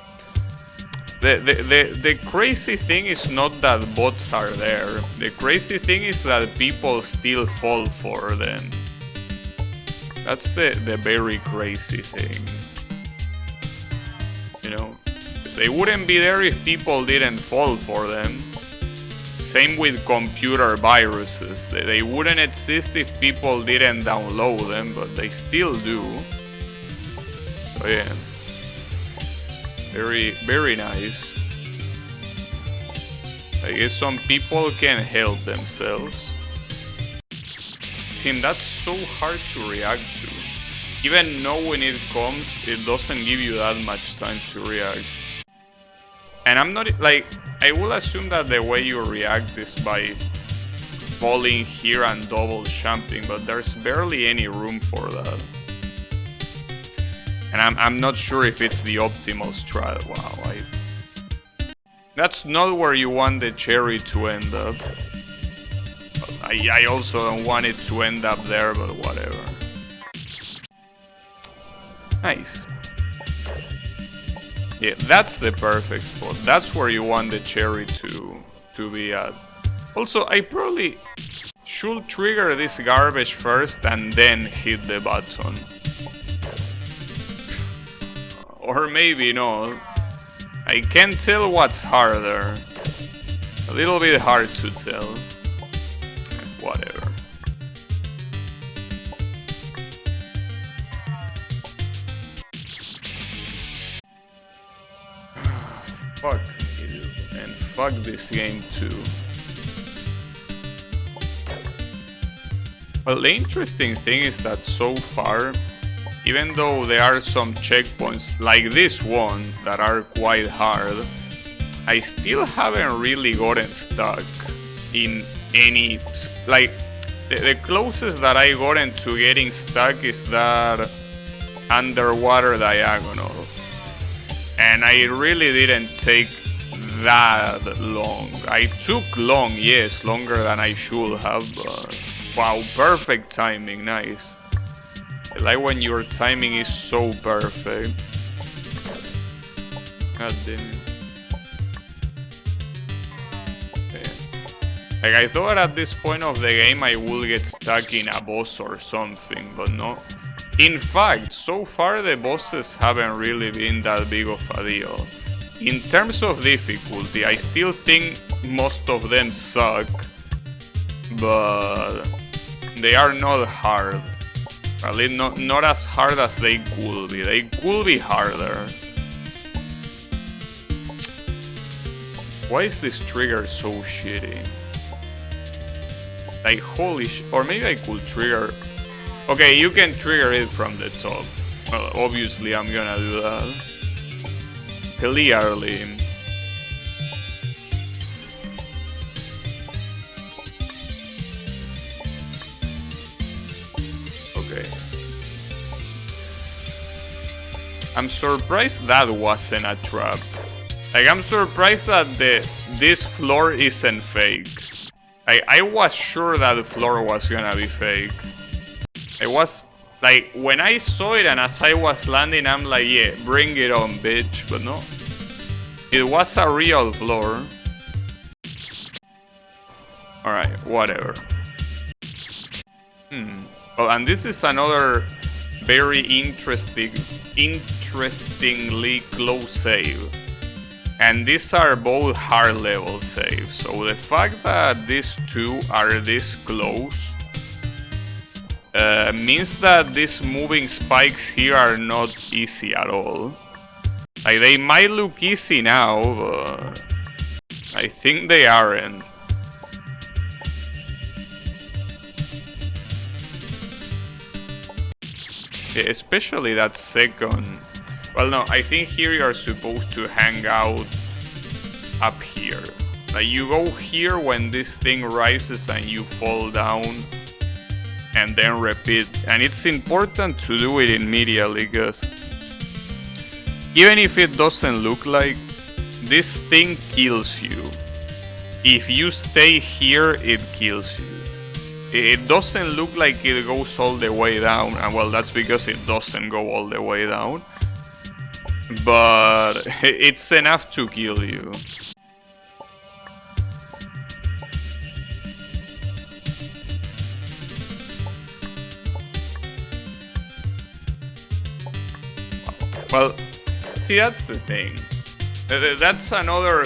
S1: the crazy thing is not that bots are there. The crazy thing is that people still fall for them. That's the very crazy thing. You know, they wouldn't be there if people didn't fall for them. Same with computer viruses. They wouldn't exist if people didn't download them, but they still do. So yeah. Very, very nice. I guess some people can help themselves. Tim, that's so hard to react to. Even though when it comes, it doesn't give you that much time to react. And I'm not, like, I will assume that the way you react is by falling here and double jumping, but there's barely any room for that. And I'm not sure if it's the optimal strat. Wow, that's not where you want the cherry to end up. I also don't want it to end up there, but whatever. Nice. Yeah, that's the perfect spot. That's where you want the cherry to be at. Also, I probably should trigger this garbage first and then hit the button. Or maybe no. I can't tell what's harder. A little bit hard to tell. Whatever. Fuck me, dude. And fuck this game too. Well, the interesting thing is that so far, even though there are some checkpoints like this one that are quite hard, I still haven't really gotten stuck in any, like, the closest that I gotten to getting stuck is that underwater diagonal. And I really didn't take that long. I took long, yes, longer than I should have, but wow, perfect timing, nice. I like when your timing is so perfect. God damn it. Like, I thought at this point of the game I would get stuck in a boss or something, but no. In fact, so far the bosses haven't really been that big of a deal. In terms of difficulty, I still think most of them suck, but they are not hard. At least not as hard as they could be. They could be harder. Why is this trigger so shitty? Like, holy sh... Or maybe I could trigger... Okay, you can trigger it from the top. Well, obviously I'm gonna do that. Clearly. Okay. I'm surprised that wasn't a trap. Like, I'm surprised that this floor isn't fake. I was sure that the floor was gonna be fake. I was, like, when I saw it and as I was landing, I'm like, yeah, bring it on, bitch. But no. It was a real floor. Alright, whatever. Oh, and this is another very interestingly close save. And these are both hard level saves. So the fact that these two are this close means that these moving spikes here are not easy at all. Like, they might look easy now, but I think they aren't. Yeah, especially that second. Well, no, I think here you are supposed to hang out up here. Like, you go here when this thing rises and you fall down, and then repeat. And it's important to do it immediately, because even if it doesn't look like, this thing kills you. If you stay here, it kills you. It doesn't look like it goes all the way down, and well, that's because it doesn't go all the way down. But it's enough to kill you. Well, see, that's the thing. That's another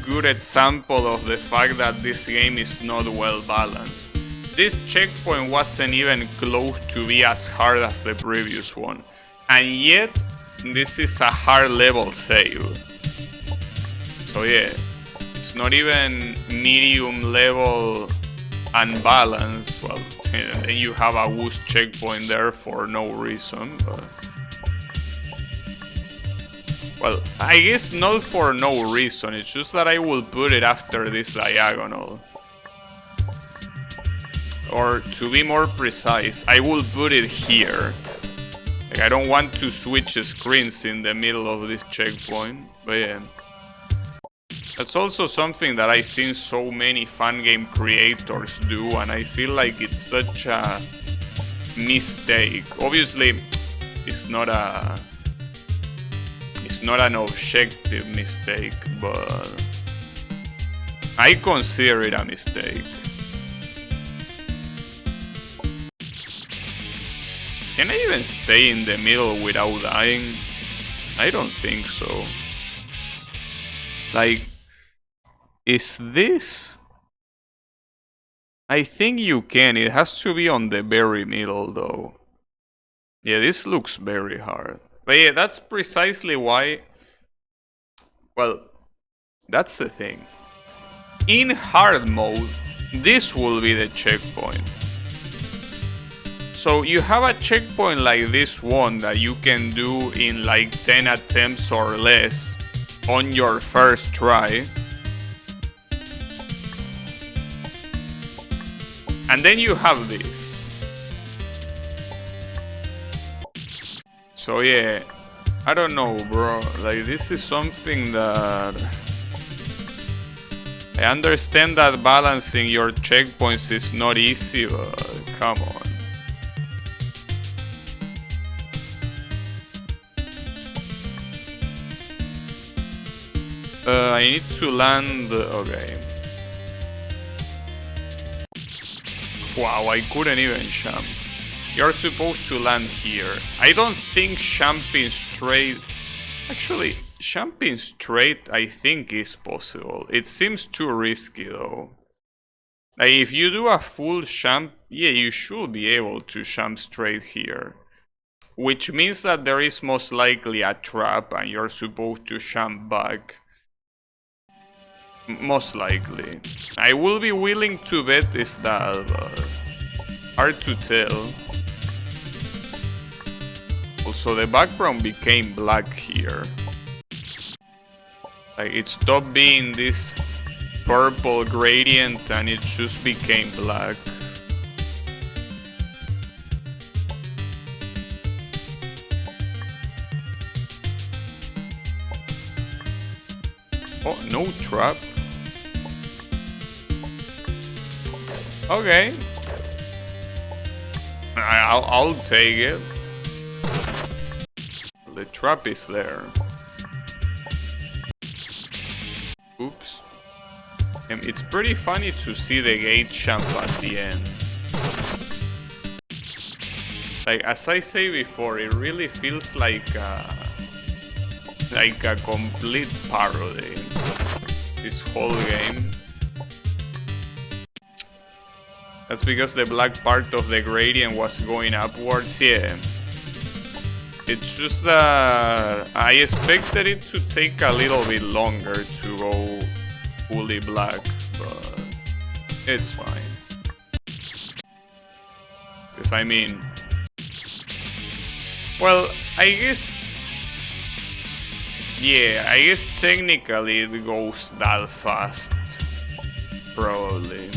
S1: good example of the fact that this game is not well balanced. This checkpoint wasn't even close to be as hard as the previous one. And yet, this is a hard level save. So yeah, it's not even medium level unbalanced. Well, then you have a worst checkpoint there for no reason, but... Well, I guess not for no reason, it's just that I will put it after this diagonal. Or to be more precise, I will put it here. Like, I don't want to switch screens in the middle of this checkpoint, but yeah. That's also something that I've seen so many fan game creators do, and I feel like it's such a mistake. Obviously, it's not an objective mistake, but I consider it a mistake. Can I even stay in the middle without dying? I don't think so. Like, is this... I think you can. It has to be on the very middle, though. Yeah, this looks very hard. But yeah, that's precisely why... Well, that's the thing. In hard mode, this will be the checkpoint. So you have a checkpoint like this one that you can do in like 10 attempts or less on your first try. And then you have this. So yeah, I don't know, bro. Like, this is something that... I understand that balancing your checkpoints is not easy, but come on. I need to land... Okay. Wow, I couldn't even jump. You're supposed to land here. I don't think jumping straight... Actually, jumping straight I think is possible. It seems too risky though. Like, if you do a full jump, yeah, you should be able to jump straight here. Which means that there is most likely a trap and you're supposed to jump back. Most likely. I will be willing to bet is that, but hard to tell. Also, the background became black here. Like, it stopped being this purple gradient and it just became black. Oh, no trap. Okay. I'll take it. The trap is there. Oops. It's pretty funny to see the gate jump at the end. Like, as I say before, it really feels like a complete parody. This whole game. That's because the black part of the gradient was going upwards, yeah. It's just that I expected it to take a little bit longer to go fully black, but it's fine. Because I mean... Well, I guess... Yeah, I guess technically it goes that fast. Probably.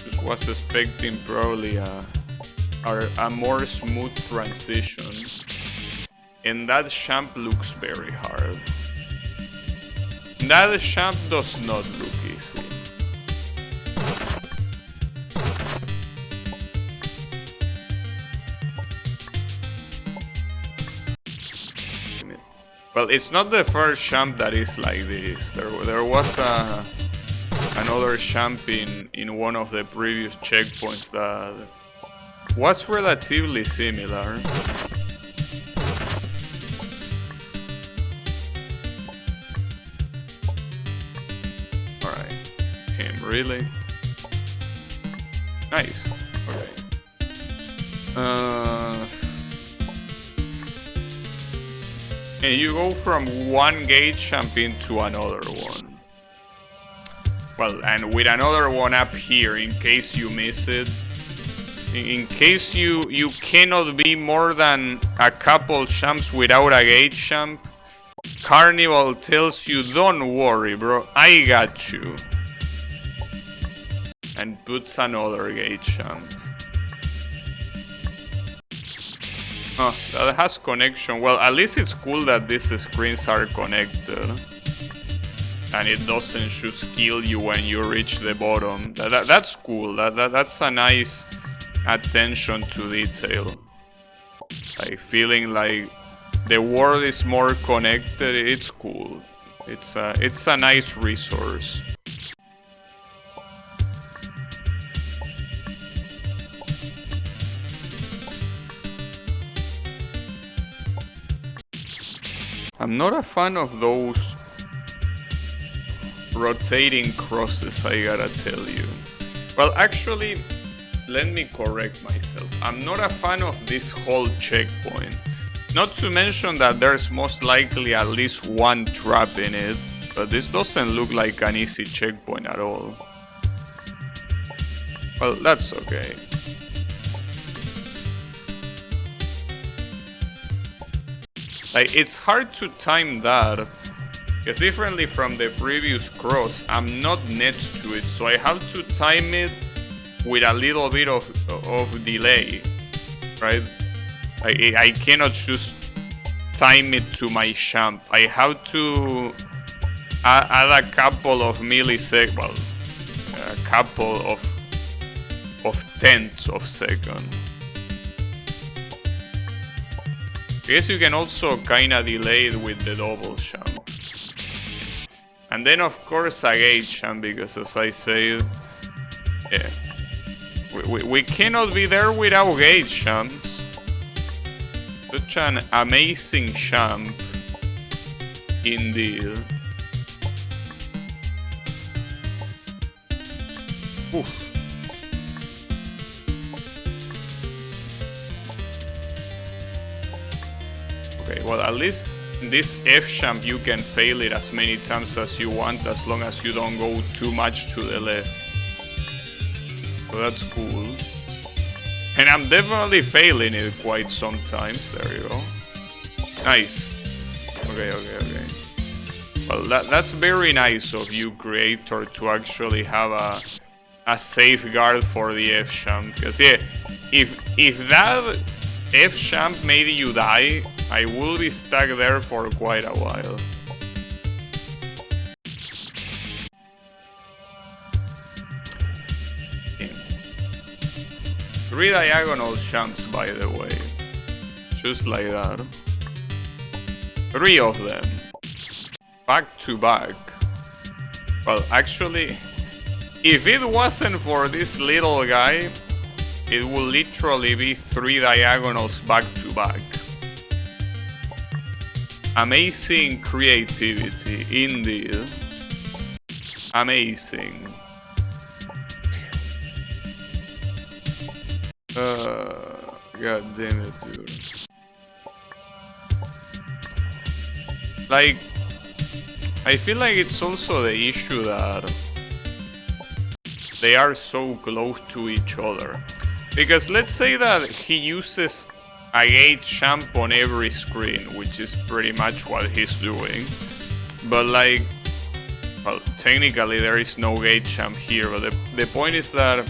S1: Just was expecting probably a more smooth transition. And that jump looks very hard. That jump does not look easy. Well, it's not the first jump that is like this. There was another jump in one of the previous checkpoints that was relatively similar. Alright. Damn, really? Nice. Okay. And you go from one gate jump into another one. Well, and with another one up here in case you miss it. In case you cannot be more than a couple jumps without a gate jump, Carnival tells you, don't worry bro, I got you. And puts another gate jump. Oh, that has connection. Well, at least it's cool that these screens are connected. And it doesn't just kill you when you reach the bottom. That's cool. That's a nice attention to detail. Like, feeling like the world is more connected, it's cool. It's a nice resource. I'm not a fan of those rotating crosses, I gotta tell you. Well, actually, let me correct myself. I'm not a fan of this whole checkpoint. Not to mention that there's most likely at least one trap in it, but this doesn't look like an easy checkpoint at all. Well, that's okay. Like, it's hard to time that, because differently from the previous cross, I'm not next to it, so I have to time it with a little bit of delay, right? I cannot just time it to my champ. I have to add a couple of milliseconds, well, a couple of tenths of second. I guess you can also kinda delay it with the double champ. And then of course a gate champ, because as I said, yeah, we cannot be there without gate champs. Such an amazing champ indeed. Oof. Okay, well, at least this F champ you can fail it as many times as you want, as long as you don't go too much to the left. So that's cool. And I'm definitely failing it quite sometimes. There you go. Nice. Okay. Well, that's very nice of you, creator, to actually have a safeguard for the F champ. Because yeah, if that F champ made you die, I will be stuck there for quite a while. Okay. 3 diagonal champs, by the way. Just like that. 3 of them. Back to back. Well, actually, if it wasn't for this little guy, it will literally be 3 diagonals back to back. Amazing creativity, indeed. Amazing. God damn it, dude. Like, I feel like it's also the issue that they are so close to each other. Because let's say that he uses a gate champ on every screen, which is pretty much what he's doing. But like, well, technically there is no gate champ here, but the point is that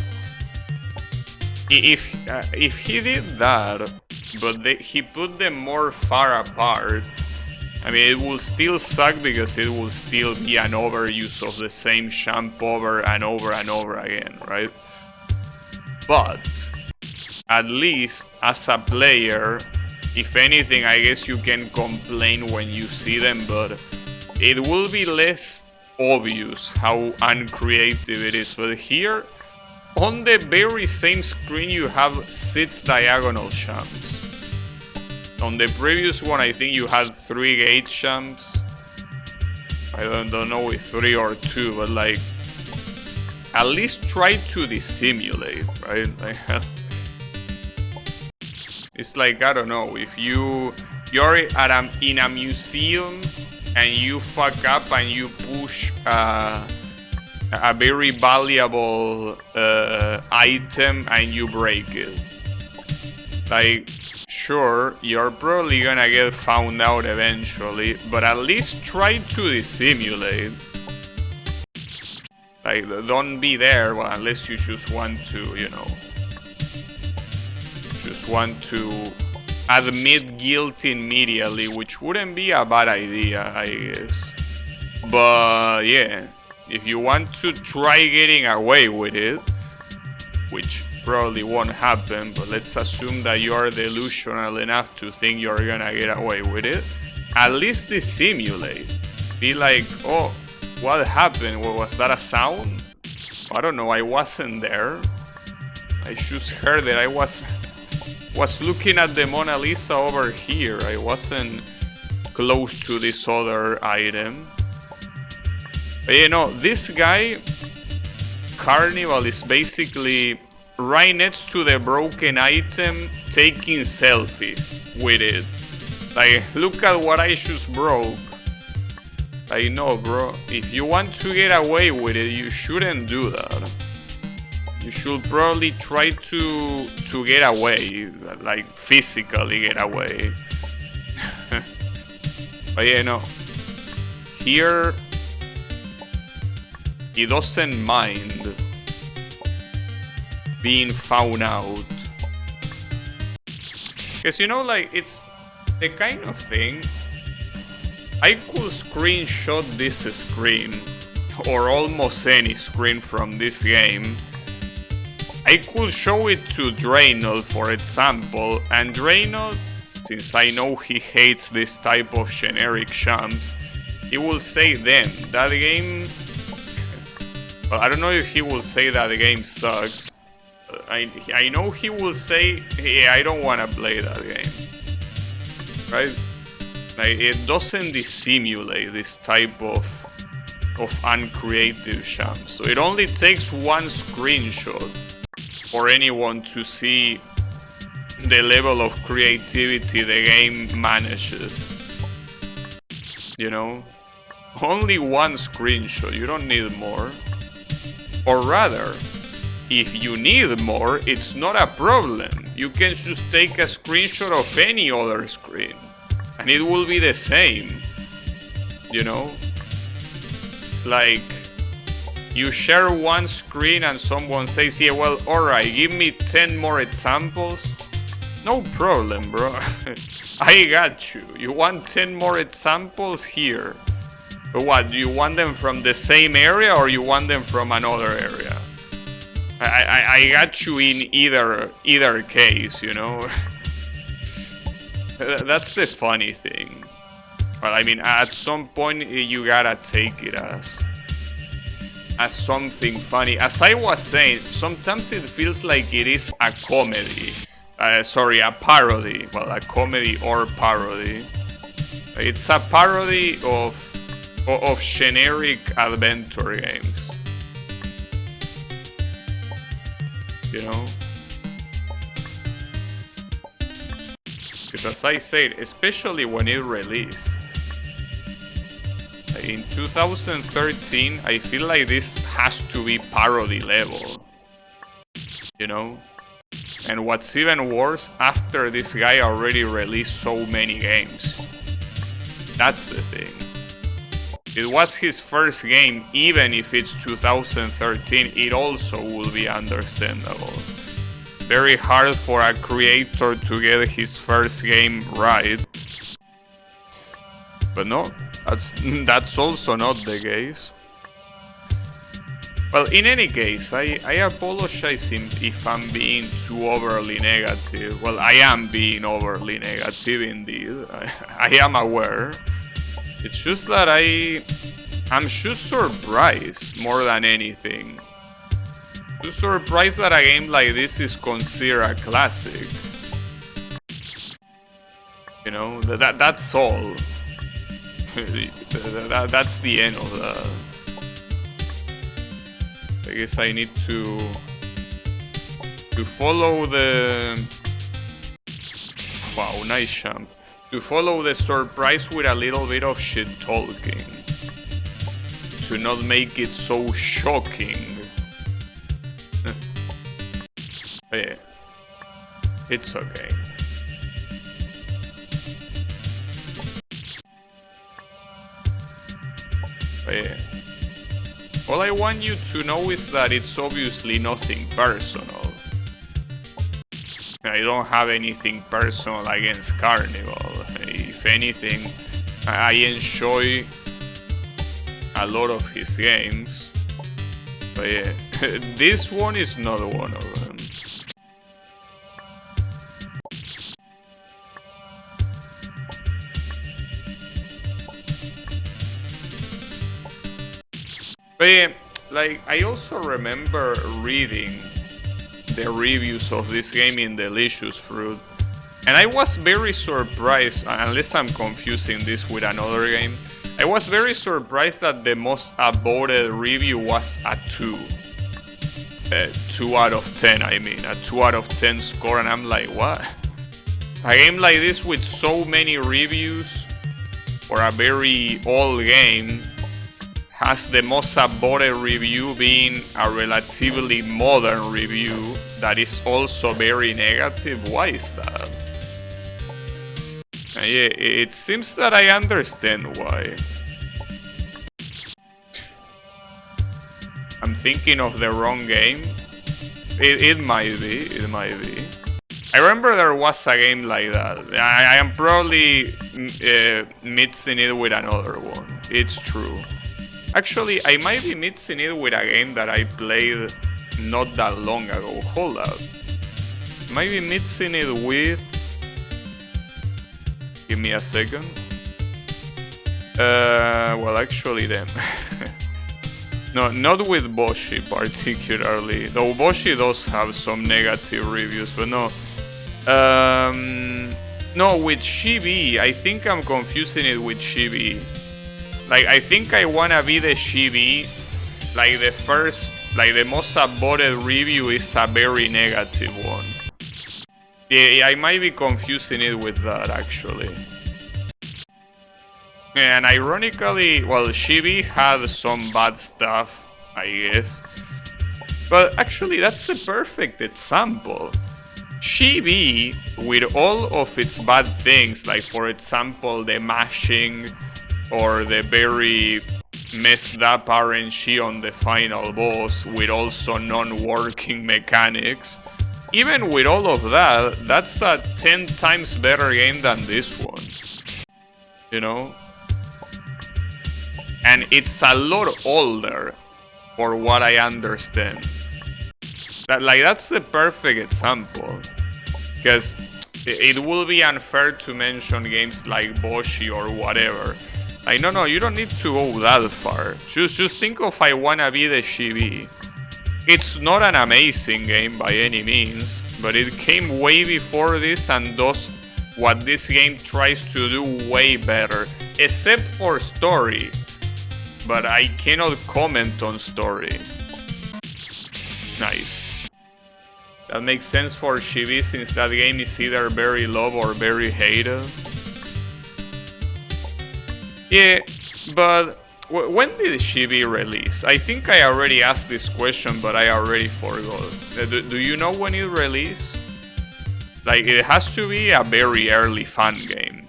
S1: if he did that, but he put them more far apart, I mean, it will still suck because it will still be an overuse of the same champ over and over and over again, right? But at least as a player, if anything, I guess you can complain when you see them, but it will be less obvious how uncreative it is. But here, on the very same screen, you have 6 diagonal champs. On the previous one, I think you had 3 gate champs. I don't know if 3 or 2, but like, at least try to dissimulate, right? Like, it's like, I don't know, if you're in a museum and you fuck up and you push a very valuable item and you break it. Like, sure, you're probably gonna get found out eventually, but at least try to dissimulate. Like, don't be there, well, unless you just want to, you know, just want to admit guilt immediately, which wouldn't be a bad idea, I guess. But yeah, if you want to try getting away with it, which probably won't happen, but let's assume that you are delusional enough to think you're gonna get away with it, at least dissimulate. Be like, oh, what happened? Was that a sound? I don't know, I wasn't there. I just heard it. I was looking at the Mona Lisa over here. I wasn't close to this other item. But you know, this guy, Carnival, is basically right next to the broken item, taking selfies with it. Like, look at what I just broke. I know, bro. If you want to get away with it, you shouldn't do that. You should probably try to get away, like physically get away. But yeah, no. Here, he doesn't mind being found out. Because, you know, like, it's the kind of thing, I could screenshot this screen, or almost any screen from this game. I could show it to Draenor, for example, and Draenor, since I know he hates this type of generic champs, he will say then, that game... Well, I don't know if he will say that the game sucks. I know he will say, hey, I don't want to play that game. Right? Like, it doesn't dissimulate this type of uncreative champs. So it only takes one screenshot for anyone to see the level of creativity the game manages. You know? Only one screenshot, you don't need more. Or rather, if you need more, it's not a problem. You can just take a screenshot of any other screen, and it will be the same. You know? It's like, you share one screen and someone says, yeah, well, alright, give me 10 more examples. No problem, bro. I got you. You want 10 more examples? Here. But what, do you want them from the same area or you want them from another area? I got you in either case, you know? That's the funny thing. Well, I mean, at some point you gotta take it as something funny. As I was saying, sometimes it feels like it is a comedy. Sorry, a parody. Well, a comedy or parody. It's a parody of generic adventure games. You know? Because as I said, especially when it released, in 2013, I feel like this has to be parody level. You know? And what's even worse, after this guy already released so many games. That's the thing. It was his first game, even if it's 2013, it also will be understandable. It's very hard for a creator to get his first game right. But no, that's also not the case. Well, in any case, I apologize if I'm being too overly negative. Well, I am being overly negative indeed. I am aware. It's just that I'm just surprised more than anything. Just surprised that a game like this is considered a classic. You know, that's all. That's the end of that. I guess I need to follow the... Wow, nice jump. To follow the surprise with a little bit of shit talking. To not make it so shocking. But yeah, it's okay. But yeah. All I want you to know is that it's obviously nothing personal. I don't have anything personal against Carnival. If anything, I enjoy a lot of his games. But yeah, this one is not one of them. But yeah, like, I also remember reading the reviews of this game in Delicious Fruit, and I was very surprised, unless I'm confusing this with another game, I was very surprised that the most voted review was a 2. 2 out of 10, I mean, a 2 out of 10 score, and I'm like, what? A game like this with so many reviews for a very old game has the most voted review being a relatively modern review that is also very negative. Why is that? Yeah, it seems that I understand why. I'm thinking of the wrong game. It might be, I remember there was a game like that. I am probably mixing it with another one. It's true. Actually, I might be mixing it with a game that I played not that long ago. Hold up. Might be mixing it with... Give me a second. Well, actually then. No, not with Boshi particularly. Though Boshi does have some negative reviews, but no. No, with Chibi. I think I'm confusing it with Chibi. Like, I think I wanna be the Chibi. Like, the most upvoted review is a very negative one. Yeah, I might be confusing it with that, actually. And ironically, well, Chibi had some bad stuff, I guess. But actually, that's the perfect example. Chibi, with all of its bad things, like for example, the mashing or the very messed up RNG on the final boss with also non-working mechanics. Even with all of that, that's a 10 times better game than this one. You know? And it's a lot older, for what I understand. That's the perfect example. Because it will be unfair to mention games like Boshi or whatever. Like, no, you don't need to go that far. Just think of I Wanna Be the Chibi. It's not an amazing game by any means, but it came way before this and does what this game tries to do way better. Except for story. But I cannot comment on story. Nice. That makes sense for Chibi since that game is either very loved or very hated. Yeah, but when did Chibi release? I think I already asked this question, but I already forgot. Do you know when it released? Like, it has to be a very early fan game.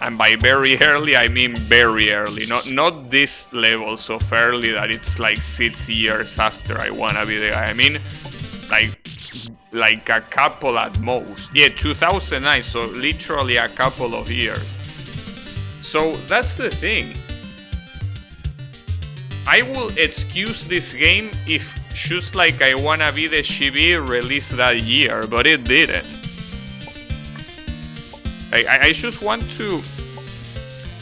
S1: And by very early, I mean very early. Not this levels of early that it's like 6 years after I Wanna Be the Guy. I mean, like a couple at most. Yeah, 2009, so literally a couple of years. So that's the thing. I will excuse this game if just like I Wanna Be the Chibi released that year, but it didn't. I just want to...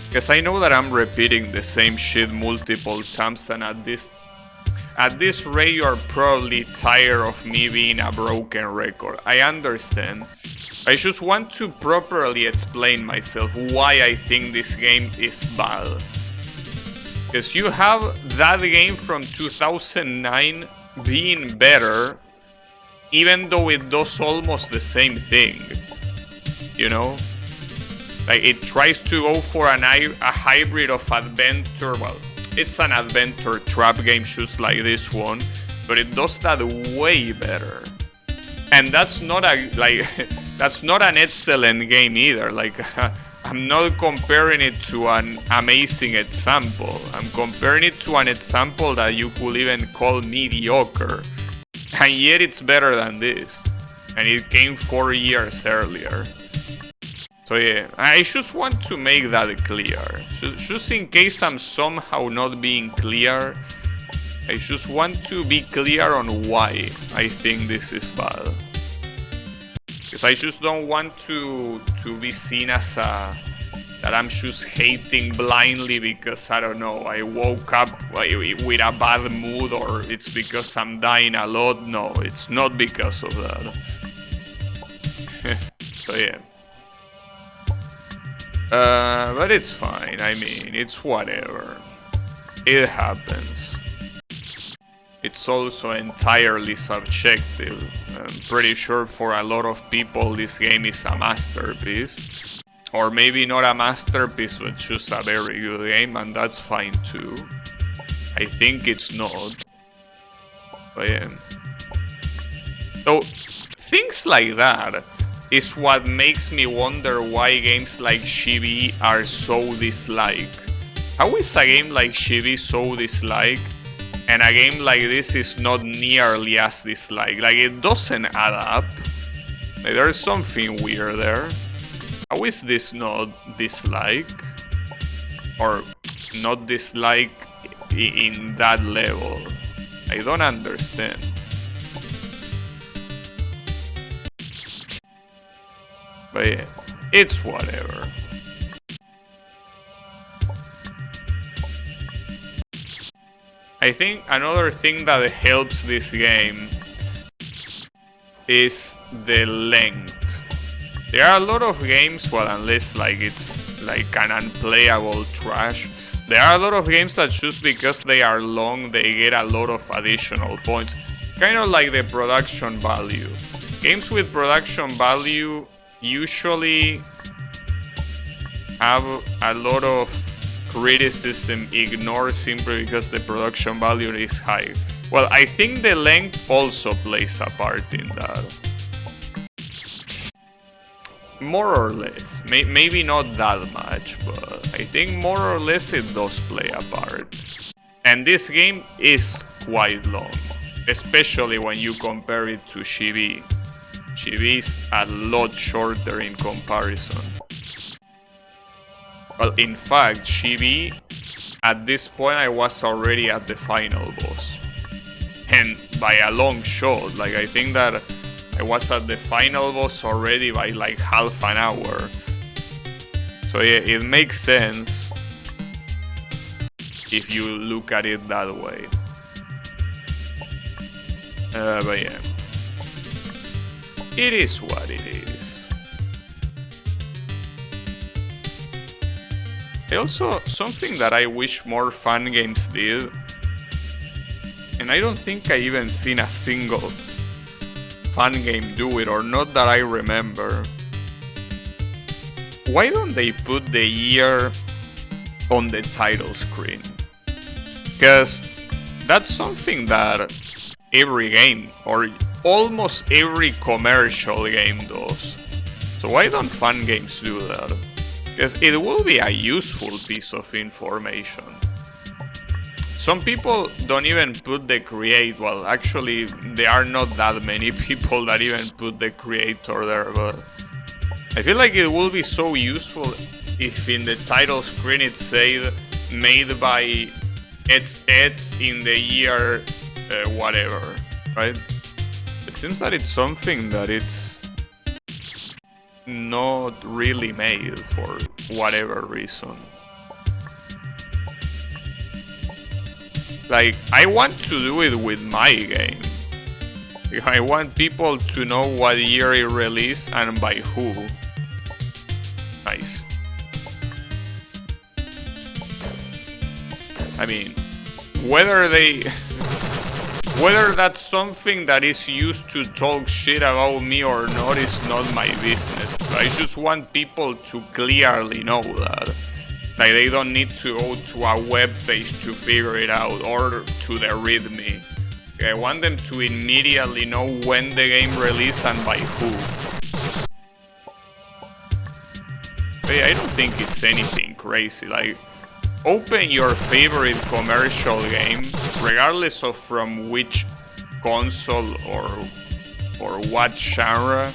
S1: Because I know that I'm repeating the same shit multiple times, and at this rate you're probably tired of me being a broken record. I understand. I just want to properly explain myself why I think this game is bad. Because you have that game from 2009 being better, even though it does almost the same thing. You know? Like, it tries to go for a hybrid of adventure. Well, it's an adventure trap game just like this one, but it does that way better. And that's not that's not an excellent game either. Like, I'm not comparing it to an amazing example. I'm comparing it to an example that you could even call mediocre. And yet it's better than this. And it came 4 years earlier. So yeah, I just want to make that clear. Just in case I'm somehow not being clear, I just want to be clear on why I think this is bad. Because I just don't want to be seen as that I'm just hating blindly because, I don't know, I woke up with a bad mood, or it's because I'm dying a lot. No, it's not because of that. So yeah. But it's fine. I mean, it's whatever. It happens. It's also entirely subjective. I'm pretty sure for a lot of people this game is a masterpiece. Or maybe not a masterpiece, but just a very good game, and that's fine too. I think it's not. But yeah. So, things like that is what makes me wonder why games like Chibi are so disliked. How is a game like Chibi so disliked, and a game like this is not nearly as disliked? Like, it doesn't add up. Like, there's something weird there. How is this not dislike? Or not dislike in that level? I don't understand. But yeah, it's whatever. I think another thing that helps this game is the length. There are a lot of games, well, unless like it's like an unplayable trash, there are a lot of games that just because they are long, they get a lot of additional points. Kind of like the production value. Games with production value usually have a lot of criticism ignored simply because the production value is high. Well, I think the length also plays a part in that. More or less. Maybe not that much, but I think more or less it does play a part. And this game is quite long, especially when you compare it to Chibi. Chibi is a lot shorter in comparison. Well, in fact, Chibi, at this point I was already at the final boss. And by a long shot, like I think that I was at the final boss already by like half an hour. So yeah, it makes sense if you look at it that way. But yeah, it is what it is. Also, something that I wish more fan games did, and I don't think I even seen a single fan game do it, or not that I remember. Why don't they put the year on the title screen? Because that's something that every game, or almost every commercial game does. So why don't fan games do that? Because it will be a useful piece of information. Some people don't even put the create, well actually there are not that many people that even put the creator there, but I feel like it will be so useful if in the title screen it said made by Eds in the year whatever, right? It seems that it's something that it's not really made for whatever reason. Like, I want to do it with my game. I want people to know what year it released and by who. Nice. I mean, whether that's something that is used to talk shit about me or not is not my business. I just want people to clearly know that. Like, they don't need to go to a web page to figure it out, or to the readme. I want them to immediately know when the game released and by who. But I don't think it's anything crazy. Like, open your favorite commercial game, regardless of from which console or what genre.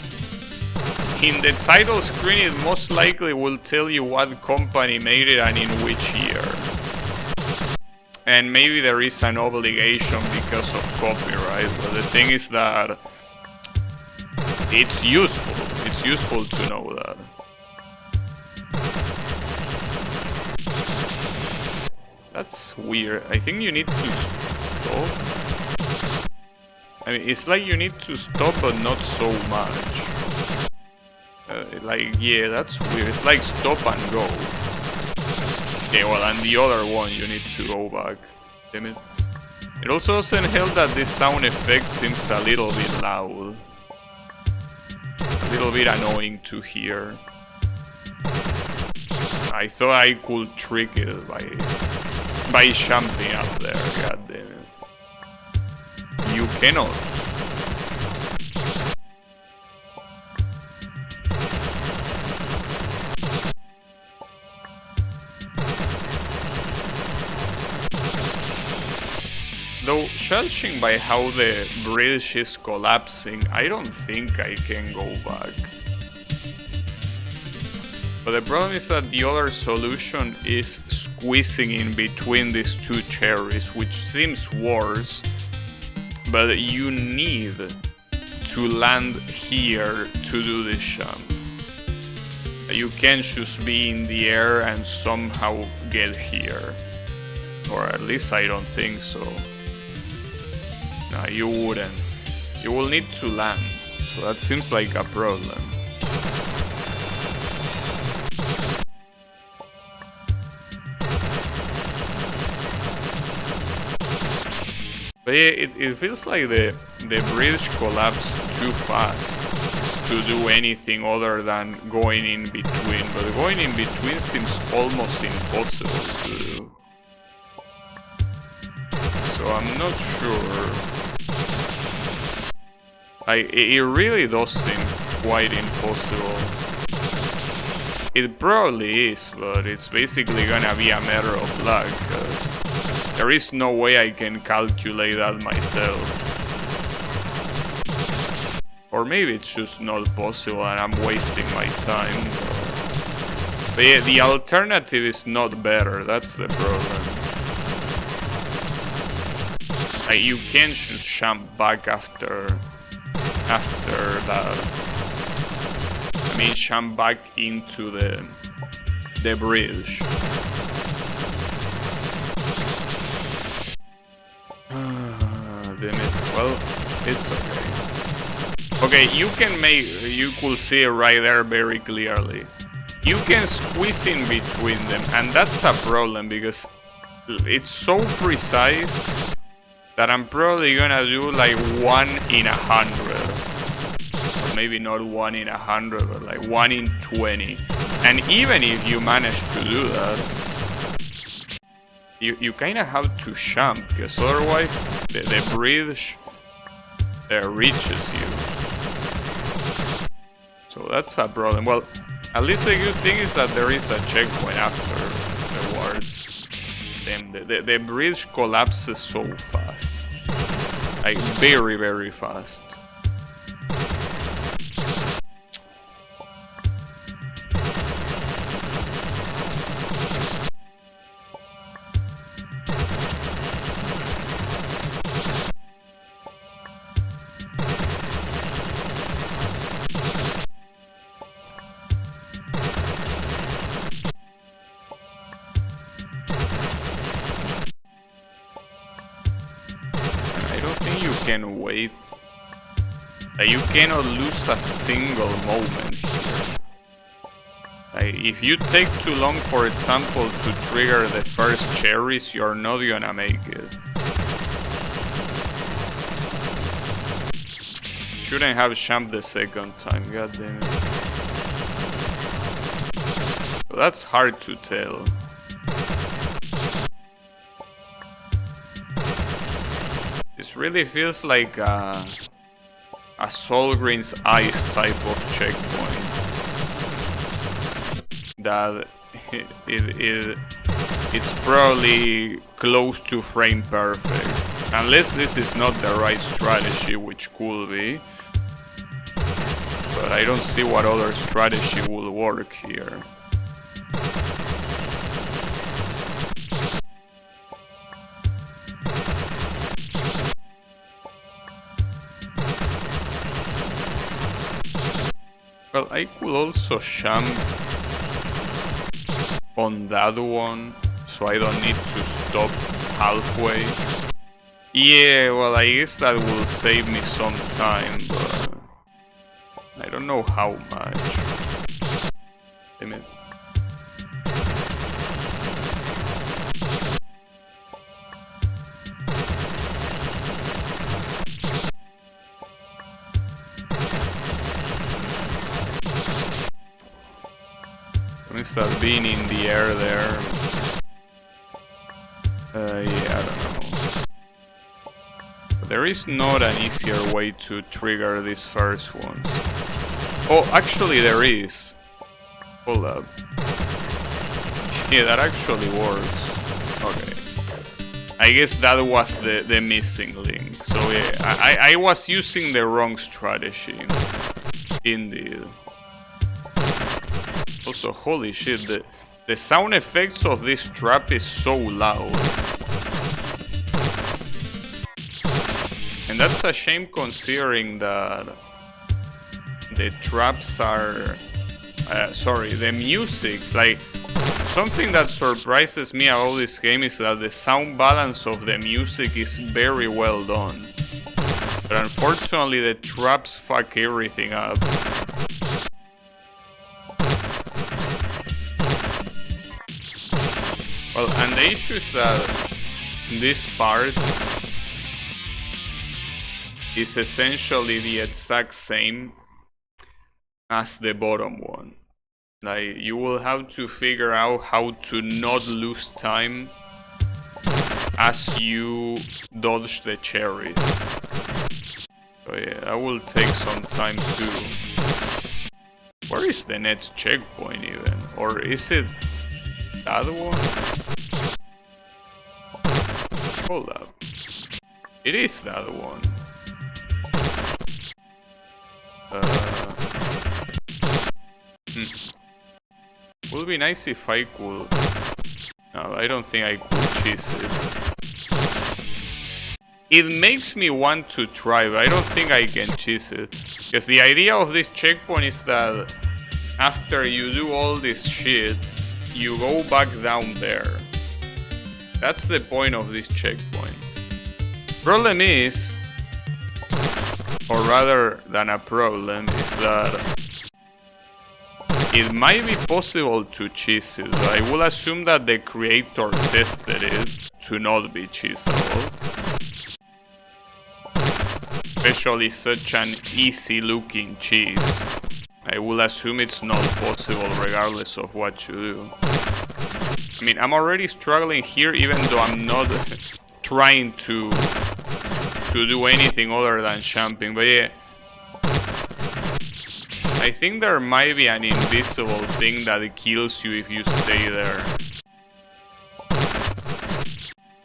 S1: In the title screen, it most likely will tell you what company made it and in which year. And maybe there is an obligation because of copyright, but the thing is that it's useful. It's useful to know that. That's weird. I think you need to stop. I mean, it's like you need to stop, but not so much. Like, yeah, that's weird. It's like stop and go. Okay, well, and the other one, you need to go back. Damn it. It also doesn't help that this sound effect seems a little bit loud. A little bit annoying to hear. I thought I could trick it by jumping up there, god damn it. You cannot. Though, judging by how the bridge is collapsing, I don't think I can go back. But the problem is that the other solution is squeezing in between these two cherries, which seems worse. But you need to land here to do this jump. You can't just be in the air and somehow get here. Or at least I don't think so. No, you wouldn't. You will need to land. So that seems like a problem. But yeah, it feels like the bridge collapsed too fast to do anything other than going in between. But going in between seems almost impossible to do. So I'm not sure. It really does seem quite impossible. It probably is, but it's basically gonna be a matter of luck, because there is no way I can calculate that myself. Or maybe it's just not possible and I'm wasting my time. But yeah, the alternative is not better, that's the problem. You can't just jump back after that. I mean, jump back into the bridge. Damn it. Well, it's okay. Okay, you could see it right there very clearly. You can squeeze in between them, and that's a problem because it's so precise that I'm probably gonna do like 1 in 100. Or maybe not 1 in 100, but like 1 in 20. And even if you manage to do that, you kinda have to jump, because otherwise the bridge reaches you. So that's a problem. Well, at least the good thing is that there is a checkpoint afterwards. Then the bridge collapses so fast. Like very, very fast. Can wait. You cannot lose a single moment here. If you take too long, for example, to trigger the first cherries, you're not gonna make it. Shouldn't have jumped the second time, god damn it. But that's hard to tell. This really feels like a Solgrim's Ice type of checkpoint. That it's probably close to frame perfect. Unless this is not the right strategy, which could be. But I don't see what other strategy will work here. Well, I could also jump on that one, so I don't need to stop halfway. Yeah, well, I guess that will save me some time, but I don't know how much. Damn it. Instead of being in the air there. Yeah, I don't know. But there is not an easier way to trigger these first ones. Oh, actually there is. Hold up. Yeah, that actually works. Okay. I guess that was the missing link. So yeah, I was using the wrong strategy. Indeed. Also, holy shit, the sound effects of this trap is so loud. And that's a shame considering that the traps are... sorry, the music, like... Something that surprises me about this game is that the sound balance of the music is very well done. But unfortunately the traps fuck everything up. Well, and the issue is that this part is essentially the exact same as the bottom one. Like, you will have to figure out how to not lose time as you dodge the cherries. So yeah, that will take some time too. Where is the next checkpoint even? Or is it that one? Hold up. It is that one. Would be nice if I could... No, I don't think I could cheese it. It makes me want to try, but I don't think I can cheese it. Because the idea of this checkpoint is that after you do all this shit, you go back down there. That's the point of this checkpoint. Problem is, or rather than a problem, is that it might be possible to cheese it, but I will assume that the creator tested it to not be cheesable. Especially such an easy looking cheese. I will assume it's not possible regardless of what you do. I mean, I'm already struggling here even though I'm not trying to do anything other than jumping, but yeah. I think there might be an invisible thing that kills you if you stay there.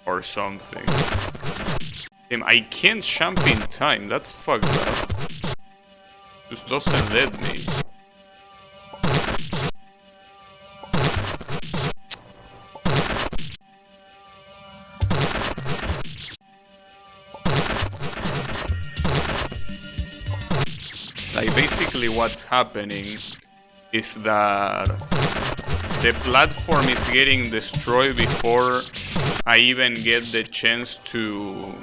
S1: Or something. Damn, I can't jump in time, that's fucked up. Just doesn't let me. Like, basically what's happening is that the platform is getting destroyed before I even get the chance to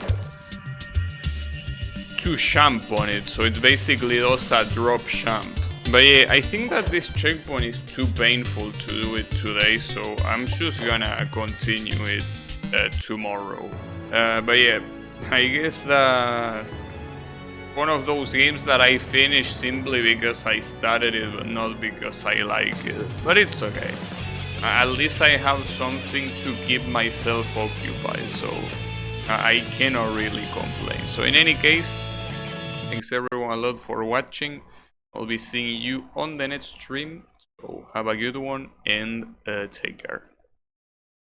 S1: jump on it, so it's basically just a drop jump. But yeah, I think that this checkpoint is too painful to do it today, so I'm just gonna continue it tomorrow. But yeah, I guess that one of those games that I finished simply because I started it, but not because I like it. But it's okay. At least I have something to keep myself occupied, so I cannot really complain. So in any case, thanks everyone a lot for watching. I'll be seeing you on the next stream. So have a good one and take care.